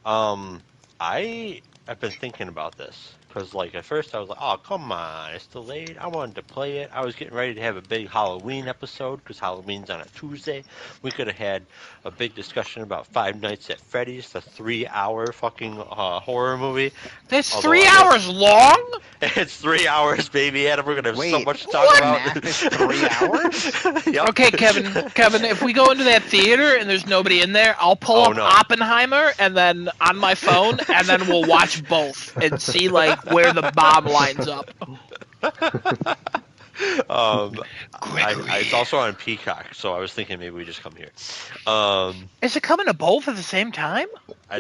I have been thinking about this. because like at first I was like, oh come on, it's delayed. I wanted to play it. I was getting ready to have a big Halloween episode because Halloween's on a Tuesday. We could have had a big discussion about Five Nights at Freddy's, the 3-hour fucking horror movie. It's Although 3 hours long? It's 3 hours, baby, Adam. We're gonna have so Wait, much to talk about. Math is 3 hours? Yep. Okay, Kevin, if we go into that theater and there's nobody in there, I'll pull Oh, up no. Oppenheimer and then on my phone, and then we'll watch both and see like where the bomb lines up. It's also on Peacock, so I was thinking maybe we just come here. Is it coming to both at the same time?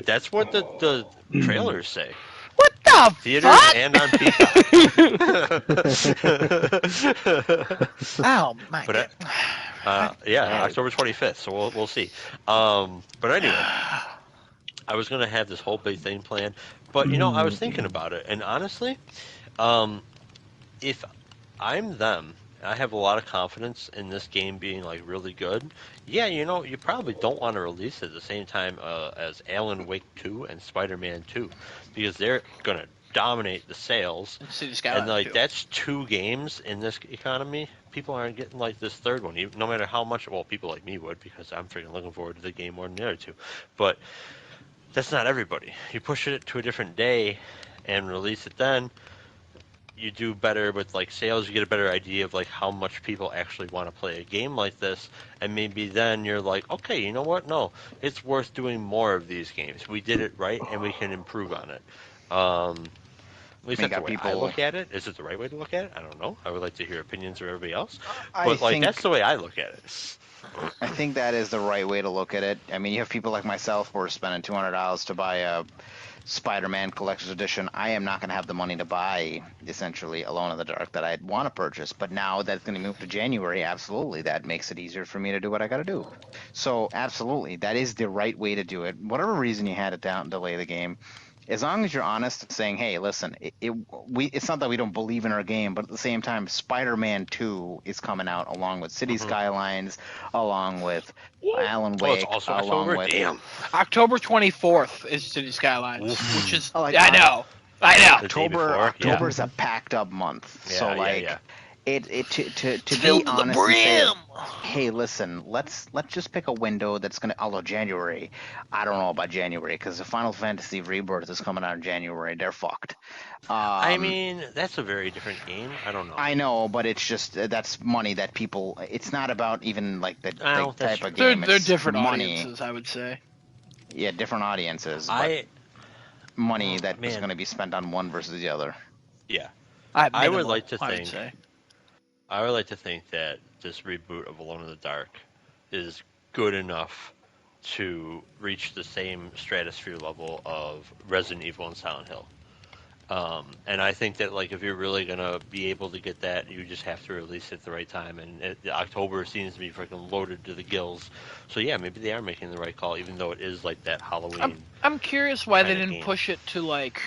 That's what the trailers say. What the Theaters fuck? and on Peacock. Oh my But, god. yeah, October 25th, so we'll see. But anyway, I was gonna have this whole big thing planned, but I was thinking about it, and honestly, if I'm them, I have a lot of confidence in this game being like really good. Yeah, you probably don't want to release it at the same time as Alan Wake 2 and Spider-Man 2, because they're gonna dominate the sales. Cities Skylines And like 2. that's 2 games in this economy. People aren't getting like this third one, no matter how much. Well, people like me would, because I'm freaking looking forward to the game more than the other 2. But that's not everybody. You push it to a different day and release it then. You do better with like sales. You get a better idea of like how much people actually want to play a game like this, and maybe then you're like, okay, you know what? No, it's worth doing more of these games. We did it right, and we can improve on it. At least that's the way I look at it. Is it the right way to look at it? I don't know. I would like to hear opinions of everybody else, but that's the way I look at it. I think that is the right way to look at it. I mean, you have people like myself who are spending $200 to buy a Spider-Man Collector's Edition. I am not going to have the money to buy, essentially, Alone in the Dark that I'd want to purchase. But now that's going to move to January, absolutely. That makes it easier for me to do what I got to do. So, absolutely, that is the right way to do it. Whatever reason you had it down, delay the game, as long as you're honest, saying, hey, listen, it's not that we don't believe in our game, but at the same time, Spider-Man 2 is coming out along with City Skylines, along with Alan Wake, it's also along October? with... Damn. October 24th is City Skylines, which is Oh, like, I know. October's a packed up month. Yeah, So yeah, like yeah. to Filled be to the honest and say, brim. hey, listen, let's just pick a window that's gonna. Although January, I don't know about January because the Final Fantasy Rebirth is coming out in January. They're fucked. I mean, that's a very different game. I don't know. I know, but it's just that's money that people. It's not about even like the Oh, that's type of They're game. they're It's different money. audiences, I would say. Yeah, different audiences. But money that is man. going to be spent on one versus the other. Yeah. I would minimal, like to I would think- say. I would like to think that this reboot of Alone in the Dark is good enough to reach the same stratosphere level of Resident Evil and Silent Hill. And I think that like if you're really gonna be able to get that, you just have to release it at the right time. And October seems to be freaking loaded to the gills. So yeah, maybe they are making the right call, even though it is like that Halloween. I'm curious why they kinda didn't game. push it to like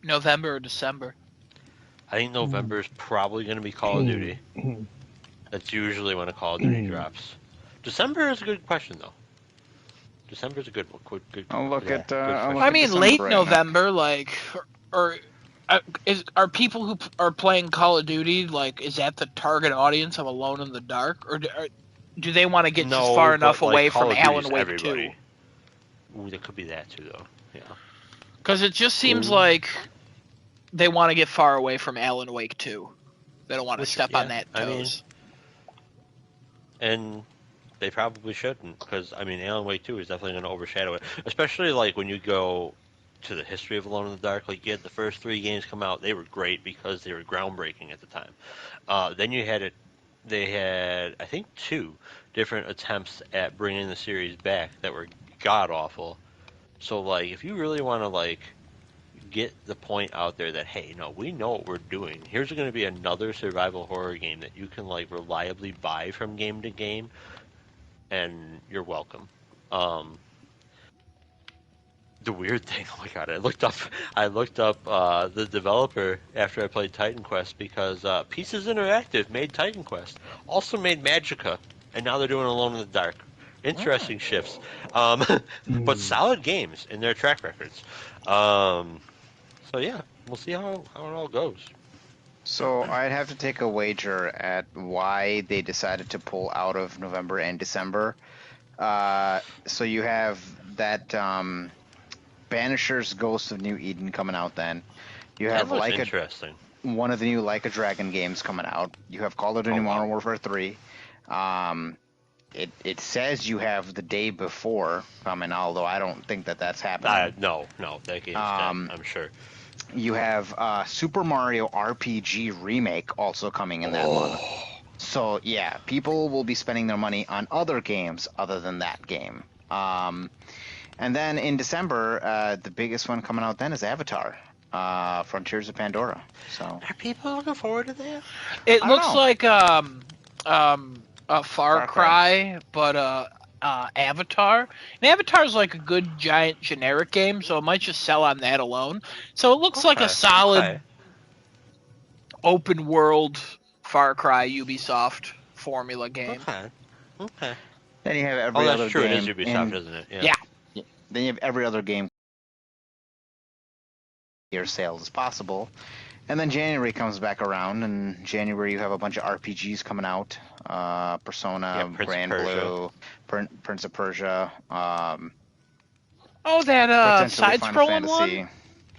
November or December. I think November is probably going to be Call of Duty. That's usually when a Call of Duty drops. December is a good question, though. December is a good. I'll look at. I'll look I at mean, December late right now. November, like, or are people who are playing Call of Duty like is that the target audience of Alone in the Dark, or do they want to get just far enough away from Alan Wake 2? Ooh, there could be that too, though. Yeah. Because it just seems like they want to get far away from Alan Wake 2. They don't want to step on that toes. And they probably shouldn't, because I mean, Alan Wake 2 is definitely going to overshadow it. Especially like when you go to the history of Alone in the Dark. Like you had the first 3 games come out, they were great because they were groundbreaking at the time. Then you had they had I think 2 different attempts at bringing the series back that were god awful. So like, if you really want to like get the point out there that hey, no, we know what we're doing. Here's going to be another survival horror game that you can like reliably buy from game to game, and you're welcome. The weird thing, oh my god, I looked up the developer after I played Titan Quest because Pieces Interactive made Titan Quest, also made Magicka, and now they're doing Alone in the Dark. Interesting shifts, but solid games in their track records. So yeah, we'll see how it all goes. So I'd have to take a wager at why they decided to pull out of November and December. So you have that Banisher's Ghost of New Eden coming out then. You have That looks interesting. one of the new Like a Dragon games coming out. You have Call of Duty Modern Warfare 3. It says you have the day before coming, although I don't think that's happening. No, that game's dead, I'm sure. You have Super Mario RPG Remake also coming in that month. So, yeah, people will be spending their money on other games other than that game. And then in December, the biggest one coming out then is Avatar, Frontiers of Pandora. So, are people looking forward to that? It looks like a Far Cry, but Avatar. And Avatar's like a good giant generic game, so it might just sell on that alone. So it looks like a solid open world Far Cry Ubisoft formula game. Okay. Then you have every other true. game. It is Ubisoft, isn't it? Yeah. Then you have every other game year sales as possible. And then January comes back around, and January you have a bunch of RPGs coming out. Persona, Grand Blue, Prince of Persia. That side-scrolling one?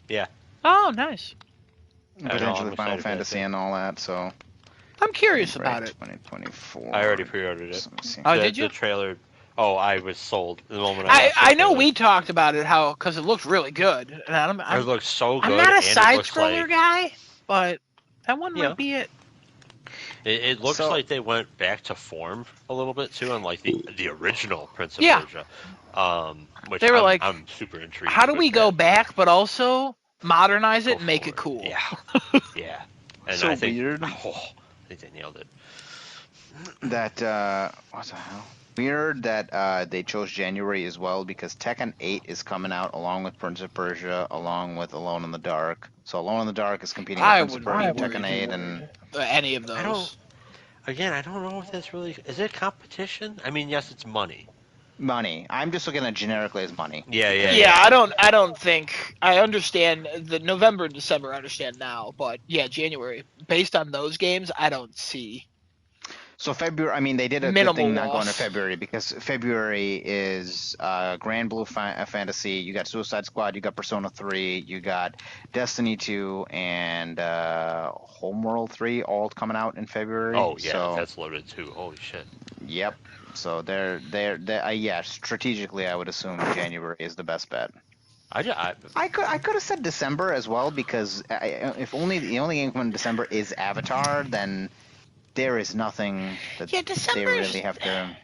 Yeah. Oh, nice. Potentially Final Fantasy and all that, so... I'm curious about it. 2024. I already pre-ordered it. Oh, did you? The trailer... Oh, I was sold the moment I know we talked about it, because it looks really good. And it looks so good. I'm not a side-scroller guy, but that one might be it. It looks like they went back to form a little bit too, unlike the original Prince of Persia. Which they were I'm super intrigued. How do we go back, but also modernize it and make it cool? Yeah, yeah. And so I think, weird. I think they nailed it. That what the hell? Weird that they chose January as well, because Tekken 8 is coming out along with Prince of Persia, along with Alone in the Dark. So Alone in the Dark is competing with Prince of Persia, Tekken 8, and any of those. I don't know if that's really... Is it competition? I mean, yes, it's money. Money. I'm just looking at generically as money. Yeah. I don't think... I understand the November and December, I understand now, but yeah, January. Based on those games, I don't see... So February, I mean, they did a good thing not going to February, because February is Grand Blue Fantasy, you got Suicide Squad, you got Persona 3, you got Destiny 2, and Homeworld 3 all coming out in February. Oh, yeah, that's loaded too. Holy shit. Yep. So they're strategically, I would assume January is the best bet. I could have said December as well, because if the only game coming in December is Avatar, then there is nothing that they really have to...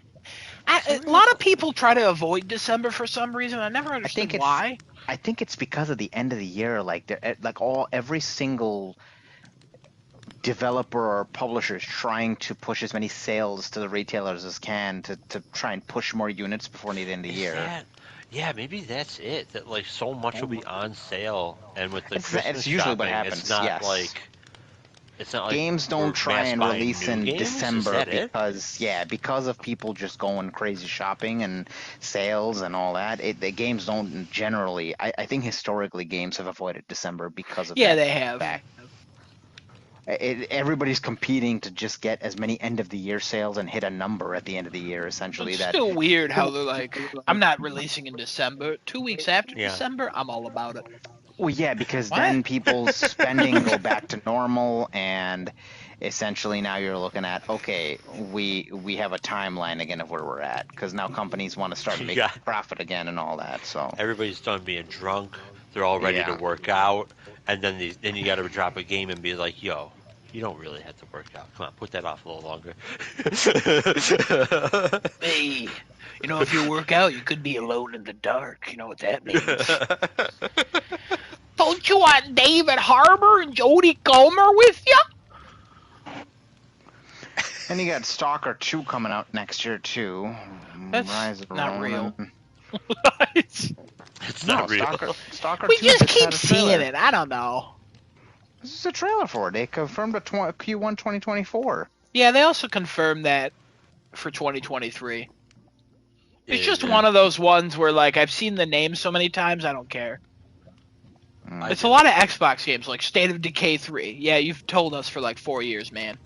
A lot of people try to avoid December for some reason. I never understood why. I think it's because of the end of the year. Every single developer or publisher is trying to push as many sales to the retailers as can to try and push more units before the end of the year. Yeah, maybe that's it. That so much will be on sale, and with the Christmas it's usually shopping, what happens. It's not like games don't try and release in December because because of people just going crazy shopping and sales and all that. The games don't generally. I think historically games have avoided December because of they have. Everybody's competing to just get as many end of the year sales and hit a number at the end of the year. Essentially, it's still weird how they're like, I'm not releasing in December. 2 weeks after December, I'm all about it. Well, yeah, because then people's spending go back to normal, and essentially now you're looking at, okay, we have a timeline again of where we're at, because now companies want to start making profit again and all that. So everybody's done being drunk, they're all ready to work out, and then you got to drop a game and be like, yo, you don't really have to work out. Come on, put that off a little longer. Hey, if you work out, you could be alone in the dark. You know what that means. Don't you want David Harbour and Jodie Comer with you? And you got Stalker 2 coming out next year, too. That's Rise of not Ronin. real. It's not real. Stalker we 2 just just keep had a seeing trailer. it. I don't know. This is a trailer for it. They confirmed a Q1 2024. Yeah, they also confirmed that for 2023. It's just one of those ones where, I've seen the name so many times, I don't care. It's a lot of Xbox games, like State of Decay 3. Yeah, you've told us for like 4 years, man.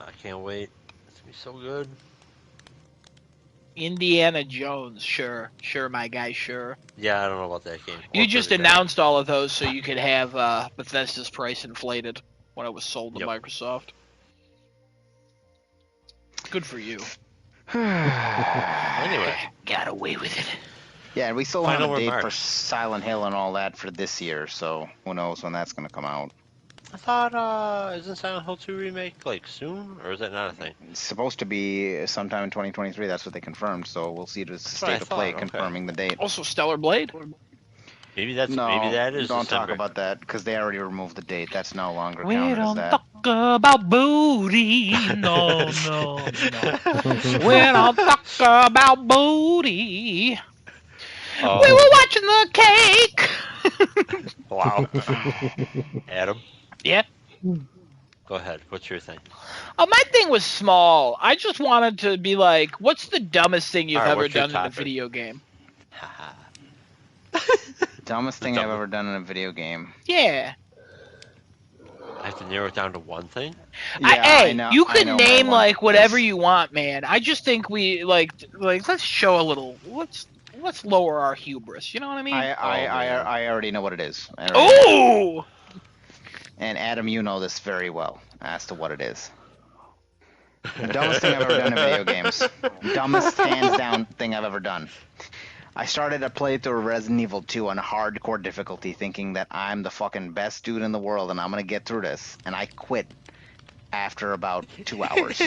I can't wait. It's gonna be so good. Indiana Jones, sure, my guy, sure. Yeah, I don't know about that game. You just announced all of those so you could have Bethesda's price inflated when it was sold to Microsoft. Good for you. Anyway, got away with it. Yeah, and we still have Final a date remarks. for Silent Hill and all that for this year, so who knows when that's going to come out. I thought, isn't Silent Hill 2 remake like soon, or is that not a thing? It's supposed to be sometime in 2023. That's what they confirmed. So we'll see the what I state of play thought, okay. confirming the date. Also, Stellar Blade. Maybe that's No, maybe that is don't December. talk about that because they already removed the date. That's no longer We counted as don't that. talk about booty. No. We don't talk about booty. Oh, We were watching the cake. wow. Adam, Yeah. go ahead. What's your thing? My thing was small. I just wanted to be like, what's the dumbest thing you've All right, ever what's your done in a topic? video game? Haha. Dumbest thing I've ever done in a video game. Yeah. I have to narrow it down to one thing. Hey, I know, you I can know name my one. like whatever you want, man. I just think we like let's show a little. Let's lower our hubris. You know what I mean? man. I already know what it is. Oh. And Adam, you know this very well as to what it is. The dumbest thing I've ever done in video games. Dumbest, hands down, thing I've ever done. I started a playthrough of Resident Evil 2 on hardcore difficulty thinking that I'm the fucking best dude in the world and I'm gonna get through this. And I quit after about 2 hours.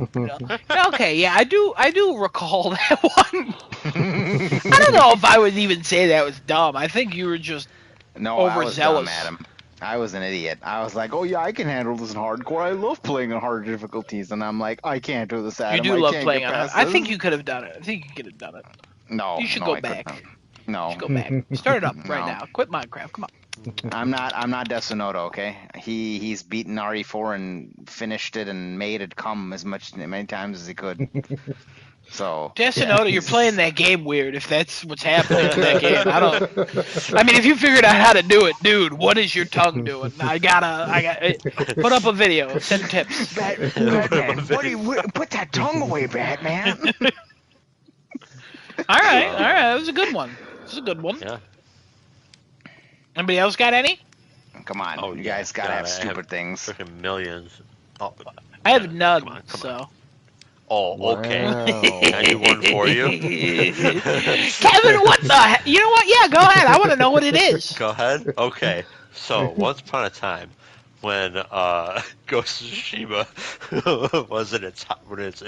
Okay, yeah, I do recall that one. I don't know if I would even say that was dumb. I think you were just No, I was dumb, overzealous. Adam. I was an idiot. I was like, oh yeah, I can handle this in hardcore. I love playing on hard difficulties. And I'm like, I can't do this, Adam. You do I love can't playing get on it. past I this." think you could have done it. I think you could have done it. No, You should no, go I couldn't. back. No, Go back. Start it up right No. now. Quit Minecraft. Come on. I'm not Desonoto, okay? He's beaten RE4 and finished it and made it come many times as he could. So Desonoto, you're playing that game weird if that's what's happening in that game. I mean, if you figured out how to do it, dude, what is your tongue doing? I got put up a video, send tips. Batman, put that tongue away, Batman. All right, that was a good one. This is a good one. Yeah. Anybody else got any? Come on, Oh, you yeah. guys gotta God, have I stupid have things. Freaking millions. Oh, I have none, Come on. so. oh, okay. Wow. Can I do one for you? Kevin, what the heck? You know what? Yeah, go ahead. I want to know what it is. Go ahead. Okay. So once upon a time, when Ghost of Tsushima was in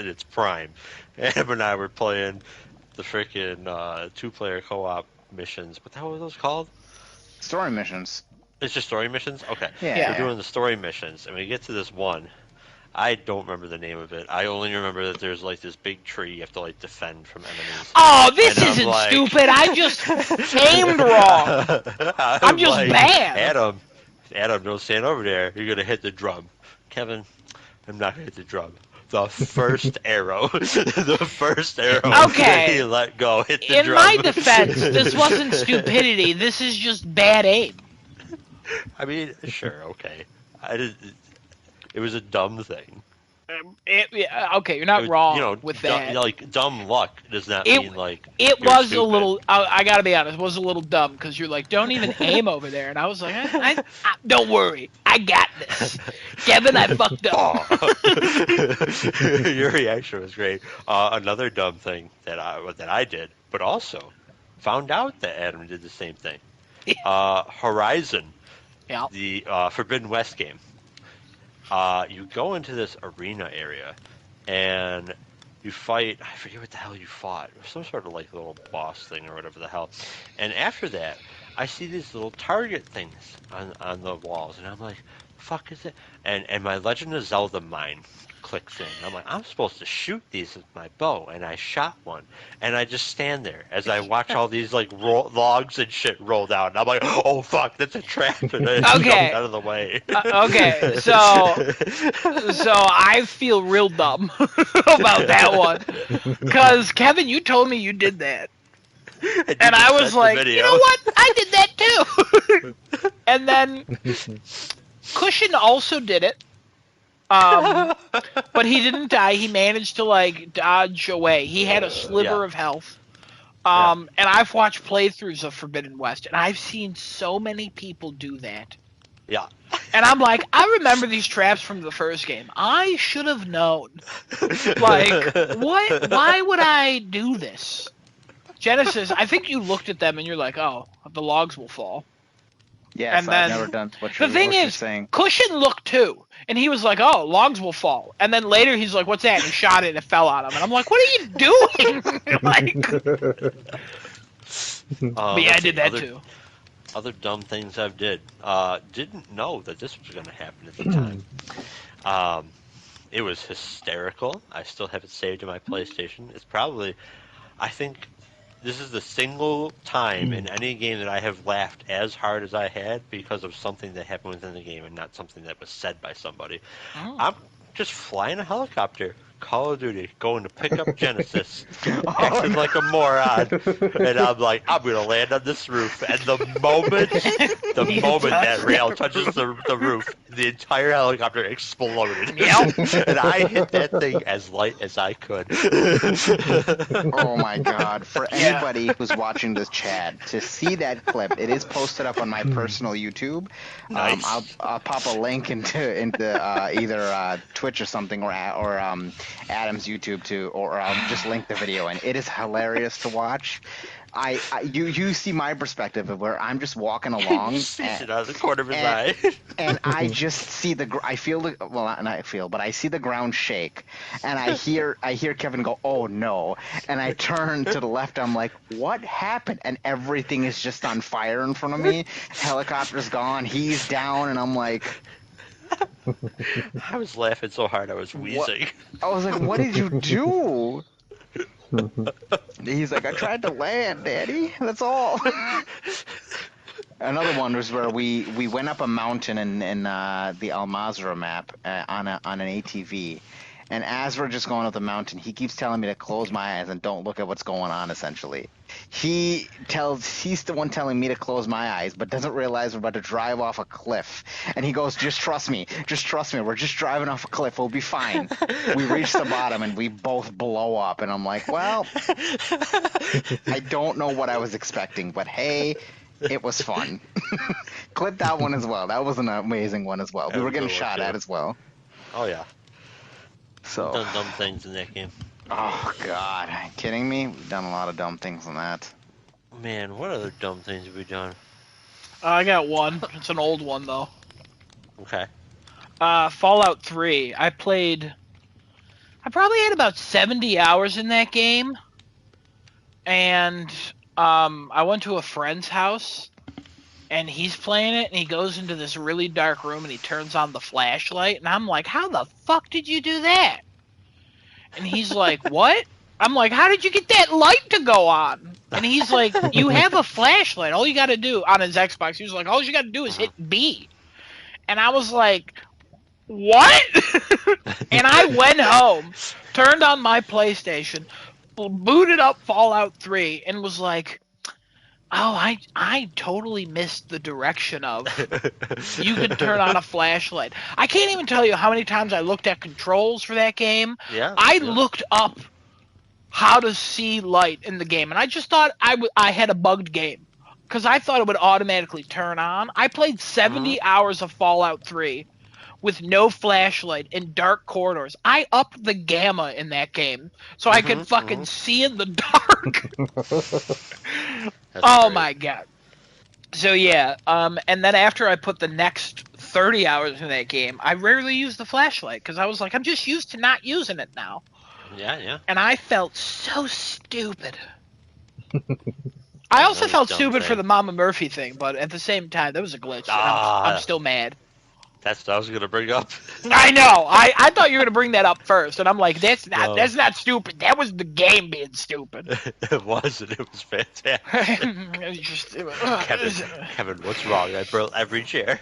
its prime, Adam and I were playing the freaking 2-player co-op missions. What the hell were those called? Story missions. It's just story missions? Okay. Yeah. We're doing the story missions, and we get to this one. I don't remember the name of it. I only remember that there's like this big tree you have to like defend from enemies. Oh, this And I'm isn't like- stupid. I just aimed wrong. I'm just bad. Adam, don't stand over there. You're gonna hit the drum. Kevin, I'm not gonna hit the drum. The first arrow. The first arrow. Okay. that he let go. Hit the In drum. my defense, this wasn't stupidity. This is just bad aim. I mean, sure, okay. It was a dumb thing. Okay, you're not It was, wrong you know, with dumb, that. like dumb luck does not It- mean like It you're was a stupid. little. I gotta be honest. It was a little dumb because you're like, don't even aim over there, and I was like, don't worry, I got this, Kevin. I fucked up. Oh. Your reaction was great. Another dumb thing that I did, but also found out that Adam did the same thing. Horizon, Yeah. the Forbidden West game. You go into this arena area, and you fight. I forget what the hell you fought. It was some sort of like little boss thing or whatever the hell. And after that, I see these little target things on the walls, and I'm like, "Fuck is it?" And my Legend of Zelda mind clicks in. I'm like, I'm supposed to shoot these with my bow, and I shot one, and I just stand there as I watch all these like logs and shit roll down. And I'm like, oh fuck, that's a trap, and I just Okay. jumped out of the way. Okay, so I feel real dumb about that one, because Kevin, you told me you did that. And I was like, you know what? I did that too. And then Cushion also did it. But he didn't die. He managed to like dodge away. He had a sliver of health. And I've watched playthroughs of Forbidden West, and I've seen so many people do that. Yeah. And I'm like, I remember these traps from the first game. I should have known. Like, what? Why would I do this? Genesis, I think you looked at them and you're like, oh, the logs will fall. Yes, and then, I've never done what the thing is, saying. Cushion looked too, and he was like, "Oh, logs will fall." And then later he's like, "What's that?" And he shot it, and it fell on him. And I'm like, "What are you doing?" Like, but yeah, I did that too. Other dumb things I've didn't know that this was going to happen at the time. It was hysterical. I still have it saved in my PlayStation. It's probably, I think, this is the single time in any game that I have laughed as hard as I had because of something that happened within the game and not something that was said by somebody. Oh. I'm just flying a helicopter, Call of Duty, going to pick up Genesis, acting like a moron, and I'm like, I'm going to land on this roof. And the moment that rail touches the roof, the entire helicopter exploded. Yep. And I hit that thing as light as I could. Oh my god. For anybody who's watching this chat, to see that clip, it is posted up on my personal YouTube. Nice. I'll pop a link into either Twitch or something, or Adam's YouTube too, or I'll just link the video, and it is hilarious to watch. You see my perspective of where I'm just walking along, sees it out of the corner of his eye, and I just see I see the ground shake, and I hear Kevin go, "Oh no!" And I turn to the left. I'm like, "What happened?" And everything is just on fire in front of me. Helicopter's gone. He's down, and I'm like. I was laughing so hard I was wheezing. I was like, "What did you do?" He's like, "I tried to land, Daddy. That's all." Another one was where we went up a mountain in the Al Mazrah map on an ATV, and as we're just going up the mountain, he keeps telling me to close my eyes and don't look at what's going on. Essentially, he's the one telling me to close my eyes, but doesn't realize we're about to drive off a cliff. And he goes, just trust me. We're just driving off a cliff. We'll be fine." We reach the bottom and we both blow up. And I'm like, well, I don't know what I was expecting, but hey, it was fun. Clip that one as well. That was an amazing one as well. We were getting shot at as well. Oh yeah. So Done dumb things in that game. Oh god, are you kidding me? We've done a lot of dumb things in that. Man, what other dumb things have we done? I got one. It's an old one though. Okay. Fallout 3. I probably had about 70 hours in that game, and I went to a friend's house, and he's playing it, and he goes into this really dark room, and he turns on the flashlight, and I'm like, how the fuck did you do that? And he's like, what? I'm like, how did you get that light to go on? And he's like, you have a flashlight. All you got to do on his Xbox, he was like, all you got to do is hit B. And I was like, what? And I went home, turned on my PlayStation, booted up Fallout 3, and was like, oh, I totally missed the direction of you could turn on a flashlight. I can't even tell you how many times I looked at controls for that game. Yeah. I looked up how to see light in the game, and I just thought I had a bugged game because I thought it would automatically turn on. I played 70 hours of Fallout 3 with no flashlight in dark corridors. I upped the gamma in that game so I could fucking see in the dark. Oh great. my god. So yeah, and then after I put the next 30 hours in that game, I rarely use the flashlight because I was like, I'm just used to not using it now. Yeah. And I felt so stupid. I also felt stupid for the Mama Murphy thing, but at the same time, that was a glitch. I'm still mad. That's what I was gonna bring up. I know. I thought you were gonna bring that up first, and I'm like, that's not stupid. That was the game being stupid. It was, and it was fantastic. It was just, Kevin, what's wrong? I broke every chair.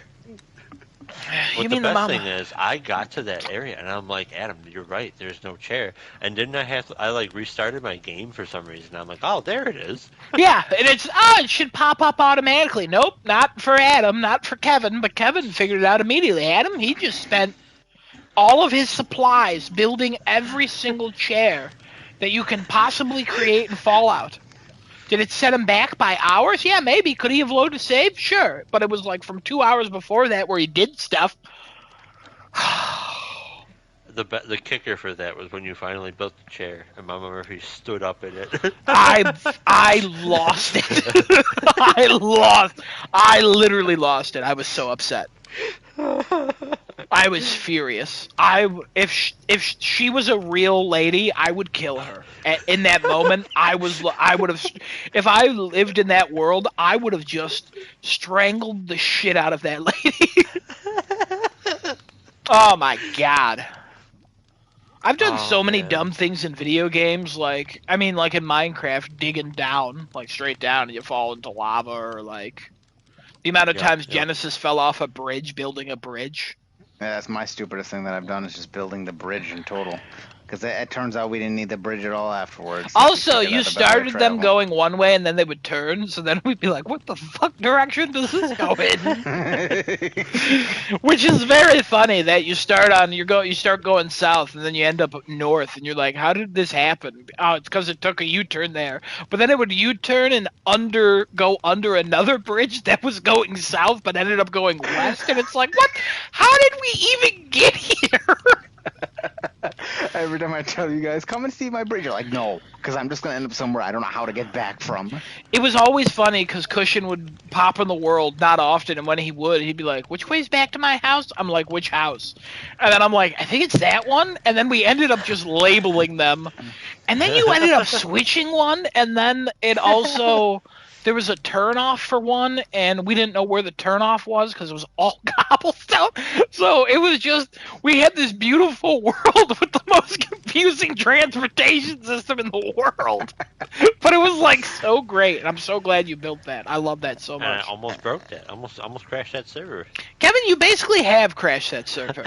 You But the mean the best mom? thing is, I got to that area and I'm like, Adam, you're right. There's no chair. And didn't I have to? I like restarted my game for some reason. I'm like, oh, there it is. Yeah, and it should pop up automatically. Nope, not for Adam, not for Kevin, but Kevin figured it out immediately. Adam, he just spent all of his supplies building every single chair that you can possibly create in Fallout. Did it set him back by hours? Yeah, maybe. Could he have loaded a save? Sure. But it was like from 2 hours before that where he did stuff. The kicker for that was when you finally built the chair and Mama Murphy stood up in it. I lost it. I literally lost it. I was so upset. I was furious. If she was a real lady, I would kill her. In that moment, I would have. If I lived in that world, I would have just strangled the shit out of that lady. Oh my god. I've done so many dumb things in video games, like in Minecraft, digging down, like straight down, and you fall into lava, or like the amount of times Genesis fell off a bridge building a bridge. Yeah, that's my stupidest thing that I've done is just building the bridge in total. Because it turns out we didn't need the bridge at all afterwards. Also, you started them going one way and then they would turn, so then we'd be like, what the fuck direction does this go in? Which is very funny that you start going south and then you end up north and you're like, how did this happen? Oh, it's because it took a U-turn there. But then it would U-turn and go under another bridge that was going south but ended up going west, and it's like, what? How did we even get here? Every time I tell you guys, come and see my bridge, you're like, no, because I'm just going to end up somewhere I don't know how to get back from. It was always funny because Cushion would pop in the world, not often, and when he would, he'd be like, which way's back to my house? I'm like, which house? And then I'm like, I think it's that one, and then we ended up just labeling them. And then you ended up switching one, and then it also... There was a turnoff for one, and we didn't know where the turnoff was because it was all cobblestone. So it was just, we had this beautiful world with the most confusing transportation system in the world. But it was like so great, and I'm so glad you built that. I love that so much. And I almost broke that. Almost crashed that server. Kevin, you basically have crashed that server.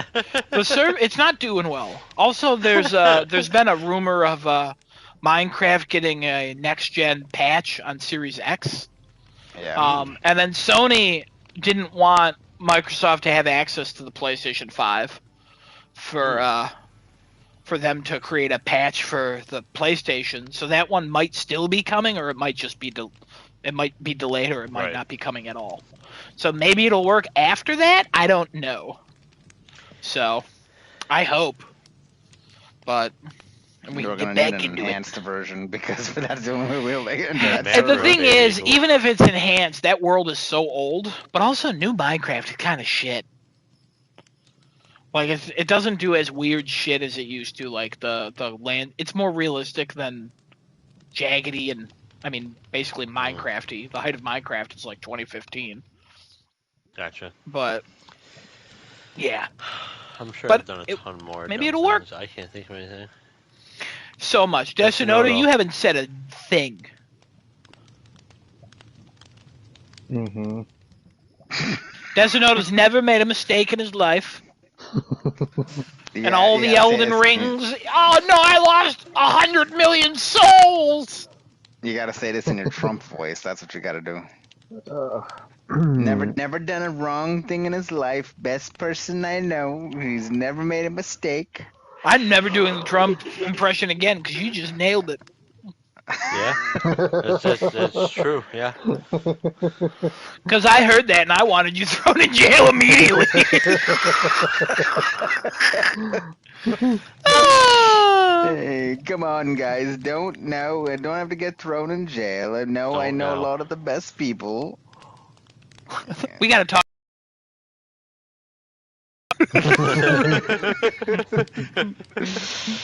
The server, it's not doing well. Also, there's been a rumor of Minecraft getting a next-gen patch on Series X. Yeah. And then Sony didn't want Microsoft to have access to the PlayStation 5 for them to create a patch for the PlayStation. So that one might still be coming, or it might just be delayed, or it might not be coming at all. So maybe it'll work after that. I don't know. So I hope, but. And we're going to need an enhanced version because that's the only way we'll make it. And the thing is, even if it's enhanced, that world is so old. But also, new Minecraft is kind of shit. Like, it doesn't do as weird shit as it used to. Like, the land... It's more realistic than jaggedy and... basically Minecraft-y. The height of Minecraft is like 2015. Gotcha. But... Yeah. I'm sure I've done a ton more. Maybe it'll work. I can't think of anything. So much. Destinoda, you haven't said a thing. Mm-hmm. Destinoda's never made a mistake in his life. And all the Elden Rings. Oh no, I lost 100 million souls! You gotta say this in your Trump voice. That's what you gotta do. Never done a wrong thing in his life. Best person I know. He's never made a mistake. I'm never doing the Trump impression again because you just nailed it. Yeah, that's true. Yeah. Because I heard that and I wanted you thrown in jail immediately. Hey, come on, guys! Don't have to get thrown in jail. I know a lot of the best people. We gotta talk.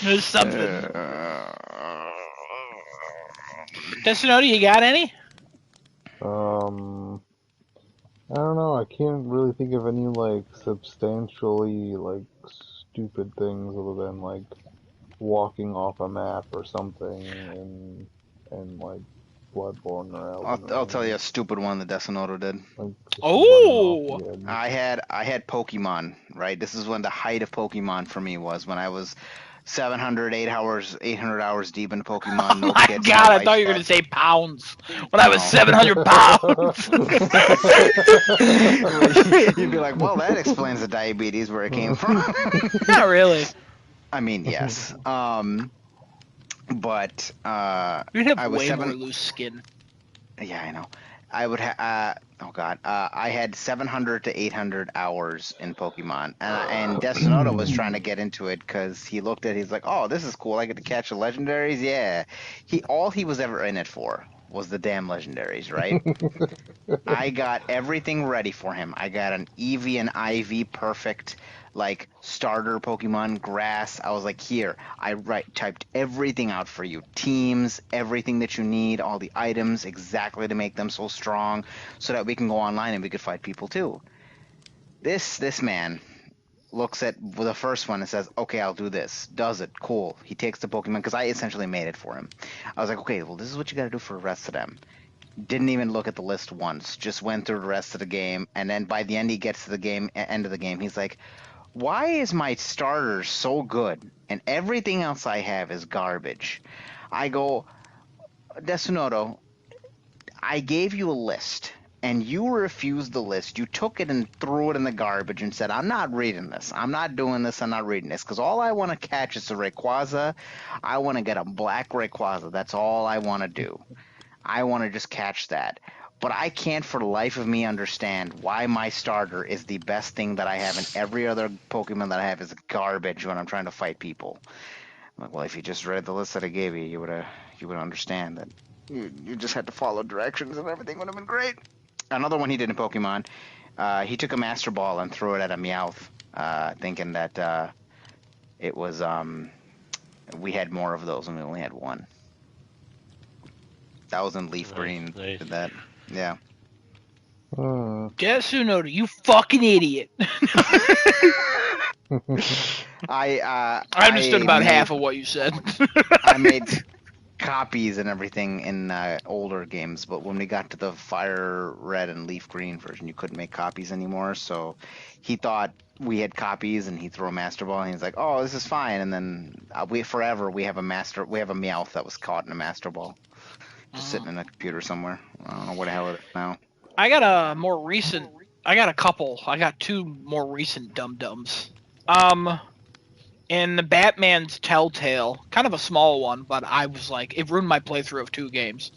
There's something. Destinoda, you got any? I don't know. I can't really think of any like substantially like stupid things other than like walking off a map or something and like Bloodborne or Elden I'll tell Ring. you a stupid one that Desonoto did. Like, just Oh! running off the edge. I had Pokemon, right? This is when the height of Pokemon for me was when I was 800 hours deep into Pokemon. Oh No my kids, god, no I thought you were life going to say pounds. When I was No. 700 pounds. You'd be like, well, that explains the diabetes where it came from. Not really. I mean, yes. But You'd have I was way more loose skin. Yeah, I know. I would have. Oh God. I had 700 to 800 hours in Pokemon, and Desonoto was trying to get into it because he's like, oh, this is cool. I get to catch the legendaries. Yeah. All he was ever in it for was the damn legendaries, right? I got everything ready for him. I got an Eevee and IV perfect, like, starter Pokemon grass. I was like, here, typed everything out for you. Teams, everything that you need, all the items, exactly to make them so strong, so that we can go online and we could fight people too. This man looks at the first one and says, okay, I'll do this. Does it. Cool. He takes the Pokemon, because I essentially made it for him. I was like, okay, well, this is what you got to do for the rest of them. Didn't even look at the list once. Just went through the rest of the game, and then by the end he gets to the end of the game, he's like, why is my starter so good and everything else I have is garbage? I go, Desonoto, I gave you a list and you refused the list. You took it and threw it in the garbage and said, I'm not reading this. I'm not doing this. I'm not reading this, because all I want to catch is a Rayquaza. I want to get a black Rayquaza. That's all I want to do. I want to just catch that. But I can't for the life of me understand why my starter is the best thing that I have, and every other Pokemon that I have is garbage when I'm trying to fight people. I'm like, well, if you just read the list that I gave you, you would understand that you just had to follow directions and everything would have been great. Another one he did in Pokemon, he took a Master Ball and threw it at a Meowth, thinking that it was we had more of those and we only had one. That was in Leaf Green. Nice. Did that? Yeah. Desonoto, you fucking idiot. I understood about half of what you said. I made copies and everything in older games, but when we got to the Fire Red and Leaf Green version, you couldn't make copies anymore. So he thought we had copies, and he threw a Master Ball, and he's like, "Oh, this is fine." And then we have a Meowth that was caught in a Master Ball, just sitting in a computer somewhere. I don't know what the hell it is now. I got a couple. I got two more recent dum-dums. In the Batman's Telltale, kind of a small one, but I was like, it ruined my playthrough of 2 games.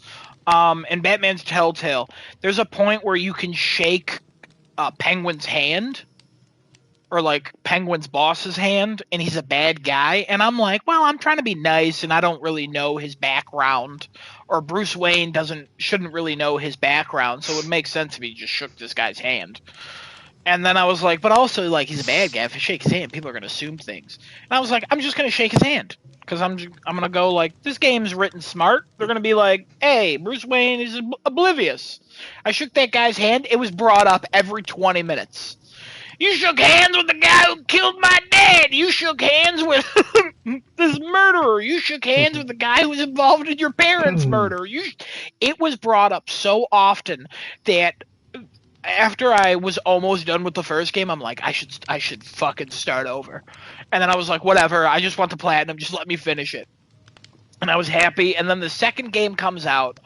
In Batman's Telltale, there's a point where you can shake Penguin's hand, or like Penguin's boss's hand, and he's a bad guy, and I'm like, well, I'm trying to be nice, and I don't really know his background, or Bruce Wayne shouldn't really know his background, so it would make sense if he just shook this guy's hand. And then I was like, but also, like, he's a bad guy. If I shake his hand, people are going to assume things. And I was like, I'm just going to shake his hand. Because I'm going to go, like, this game's written smart. They're going to be like, hey, Bruce Wayne is oblivious. I shook that guy's hand. It was brought up every 20 minutes. You shook hands with the guy who killed my dad. You shook hands with this murderer. You shook hands with the guy who was involved in your parents' murder. It was brought up so often that after I was almost done with the first game, I'm like, I should fucking start over. And then I was like, whatever, I just want the platinum, just let me finish it. And I was happy, and then the second game comes out,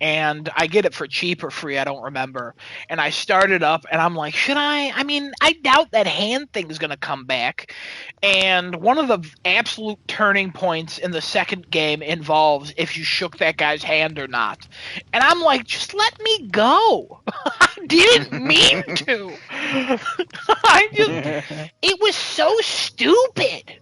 and I get it for cheap or free, I don't remember. And I start it up, and I'm like, should I? I mean, I doubt that hand thing's going to come back. And one of the absolute turning points in the second game involves if you shook that guy's hand or not. And I'm like, just let me go. I didn't mean to. It was so stupid.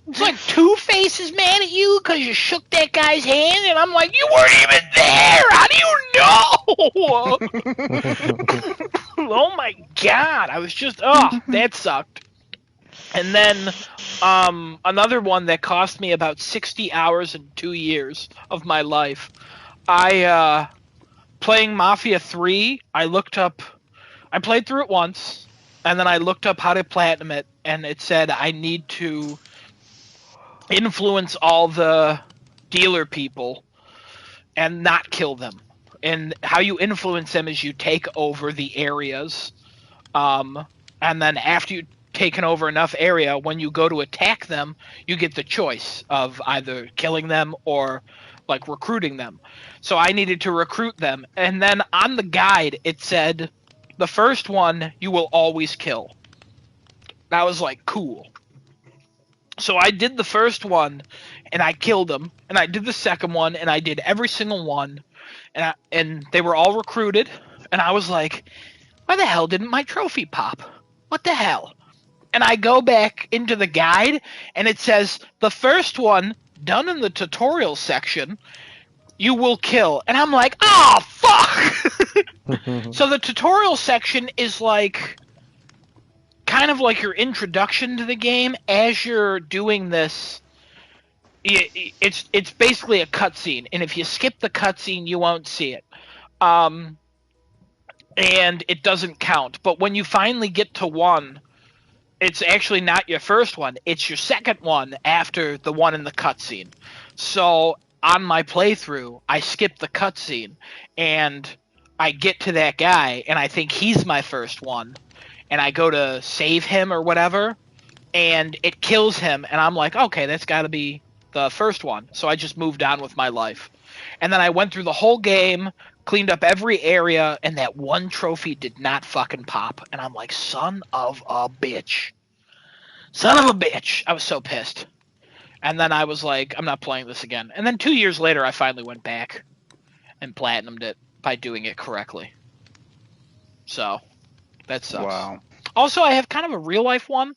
It's like Two-Face is mad at you because you shook that guy's hand, and I'm like, you weren't even there. How do you know? Oh my god, I was just, that sucked. And then another one that cost me about 60 hours and 2 years of my life. Playing Mafia 3, I played through it once, and then I looked up how to platinum it, and it said I need to influence all the dealer people and not kill them. And how you influence them is you take over the areas, and then after you've taken over enough area, when you go to attack them, you get the choice of either killing them or like recruiting them. So I needed to recruit them, and then on the guide it said the first one you will always kill. And I was like, cool. So I did the first one, and I killed them, and I did the second one, and I did every single one, and they were all recruited, and I was like, why the hell didn't my trophy pop? What the hell? And I go back into the guide, and it says the first one done in the tutorial section you will kill, and I'm like, oh fuck. So the tutorial section is like kind of like your introduction to the game. As you're doing this, it's basically a cutscene, and if you skip the cutscene, you won't see it, and it doesn't count. But when you finally get to one, it's actually not your first one; it's your second one after the one in the cutscene. So on my playthrough, I skip the cutscene, and I get to that guy, and I think he's my first one, and I go to save him or whatever, and it kills him, and I'm like, okay, that's got to be the first one. So I just moved on with my life. And then I went through the whole game, cleaned up every area, and that one trophy did not fucking pop. And I'm like, son of a bitch. Son of a bitch. I was so pissed. And then I was like, I'm not playing this again. And then 2 years later, I finally went back and platinumed it by doing it correctly. So, that sucks. Wow. Also, I have kind of a real life one.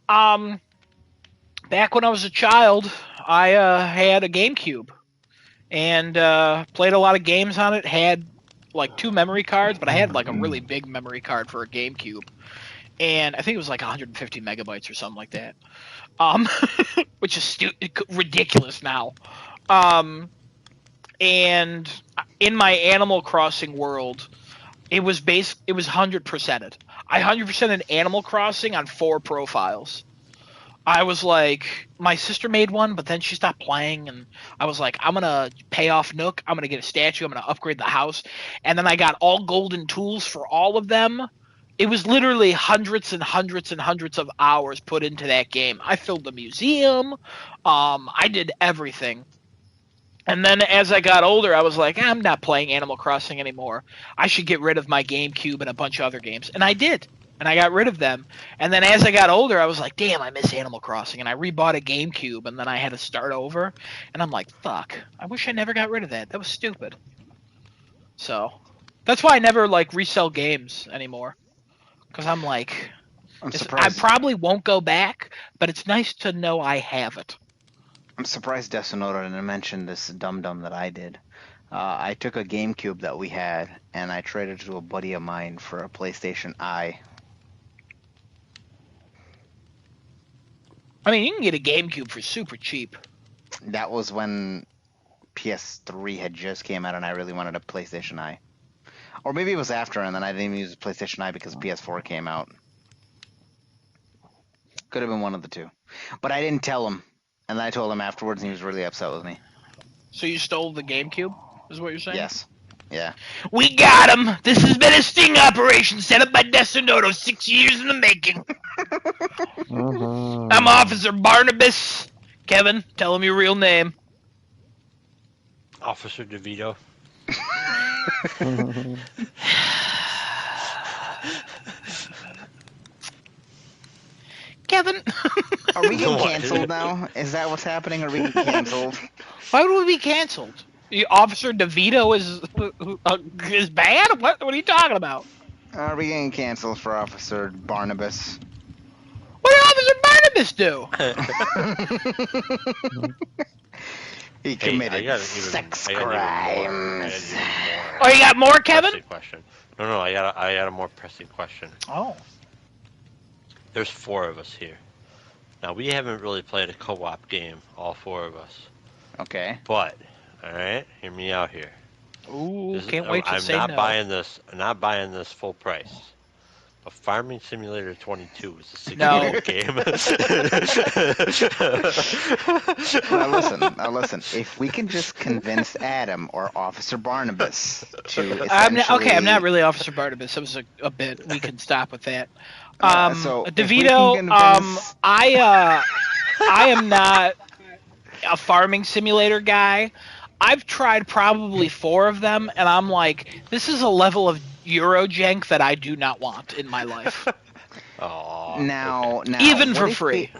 Back when I was a child, I had a GameCube and played a lot of games on it. Had like 2 memory cards, but I had like a really big memory card for a GameCube, and I think it was like 150 megabytes or something like that, which is ridiculous now. And in my Animal Crossing world, it was 100%ed. I 100%ed Animal Crossing on 4 profiles. I was like, my sister made one, but then she stopped playing, and I was like, I'm going to pay off Nook, I'm going to get a statue, I'm going to upgrade the house, and then I got all golden tools for all of them. It was literally hundreds and hundreds and hundreds of hours put into that game. I filled the museum, I did everything. And then as I got older, I was like, I'm not playing Animal Crossing anymore. I should get rid of my GameCube and a bunch of other games. And I did. And I got rid of them. And then as I got older, I was like, damn, I miss Animal Crossing. And I rebought a GameCube, and then I had to start over. And I'm like, fuck, I wish I never got rid of that. That was stupid. So that's why I never, like, resell games anymore. Because I'm like, I probably won't go back, but it's nice to know I have it. I'm surprised Desonoda didn't mention this dum-dum that I did. I took a GameCube that we had, and I traded it to a buddy of mine for a PlayStation Eye. I mean, you can get a GameCube for super cheap. That was when PS3 had just came out, and I really wanted a PlayStation Eye. Or maybe it was after, and then I didn't even use a PlayStation Eye because PS4 came out. Could have been one of the two. But I didn't tell him. And then I told him afterwards, and he was really upset with me. So you stole the GameCube, is what you're saying? Yes. Yeah. We got him! This has been a sting operation set up by Desonodo, 6 years in the making. I'm Officer Barnabas. Kevin, tell him your real name. Officer DeVito. Kevin. Are we getting canceled now? Is that what's happening? Are we getting canceled? Why would we be canceled? Officer DeVito is bad? What are you talking about? Are we getting canceled for Officer Barnabas? What did Officer Barnabas do? He committed sex crimes. Oh, you got more, Kevin? Question. No, I got a more pressing question. Oh. There's 4 of us here. Now, we haven't really played a co-op game, all 4 of us. Okay. But, alright, hear me out here. Ooh, can't wait to say no. I'm not buying this full price. A Farming Simulator 22 is a 60 No. game. Now listen. If we can just convince Adam or Officer Barnabas to I'm essentially... not really Officer Barnabas. That was a bit. We can stop with that. so if we DeVito, can convince... I am not a farming simulator guy. I've tried probably 4 of them, and I'm like, this is a level of Eurojank that I do not want in my life. Now, Even for free.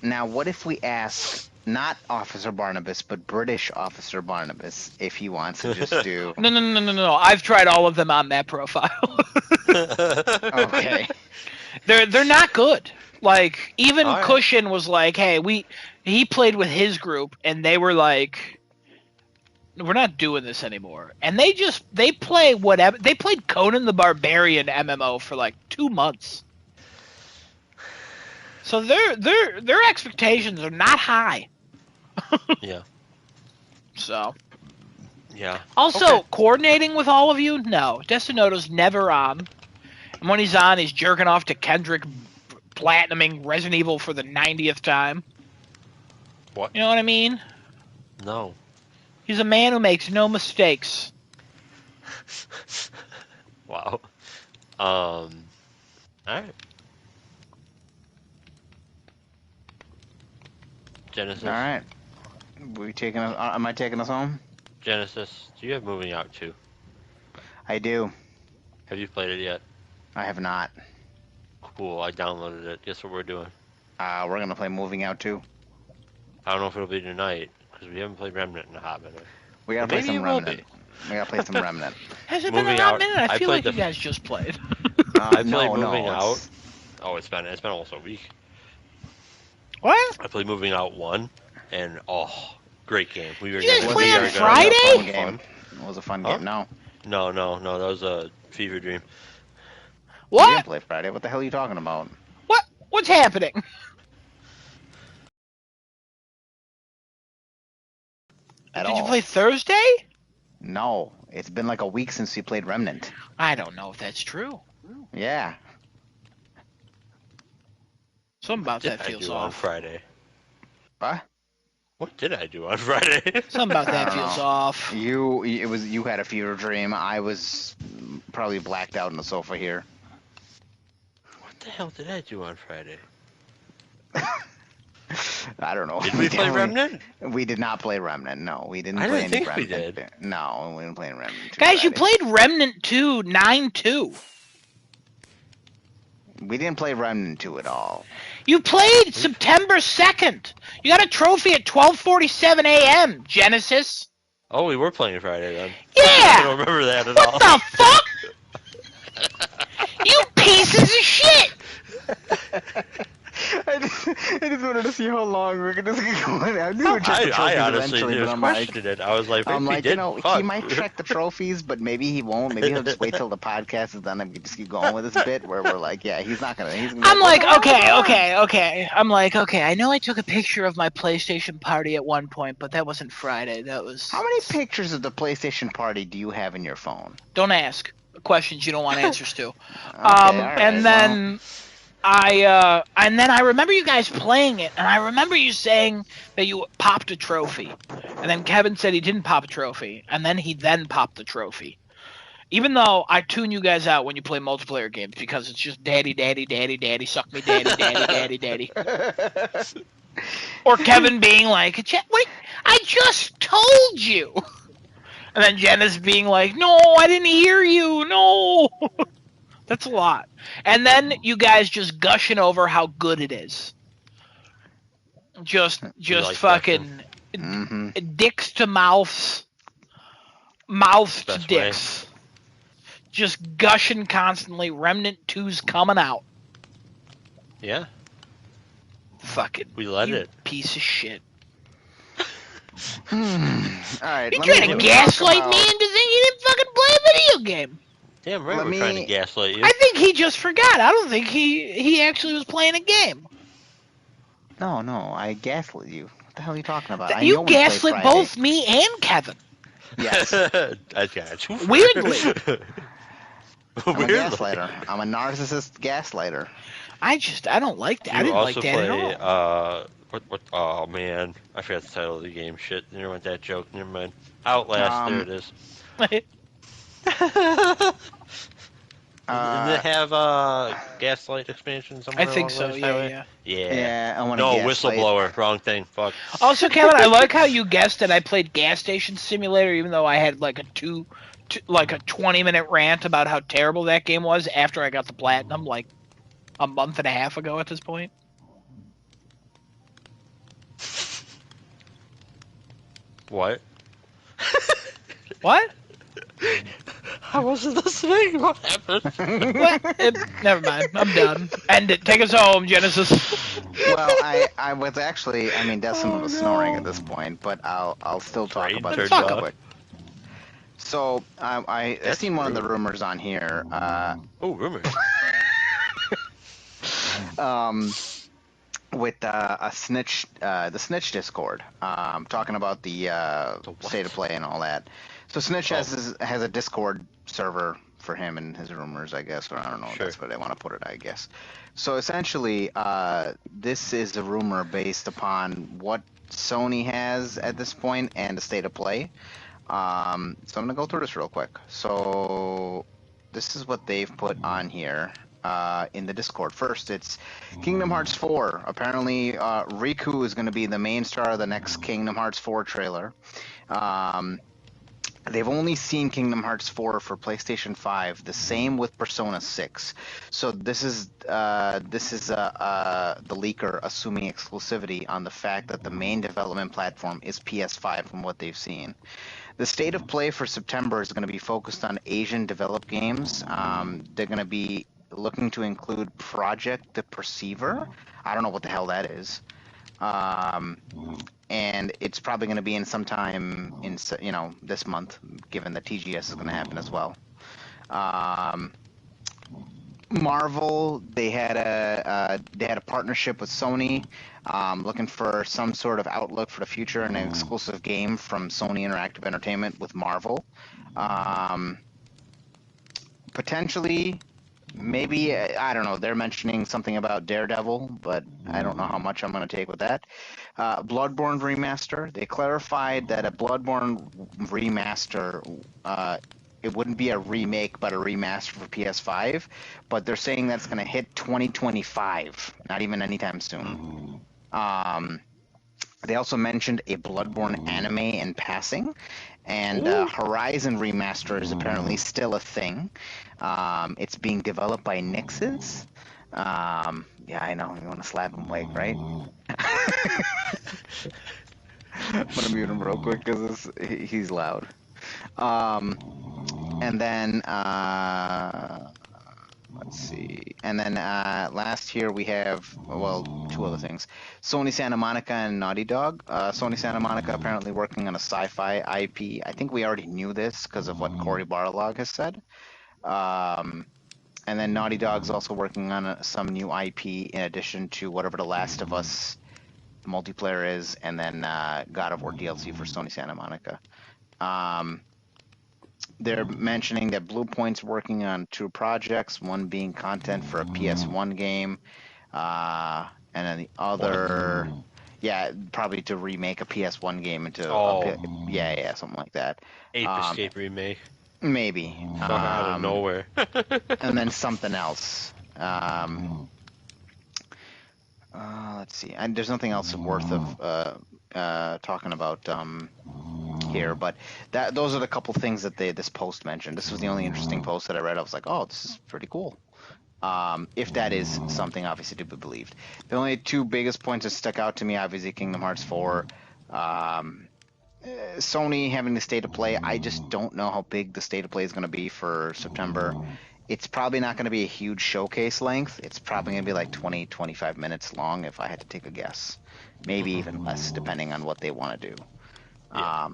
What if we ask not Officer Barnabas, but British Officer Barnabas, if he wants to just do... No. I've tried all of them on that profile. Okay. They're not good. Like, even All right. Cushion was like, hey, he played with his group, and they were like, we're not doing this anymore. And they play whatever. They played Conan the Barbarian MMO for like 2 months. So their expectations are not high. Yeah. So. Yeah. Also, Okay. coordinating with all of you, no. Destinoto's never on. And when he's on, he's jerking off to Kendrick platinuming Resident Evil for the 90th time. What? You know what I mean? No. He's a man who makes no mistakes. Wow. All right. Genesis. All right. Am I taking us home? Genesis. Do you have Moving Out too? I do. Have you played it yet? I have not. Cool. I downloaded it. Guess what we're doing? We're gonna play Moving Out too. I don't know if it'll be tonight because we haven't played Remnant in a hot minute. We gotta Maybe play some it will Remnant. be. We gotta play some Remnant. Has it been Moving a hot Out, minute? I I feel played like you the- guys just played. I played no, Moving it's- Out. Oh, it's been almost a week. What? I played Moving Out 1, and great game. We were You guys gonna- play we on were gonna- Friday? It was a fun Fun. game. It was a fun Huh? game. No, No, that was a fever dream. we didn't What? play Friday. What the hell are you talking about? What? What's happening? At Did all? you play Thursday? No, it's been like a week since we played Remnant. I don't know if that's true. Yeah. Something about What did that I feels do on off. Friday? What? What did I do on Friday? Something about I that don't feels know. off. You had a fever dream. I was probably blacked out on the sofa here. What the hell did I do on Friday? I don't know. Did we play Remnant? We did not play Remnant. No, we didn't I play didn't any think we Remnant. did. No, we didn't play Remnant. Guys, you Friday. played Remnant 2 9-2. We didn't play Remnant 2 at all. You played September 2nd. You got a trophy at 12:47 a.m. Genesis. Oh, we were playing Friday then. Yeah. I don't remember that at all. What the fuck? You pieces of shit. I just wanted to see how long we could just keep going. I knew we'd check the trophies I honestly eventually, just but I'm like, questioned it. I was like, maybe I'm he like, did. he Fuck. might check the trophies, but maybe he won't. Maybe he'll just wait till the podcast is done and we just keep going with this bit where we're like, yeah, he's not gonna. I'm like, okay. I'm like, okay. I know I took a picture of my PlayStation party at one point, but that wasn't Friday. That was. How many pictures of the PlayStation party do you have in your phone? Don't ask questions you don't want answers to. all right, and then I remember you guys playing it, and I remember you saying that you popped a trophy, and then Kevin said he didn't pop a trophy, and then he popped the trophy. Even though I tune you guys out when you play multiplayer games because it's just daddy, daddy, daddy, daddy, suck me, daddy, daddy, daddy, daddy. Or Kevin being like, wait, I just told you. And then Jenna's being like, no, I didn't hear you, no. That's a lot. And then you guys just gushing over how good it is. Just like fucking dicks to mouths, mouths to Best dicks. Just gushing constantly. Remnant 2's coming out. Yeah, Fucking we let you it. piece of shit. All right. You let trying to talk gaslight about- me into thinking you didn't fucking play a video game? Damn right, Let we're trying to me- gaslight you. I think he just forgot. I don't think he actually was playing a game. No, I gaslit you. What the hell are you talking about? I know You when to play gaslit Friday. both me and Kevin. Yes. I got you. Weirdly. I'm a Weirdly. gaslighter. I'm a narcissist gaslighter. I don't like that. I You didn't like also that play, at all. what, oh man, I forgot the title of the game. Shit, never mind that joke. Never mind. Outlast, there it is. Didn't it have Gaslight expansion somewhere I think along so. Last Yeah, Highway? yeah. Yeah, I want to No, gaslight. Whistleblower. Wrong thing. Fuck. Also, Kevin, I like how you guessed that I played Gas Station Simulator, even though I had like a 20-minute rant about how terrible that game was after I got the platinum, like a month and a half ago at this point. What? What? I wasn't listening. What happened? What? Never mind. I'm done. End it. Take us home, Genesis. Well, I was actually, I mean, Desmond was snoring at this point, but I'll still talk Train about this turned real off. quick. So I That's seen one of the rude. rumors on here. Oh, rumors. With a snitch, the Snitch Discord, talking about the what? state of play and all that. So Snitch has a Discord server for him and his rumors, I guess, or I don't know if Sure. that's what they want to put it, I guess. So essentially, this is a rumor based upon what Sony has at this point and the state of play. So I'm gonna go through this real quick. So this is what they've put on here. In the Discord. First, it's Kingdom Hearts 4. Apparently, Riku is going to be the main star of the next Kingdom Hearts 4 trailer. They've only seen Kingdom Hearts 4 for PlayStation 5. The same with Persona 6. So this is the leaker assuming exclusivity on the fact that the main development platform is PS5 from what they've seen. The state of play for September is going to be focused on Asian developed games. They're going to be looking to include Project the Perceiver. I don't know what the hell that is. And it's probably going to be in sometime in this month, given that TGS is going to happen as well. Marvel, they had a partnership with Sony, looking for some sort of outlook for the future and an exclusive game from Sony Interactive Entertainment with Marvel. Potentially, maybe, I don't know, they're mentioning something about Daredevil, but I don't know how much I'm going to take with that. Bloodborne Remaster, they clarified that a Bloodborne Remaster, it wouldn't be a remake, but a remaster for PS5, but they're saying that's going to hit 2025, not even anytime soon. They also mentioned a Bloodborne anime in passing, and Horizon Remaster is apparently still a thing. It's being developed by Nixes. Yeah, I know. You want to slap him, Blake, right? I'm going to mute him real quick because he's loud. And then, let's see. And then last here we have, well, two other things. Sony Santa Monica and Naughty Dog. Sony Santa Monica apparently working on a sci-fi IP. I think we already knew this because of what Cory Barlog has said. And then Naughty Dog's also working on some new IP in addition to whatever The Last of Us multiplayer is, and then God of War DLC for Sony Santa Monica. They're mentioning that Bluepoint's working on 2 projects, one being content for a PS1 game, and then the other, probably to remake a PS1 game into, something like that. Ape Escape remake. Maybe. Out of nowhere. And then something else. Let's see. And there's nothing else worth of talking about here, but those are the couple things that this post mentioned. This was the only interesting post that I read. I was like, oh, this is pretty cool. If that is something obviously to be believed. The only 2 biggest points that stuck out to me, obviously Kingdom Hearts 4. Sony having the state of play, I just don't know how big the state of play is going to be for September. It's probably not going to be a huge showcase length. It's probably going to be like 20, 25 minutes long if I had to take a guess. Maybe even less, depending on what they want to do. Yeah.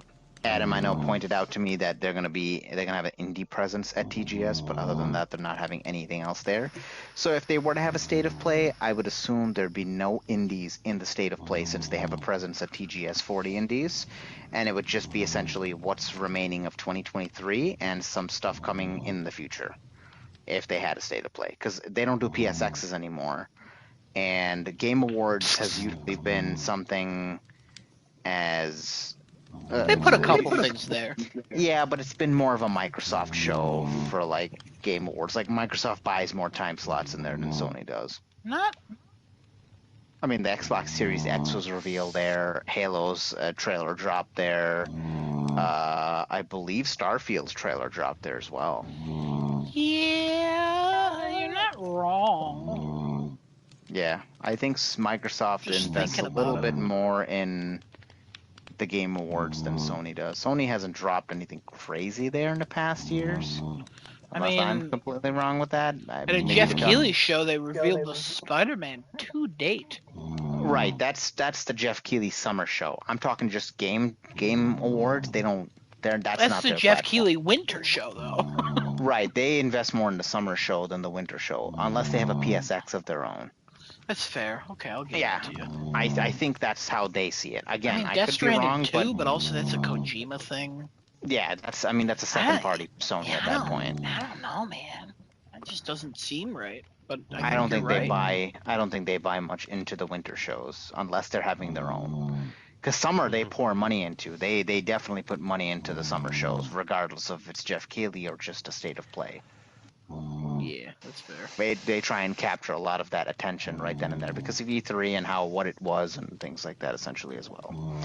Adam, I know, pointed out to me that they're gonna have an indie presence at TGS, but other than that, they're not having anything else there. So if they were to have a state of play, I would assume there'd be no indies in the state of play since they have a presence at TGS 40 indies, and it would just be essentially what's remaining of 2023 and some stuff coming in the future. if they had a state of play, because they don't do PSXs anymore. And Game Awards has usually been something as They put a couple things there. yeah, but it's been more of a Microsoft show for like Game Awards. Like Microsoft buys more time slots in there than Sony does. Not. I mean, the Xbox Series X was revealed there. Halo's trailer dropped there. I believe Starfield's trailer dropped there as well. Yeah, you're not wrong. Yeah, I think Microsoft Just invests a thinking little about bit it. more in the Game Awards than Sony does. Sony hasn't dropped anything crazy there in the past years. Unless I'm mean, completely wrong with that. At a Jeff Keighley show, they revealed the Spider-Man 2 date. Right, that's the Jeff Keighley summer show. I'm talking just game awards. They don't. That's That's not the their Jeff platform. Keighley winter show, though. Right, they invest more in the summer show than the winter show, unless they have a PSX of their own. That's fair. Okay, I'll give Yeah, it to you. I think that's how they see it. Again, I mean, I Death could be Stranding wrong, 2, but also that's a Kojima thing. yeah, that's a second party Sony Yeah, at that point. I don't know, man. That just doesn't seem right. But I don't think you're they right. buy. I don't think they buy much into the winter shows unless they're having their own. Because summer they pour money into. They definitely put money into the summer shows, regardless of if it's Jeff Keighley or just a state of play. Yeah, that's fair. They try and capture a lot of that attention right then and there because of E3 and what it was and things like that essentially as well.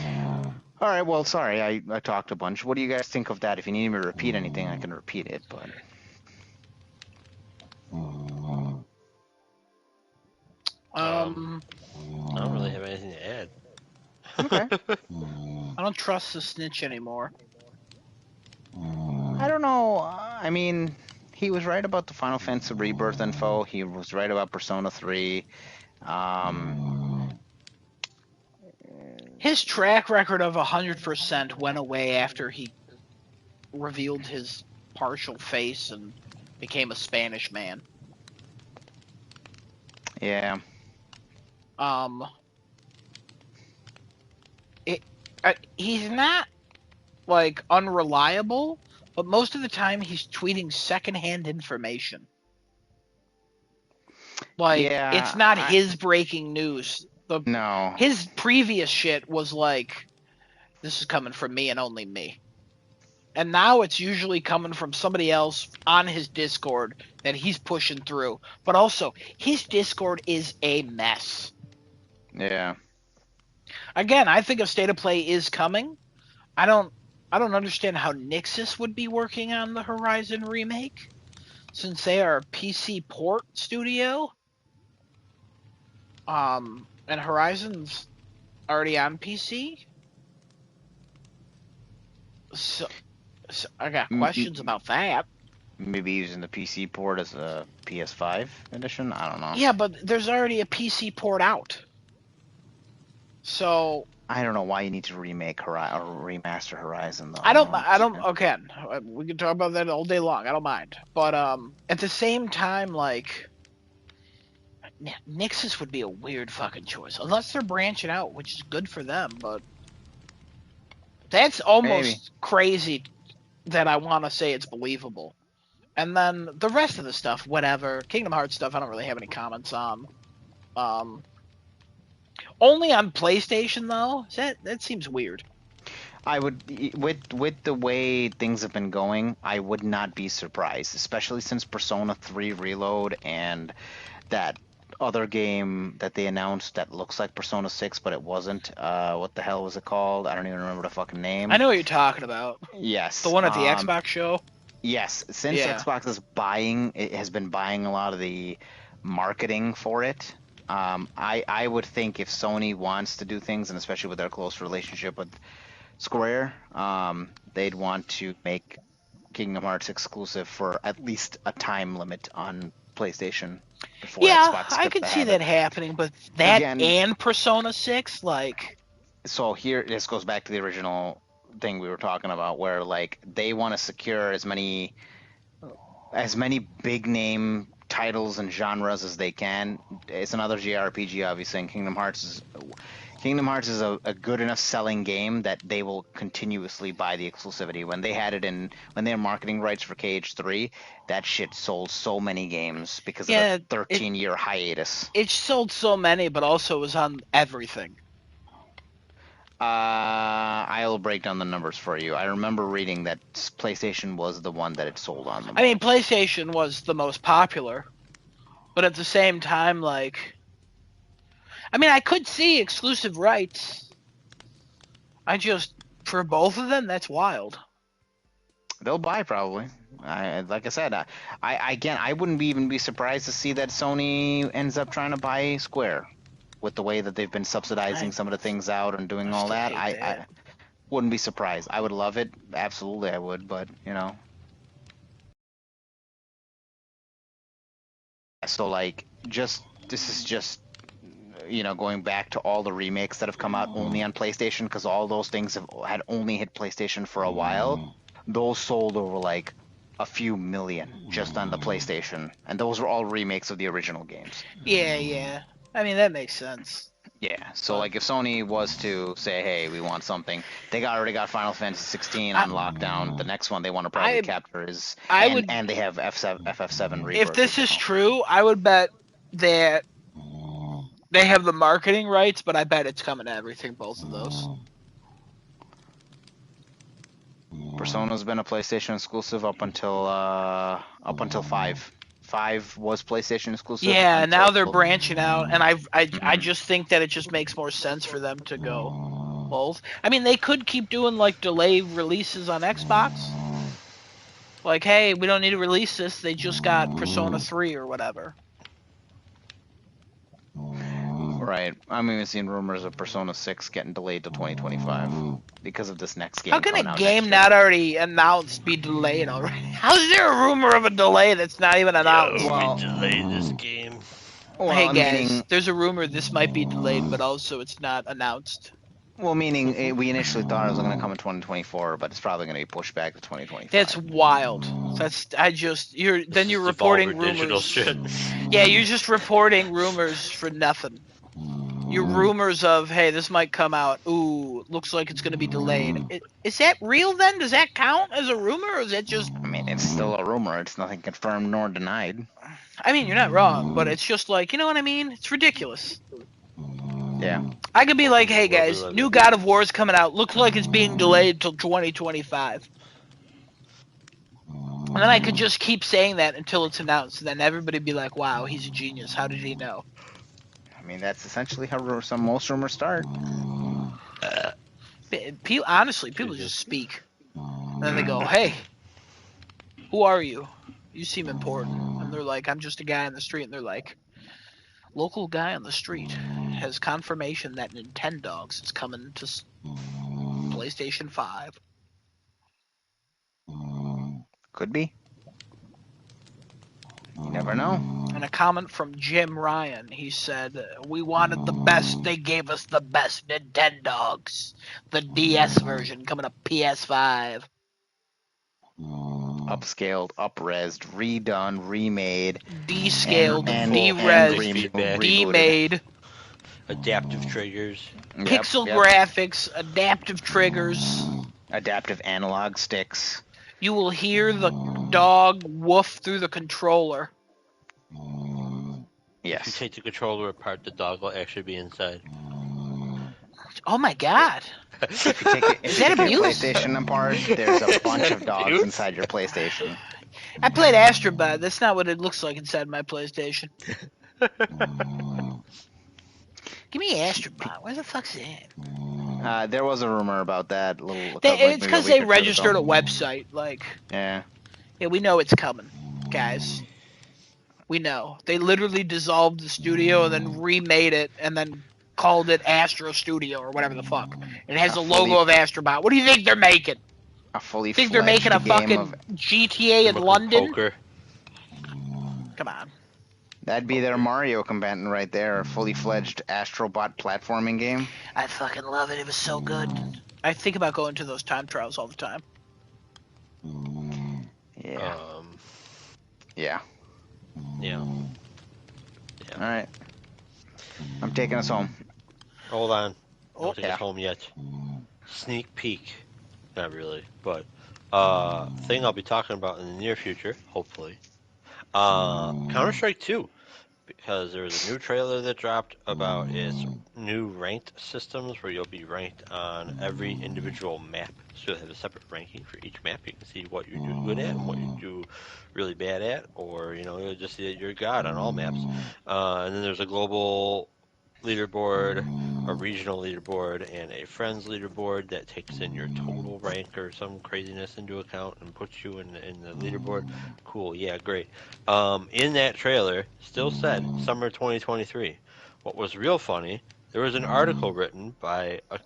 All right, well, sorry, I talked a bunch. What do you guys think of that? If you need me to repeat anything, I can repeat it, but... I don't really have anything to add. Okay. I don't trust the snitch anymore. I don't know. I mean, he was right about the Final Fantasy Rebirth info. He was right about Persona 3. His track record of 100% went away after he revealed his partial face and became a Spanish man. Yeah. He's not like unreliable, but most of the time he's tweeting secondhand information. Like Yeah, it's not his breaking news. No. His previous shit was like, this is coming from me and only me. And now it's usually coming from somebody else on his Discord that he's pushing through. But also, his Discord is a mess. Yeah. Again, I think if State of Play is coming, I don't understand how Nixxes would be working on the Horizon remake, since they are a PC port studio. And Horizon's already on PC. So I got questions about that. Maybe using the PC port as a PS5 edition? I don't know. Yeah, but there's already a PC port out. So I don't know why you need to remake or remaster Horizon though. I don't. Okay, we can talk about that all day long. I don't mind. But at the same time, like, Nixxes would be a weird fucking choice unless they're branching out, which is good for them. But that's almost crazy that I want to say it's believable. And then the rest of the stuff, whatever. Kingdom Hearts stuff, I don't really have any comments on. Only on PlayStation though. That seems weird. I would, with the way things have been going, I would not be surprised, especially since Persona 3 Reload and that other game that they announced that looks like Persona 6, but it wasn't. What the hell was it called? I don't even remember the fucking name. I know what you're talking about. Yes. The one at the Xbox show? Yes. Since Xbox has been buying a lot of the marketing for it, I would think if Sony wants to do things, and especially with their close relationship with Square, they'd want to make Kingdom Hearts exclusive for at least a time limit on PlayStation. Yeah, I could see that happening, but that and Persona 6, like... So here, this goes back to the original thing we were talking about, where, like, they want to secure as many big-name titles and genres as they can. It's another JRPG, obviously, and Kingdom Hearts Kingdom Hearts is a good enough selling game that they will continuously buy the exclusivity. When they had it when they had marketing rights for KH3, that shit sold so many games because of Yeah, a 13-year hiatus. It sold so many, but also was on everything. I'll break down the numbers for you. I remember reading that PlayStation was the one that it sold on the most. I mean, PlayStation was the most popular, but at the same time, like, I mean, I could see exclusive rights. For both of them, that's wild. They'll buy probably. Like I said, I wouldn't even be surprised to see that Sony ends up trying to buy Square, with the way that they've been subsidizing some of the things out and doing all that. I wouldn't be surprised. I would love it. Absolutely, I would. But so like, this is just going back to all the remakes that have come out only on PlayStation, because all those things had only hit PlayStation for a while. Those sold over like a few million just on the PlayStation, and those were all remakes of the original games. Yeah. I mean, that makes sense. Yeah, so like if Sony was to say, hey, we want something, they already got Final Fantasy 16 on lockdown. The next one they want to probably capture is, and they have FF7 Rebirth. If this is true, I would bet that they have the marketing rights, but I bet it's coming to everything, both of those. Persona's been a PlayStation exclusive up until 5. 5 was PlayStation exclusive. Yeah, and now they're branching out, and I just think that it just makes more sense for them to go both. I mean, they could keep doing like delay releases on Xbox. Like, hey, we don't need to release this. They just got Persona 3 or whatever. Right. I'm even seeing rumors of Persona 6 getting delayed to 2025 because of this next game. How can a game not already announced be delayed already? How's there a rumor of a delay that's not even announced? We delayed this game. Well, hey guys, there's a rumor this might be delayed, but also it's not announced. Well, meaning we initially thought it was going to come in 2024, but it's probably going to be pushed back to 2025. That's wild. You're reporting rumors. Shit. Yeah, you're just reporting rumors for nothing. Your rumors of, hey, this might come out. Ooh, looks like it's going to be delayed. Is that real then? Does that count as a rumor, or is that just... I mean, it's still a rumor. It's nothing confirmed nor denied. I mean, you're not wrong, but it's just like, you know what I mean? It's ridiculous. Yeah. I could be like, hey guys, new God of War is coming out. Looks like it's being delayed till 2025. And then I could just keep saying that until it's announced. And then everybody be like, wow, he's a genius. How did he know? I mean, that's essentially how most rumors start. Honestly, people just speak. And then they go, hey, who are you? You seem important. And they're like, I'm just a guy on the street. And they're like, local guy on the street has confirmation that Nintendogs is coming to PlayStation 5. Could be. You never know. And a comment from Jim Ryan. He said, we wanted the best. They gave us the best. Nintendogs. The DS version coming to PS5. Upscaled, upresed, redone, remade. Descaled, deresed, demade. Adaptive triggers. Pixel graphics, adaptive triggers. Adaptive analog sticks. You will hear the dog woof through the controller. Yes. If you take the controller apart, the dog will actually be inside. Oh my god. Is that abuse? PlayStation apart, there's a bunch of dogs inside your PlayStation. I played Astrobot. That's not what it looks like inside my PlayStation. Give me Astrobot. Where the fuck's that? There was a rumor about that. It's because they registered a website. Yeah, we know it's coming, guys. We know. They literally dissolved the studio and then remade it and then called it Astro Studio or whatever the fuck. It has the logo of Astrobot. What do you think they're making? A fully think they're making a fucking GTA in London? Poker. Come on. That'd be their Mario combatant right there, a fully fledged Astrobot platforming game. I fucking love it. It was so good. I think about going to those time trials all the time. Yeah. Yeah. Alright. I'm taking us home. Hold on. don't think yeah. it's home yet. Sneak peek. Not really, but thing I'll be talking about in the near future, hopefully. Counter-Strike 2, because there was a new trailer that dropped about its new ranked systems where you'll be ranked on every individual map. So you'll have a separate ranking for each map. You can see what you do good at and what you do really bad at, or you'll just see that you're god on all maps. And then there's a global leaderboard, a regional leaderboard, and a friends leaderboard that takes in your total rank or some craziness into account and puts you in the leaderboard. Cool, yeah, great. In that trailer, still said summer 2023. What was real funny, there was an article written by a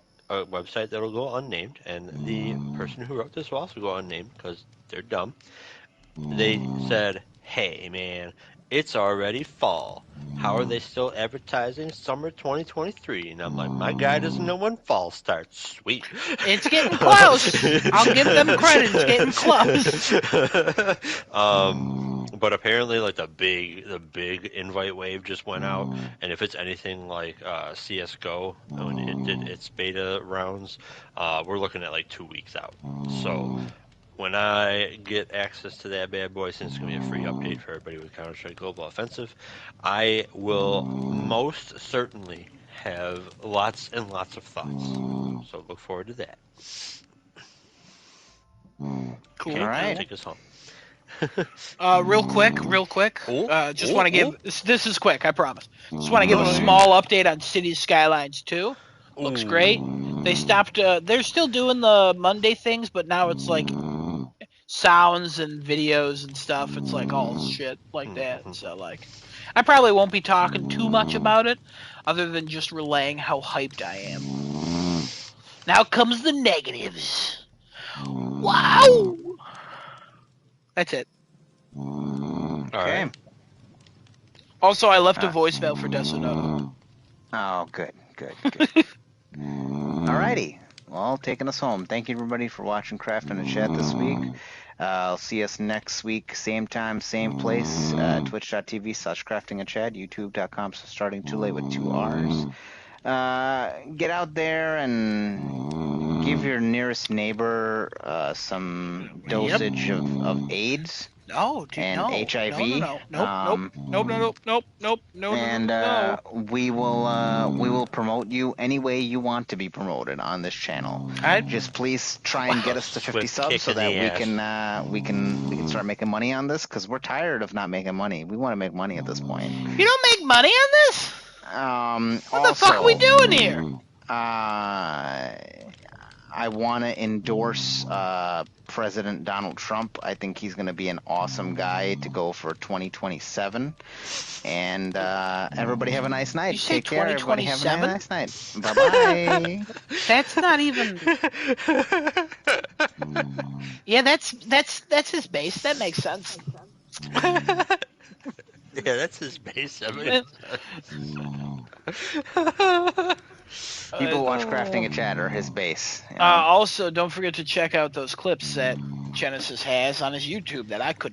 website that will go unnamed, and the person who wrote this will also go unnamed because they're dumb. They said, hey man, it's already fall. How are they still advertising summer 2023? And I'm like, my guy doesn't know when fall starts. Sweet. It's getting close. I'll give them credit. It's getting close. But apparently, like the big invite wave just went out, and if it's anything like CS:GO when it did its beta rounds, we're looking at like 2 weeks out. So when I get access to that bad boy, since it's going to be a free update for everybody with Counter-Strike Global Offensive, I will most certainly have lots and lots of thoughts. So look forward to that. Cool. Okay, All right. take us home. Real quick. Just want to give this is quick, I promise. Just want to give a small update on Cities Skylines 2. Looks great. They stopped. They're still doing the Monday things, but now it's like sounds and videos and stuff. It's like all shit like that. So like, I probably won't be talking too much about it, other than just relaying how hyped I am. Now comes the negatives. Wow. That's it. All Okay. right. Also, I left a voicemail for Desonoto. Oh, good. Alrighty. Well, taking us home. Thank you, everybody, for watching Craft and Chat this week. I'll see us next week, same time, same place, twitch.tv/craftingandchat, youtube.com/starting too late with 2 R's. Get out there and give your nearest neighbor some dosage of AIDS. No, dude, and no. HIV. Nope. And we will promote you any way you want to be promoted on this channel. Just please try and get us to 50 subs so that we can start making money on this, because we're tired of not making money. We want to make money at this point. You don't make money on this? What the fuck are we doing here? I want to endorse President Donald Trump. I think he's going to be an awesome guy to go for 2027. And everybody have a nice night. You say Take care. Everybody have a 2027? nice night. Bye-bye. That's not even. Yeah, that's his base. That makes sense. Yeah, that's his base. I mean, People who watch Crafting and Chat are his base. You know? Also, don't forget to check out those clips that Genesis has on his YouTube that I couldn't.